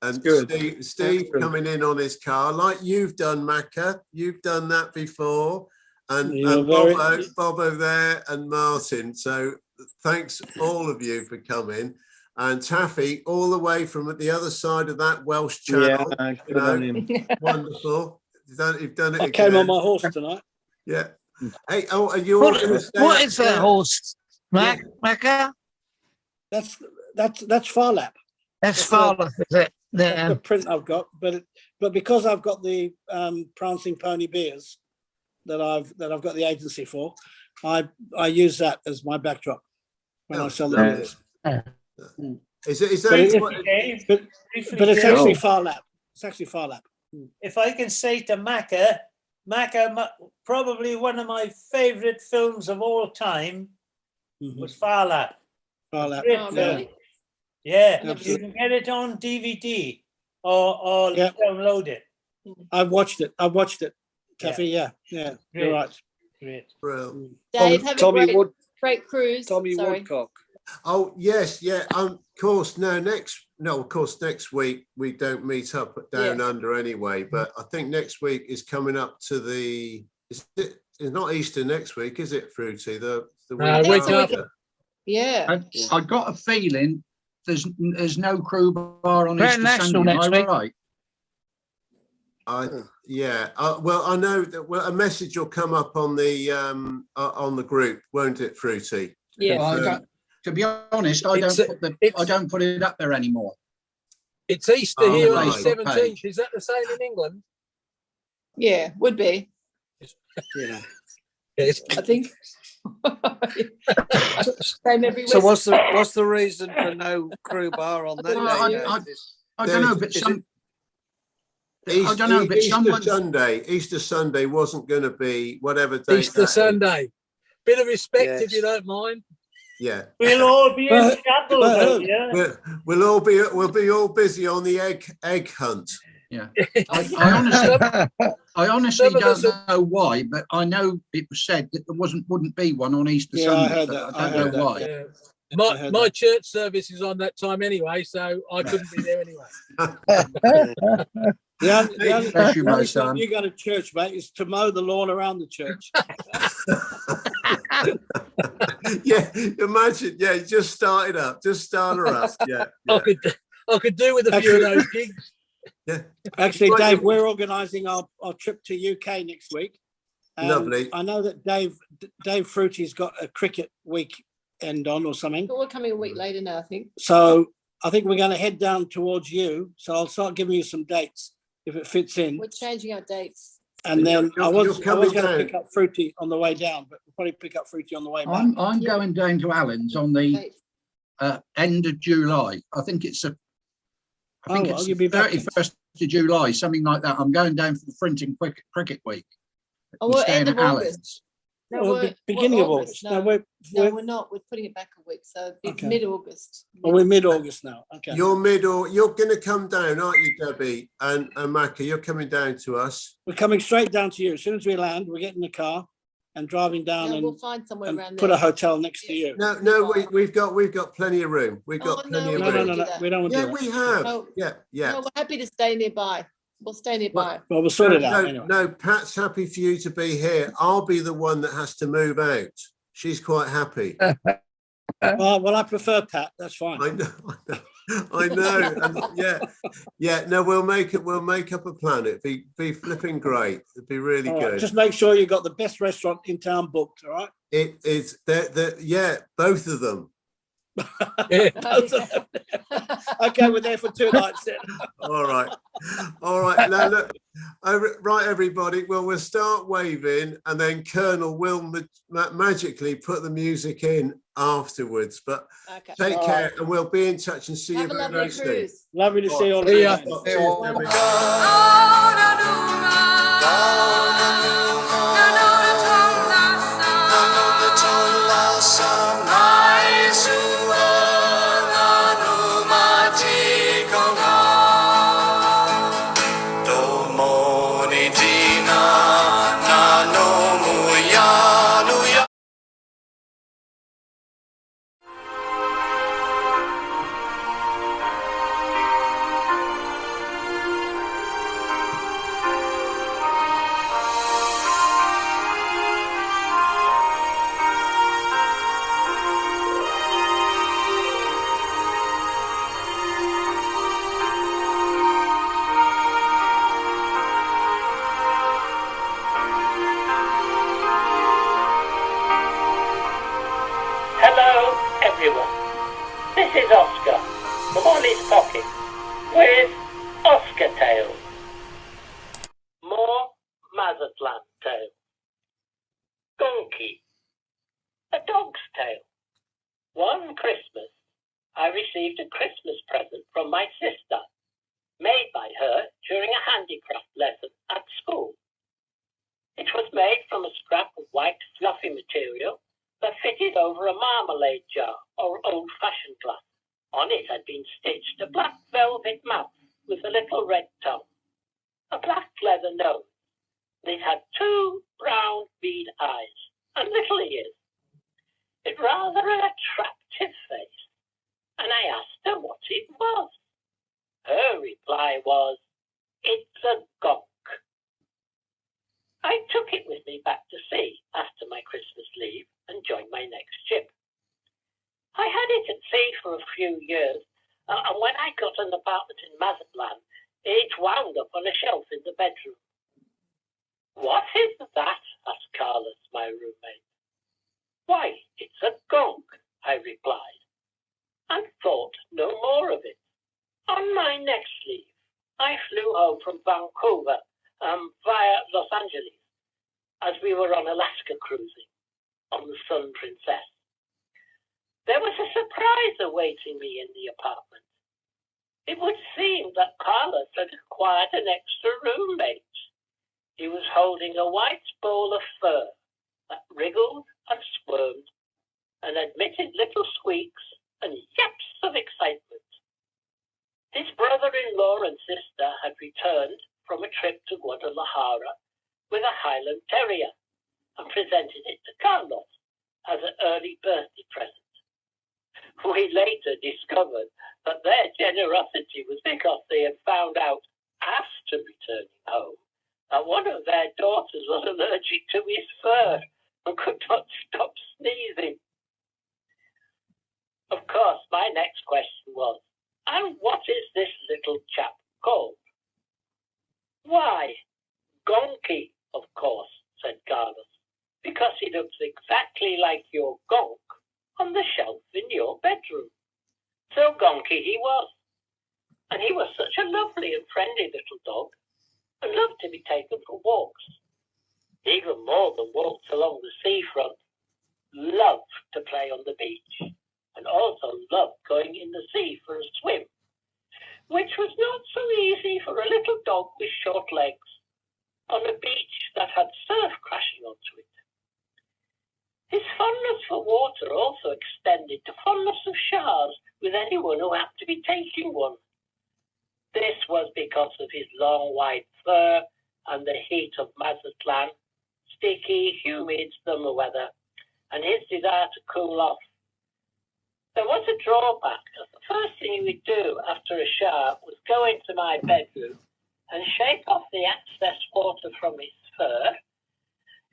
[SPEAKER 2] And
[SPEAKER 6] good.
[SPEAKER 2] Steve
[SPEAKER 6] good.
[SPEAKER 2] coming in on his car, like you've done, Macca. You've done that before. And
[SPEAKER 6] You're very-
[SPEAKER 2] Bobo there and Martin. So thanks all of you for coming. And Taffy, all the way from the other side of that Welsh channel.
[SPEAKER 6] Yeah,
[SPEAKER 2] you
[SPEAKER 6] good on
[SPEAKER 2] know,
[SPEAKER 6] him.
[SPEAKER 2] wonderful. You've done it
[SPEAKER 6] I
[SPEAKER 2] again.
[SPEAKER 6] came on my horse tonight.
[SPEAKER 2] Yeah. Hey, are you all going to stay
[SPEAKER 4] What
[SPEAKER 2] up
[SPEAKER 4] is that
[SPEAKER 2] there?
[SPEAKER 4] horse? Macca?
[SPEAKER 6] That's Far Lap.
[SPEAKER 4] That's Fowler, is it?
[SPEAKER 6] That's
[SPEAKER 4] Yeah.
[SPEAKER 6] the print I've got, but because I've got the Prancing Pony beers that I've got the agency for, I use that as my backdrop when I sell the
[SPEAKER 2] lovely.
[SPEAKER 6] beers.
[SPEAKER 2] Is
[SPEAKER 6] But,
[SPEAKER 2] that
[SPEAKER 11] Dave,
[SPEAKER 6] but it's actually Far Lap. It's actually Far Lap.
[SPEAKER 11] if I can say to Macca, probably one of my favourite films of all time was Far Lap.
[SPEAKER 6] Far Lap.
[SPEAKER 11] Great
[SPEAKER 7] Oh,
[SPEAKER 11] film.
[SPEAKER 7] really?
[SPEAKER 11] Yeah, you
[SPEAKER 6] Absolutely.
[SPEAKER 11] can get it on DVD or
[SPEAKER 6] Yeah.
[SPEAKER 11] download it.
[SPEAKER 6] I've watched it, Taffy. Yeah, you're
[SPEAKER 11] Great.
[SPEAKER 6] right.
[SPEAKER 11] Great.
[SPEAKER 2] Brilliant.
[SPEAKER 7] Dave, have a
[SPEAKER 9] Tommy
[SPEAKER 7] great cruise.
[SPEAKER 9] Tommy
[SPEAKER 7] Sorry.
[SPEAKER 9] Woodcock.
[SPEAKER 2] Oh yes, yeah. Of course. Of course, next week we don't meet up down under anyway. But I think next week is coming up to the. It's not Easter next week, is it, Fruity? The week
[SPEAKER 10] week
[SPEAKER 2] after.
[SPEAKER 10] after.
[SPEAKER 7] Yeah.
[SPEAKER 1] I got a feeling there's no crew bar on
[SPEAKER 4] Grand
[SPEAKER 1] Easter
[SPEAKER 4] National
[SPEAKER 1] Sunday. Am
[SPEAKER 4] next
[SPEAKER 1] I
[SPEAKER 4] week.
[SPEAKER 1] right?
[SPEAKER 2] Well, I know that a message will come up on the group, won't it, Fruity?
[SPEAKER 7] Yeah.
[SPEAKER 1] Well, to be honest, I don't put it up there anymore.
[SPEAKER 10] It's Easter here on the
[SPEAKER 2] right.
[SPEAKER 10] 17th. Is that the same in England?
[SPEAKER 7] Yeah, would be.
[SPEAKER 6] Yeah.
[SPEAKER 10] Yes.
[SPEAKER 7] I think. Same every
[SPEAKER 9] So
[SPEAKER 7] West.
[SPEAKER 9] what's the reason for no crew bar on that
[SPEAKER 7] Well,
[SPEAKER 9] day?
[SPEAKER 1] I don't know, but I don't know, but
[SPEAKER 2] Easter Sunday wasn't going to be whatever day.
[SPEAKER 10] Easter Sunday. Bit of respect if
[SPEAKER 9] Yes.
[SPEAKER 10] you don't mind.
[SPEAKER 2] Yeah.
[SPEAKER 11] We'll all be in chapel, though, yeah.
[SPEAKER 2] We'll be all busy on the egg hunt.
[SPEAKER 1] Yeah. I honestly don't know why, but I know it was said that there wouldn't be one on Easter Sunday.
[SPEAKER 6] I heard that.
[SPEAKER 1] I don't know why.
[SPEAKER 10] Yeah. My church service is on that time anyway, so I couldn't be there anyway.
[SPEAKER 6] The only time you go to church, mate, is to mow the lawn around the church.
[SPEAKER 2] Yeah, imagine. Yeah, just start her up. Yeah.
[SPEAKER 10] I could do with a few of those gigs.
[SPEAKER 2] Yeah.
[SPEAKER 6] Actually, Dave, we're organising our trip to UK next week.
[SPEAKER 2] Lovely.
[SPEAKER 6] I know that Dave Fruity's got a cricket weekend on or something.
[SPEAKER 7] But we're coming a week later now, I think.
[SPEAKER 6] So I think we're going to head down towards you. So I'll start giving you some dates if it fits in.
[SPEAKER 7] We're changing our dates.
[SPEAKER 6] And then I was going to
[SPEAKER 2] down.
[SPEAKER 6] pick up Fruity on the way down, but we'll probably pick up Fruity on the way back.
[SPEAKER 1] I'm going down to Allen's on the end of July. I think it's the 31st of July, something like that. I'm going down for the Frinton Cricket Week.
[SPEAKER 7] Oh, we're
[SPEAKER 1] staying
[SPEAKER 7] end of
[SPEAKER 1] at
[SPEAKER 7] August.
[SPEAKER 1] Allen's.
[SPEAKER 6] No, beginning of August.
[SPEAKER 7] No, we're not. We're putting it back a week, so mid-August.
[SPEAKER 6] Oh, we're mid-August now. Okay.
[SPEAKER 2] You're going to come down, aren't you, Debbie and Macca? You're coming down to us.
[SPEAKER 6] We're coming straight down to you. As soon as we land, we're getting in the car and driving down
[SPEAKER 7] we'll find somewhere around
[SPEAKER 6] put
[SPEAKER 7] there.
[SPEAKER 6] a hotel next to you.
[SPEAKER 2] No, we've got plenty of room. We've got plenty of room.
[SPEAKER 6] No, we don't want to do that.
[SPEAKER 2] We have.
[SPEAKER 7] No,
[SPEAKER 2] Yeah.
[SPEAKER 7] No, we're happy to stay nearby. We'll stay nearby.
[SPEAKER 6] Well, we'll sort it out anyway.
[SPEAKER 2] No, Pat's happy for you to be here. I'll be the one that has to move out. She's quite happy.
[SPEAKER 6] Well, I prefer Pat. That's fine.
[SPEAKER 2] I know. And no, we'll make up a plan. It'd be flipping great. It'd be really good.
[SPEAKER 6] Just make sure you got the best restaurant in town booked. All right.
[SPEAKER 2] It is both of them.
[SPEAKER 6] Okay, we're there for 2 nights then.
[SPEAKER 2] All right. Now look, right, everybody. Well, we'll start waving, and then Colonel will magically put the music in afterwards. But take care, and we'll be in touch and see you very soon.
[SPEAKER 6] Lovely to see you all. Again.
[SPEAKER 13] Hello, everyone. This is Oscar from Ollie's Pocket with Oscar Tales. More Mazatlan tales. Donkey. A dog's tale. One Christmas, I received a Christmas present from my sister, made by her during a handicraft lesson at school. It was made from a scrap of white fluffy material that fitted over a marmalade jar or old-fashioned glass. On it had been stitched a black velvet mouth with a little red tongue, a black leather nose. It had 2 brown bead eyes and little ears. It rather an attractive face, and I asked her what it was. Her reply was, "It's a gonk." I took it with me back to sea after my Christmas leave and joined my next ship. I had it at sea for a few years, and when I got an apartment in Mazatlan, each wound up on a shelf in the bedroom. What is that? Asked Carlos, my roommate. Why, it's a gong, I replied, and thought no more of it. On my next leave, I flew home from Vancouver via Los Angeles as we were on Alaska cruising on the Sun Princess. There was a surprise awaiting me in the apartment. It would seem that Carlos had acquired an extra roommate. He was holding a white bowl of fur that wriggled and squirmed and emitted little squeaks and yaps of excitement. His brother-in-law and sister had returned from a trip to Guadalajara with a Highland Terrier and presented it to Carlos as an early birthday present. We later discovered that their generosity was because they had found out after returning home that one of their daughters was allergic to his fur and could not stop sneezing. Of course, my next question was, and what is this little chap called? Why, Gonky, of course, said Carlos, because he looks exactly like your gonk on the shelf in your bedroom. So Gonky he was, and he was such a lovely and friendly little dog, and loved to be taken for walks, even more than walks along the seafront, loved to play on the beach, and also loved going in the sea for a swim, which was not so easy for a little dog with short legs on a beach that had surf crashing onto it. His fondness for water also extended to fondness of showers with anyone who happened to be taking one. This was because of his long white fur and the heat of Mazatlan, sticky, humid summer weather, and his desire to cool off. There was a drawback, as the first thing he would do after a shower was go into my bedroom and shake off the excess water from his fur.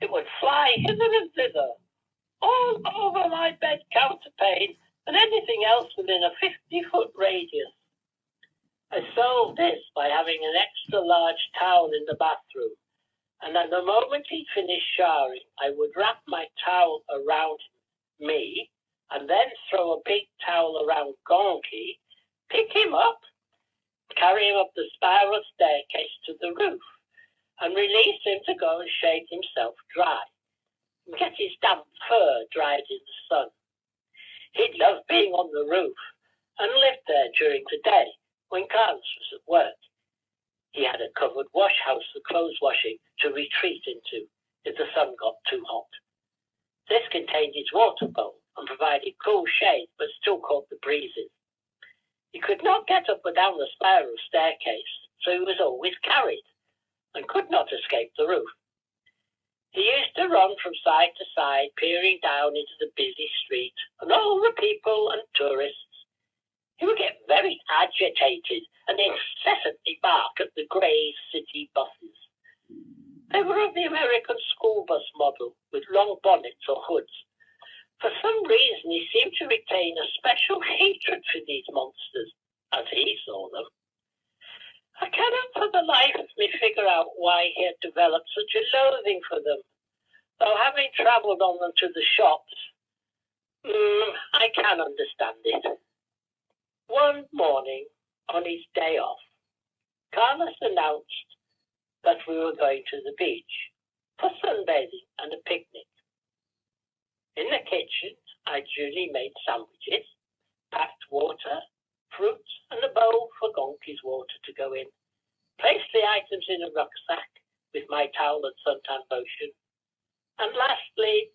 [SPEAKER 13] It would fly hither and thither, all over my bed counterpane and anything else within a 50-foot radius. I solved this by having an extra large towel in the bathroom, and at the moment he'd finished showering, I would wrap my towel around me and then throw a big towel around Gonky, pick him up, carry him up the spiral staircase to the roof, and release him to go and shake himself dry, and get his damp fur dried in the sun. He'd love being on the roof and lived there during the day when Carlos was at work. He had a covered wash house for clothes washing to retreat into if the sun got too hot. This contained his water bowl and provided cool shade, but still caught the breezes. He could not get up or down the spiral staircase, so he was always carried and could not escape the roof. He used to run from side to side, peering down into the busy street and all the people and tourists. He would get very agitated and incessantly bark at the grey city buses. They were of the American school bus model with long bonnets or hoods. For some reason, he seemed to retain a special hatred for these monsters, as he saw them. I cannot for the life of me figure out why he had developed such a loathing for them, though having travelled on them to the shops, I can understand it. One morning, on his day off, Carlos announced that we were going to the beach for sunbathing and a picnic. In the kitchen, I duly made sandwiches, packed water, fruits, and a bowl for Gonky's water to go in, placed the items in a rucksack with my towel and suntan lotion, and lastly,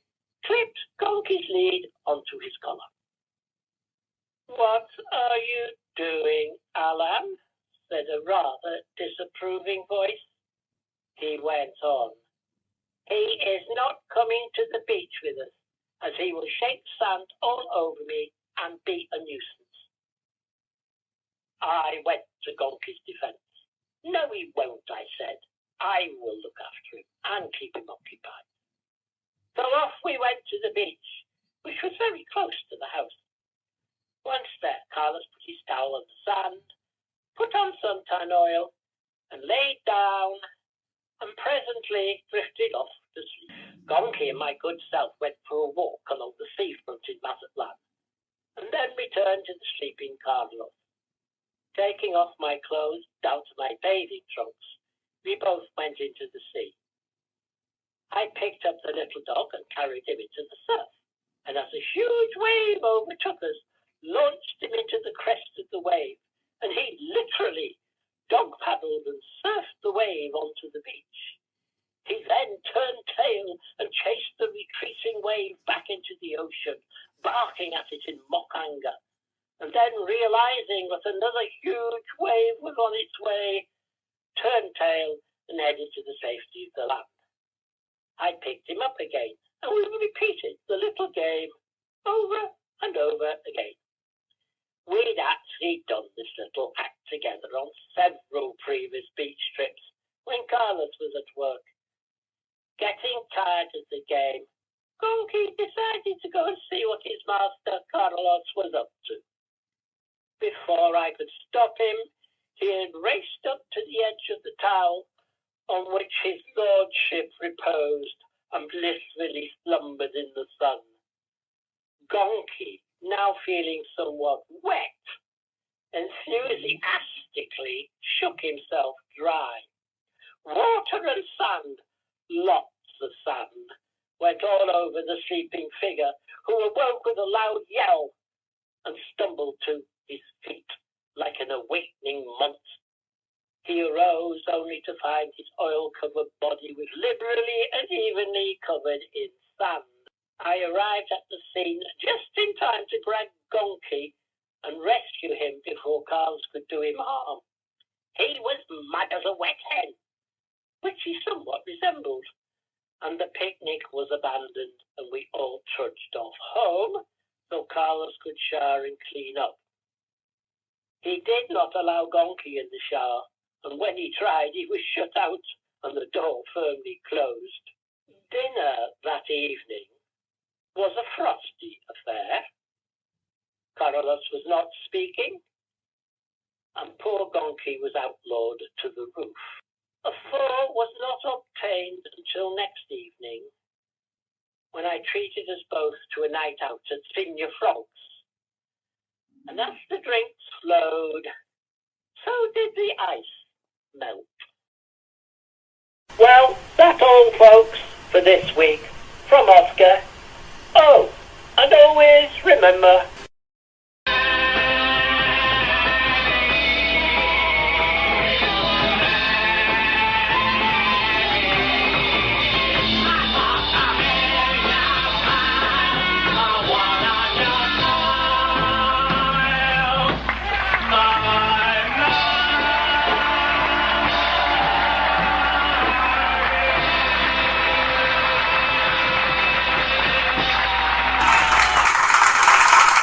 [SPEAKER 13] clipped Gonky's lead onto his collar. "What are you doing, Alan?" said a rather disapproving voice. He went on. "He is not coming to the beach with us, as he will shake sand all over me and be a nuisance." I went to Gonky's defence. "No, he won't," I said. "I will look after him and keep him occupied." So off we went to the beach, which was very close to the house. Once there, Carlos put his towel on the sand, put on suntan oil, and laid down, and presently drifted off to sleep. Gonky and my good self went for a walk along the seafront in Mazatlan, and then returned to the sleeping Carlos. Taking off my clothes down to my bathing trunks, we both went into the sea. I picked up the little dog and carried him into the surf, and as a huge wave overtook us, launched him into the crest of the wave, and he literally dog paddled and surfed the wave onto the beach. He then turned tail and chased the retreating wave back into the ocean, barking at it in mock anger, and then realizing that another huge wave was on its way, turned tail and headed to the safety of the land. I picked him up again, and we repeated the little game over and over again. We'd actually done this little act together on several previous beach trips when Carlos was at work. Getting tired of the game, Gonky decided to go and see what his master Carlos was up to. Before I could stop him, he had raced up to the edge of the towel on which his lordship reposed and blissfully slumbered in the sun. Gonky, now feeling somewhat wet, enthusiastically shook himself dry. Water and sand, lots of sand, went all over the sleeping figure, who awoke with a loud yell and stumbled to his feet like an awakening monster. He arose only to find his oil-covered body was liberally and evenly covered in sand. I arrived at the scene just in time to grab Gonky and rescue him before Carlos could do him harm. He was mad as a wet hen, which he somewhat resembled, and the picnic was abandoned and we all trudged off home so Carlos could shower and clean up. He did not allow Gonky in the shower, and when he tried, he was shut out and the door firmly closed. Dinner that evening was a frosty affair. Carlos was not speaking, and poor Gonky was outlawed to the roof. A fall was not obtained until next evening, when I treated us both to a night out at Senior Frogs. And as the drinks flowed, so did the ice melt. Well, that's all, folks, for this week. From Oscar. Oh, and always remember,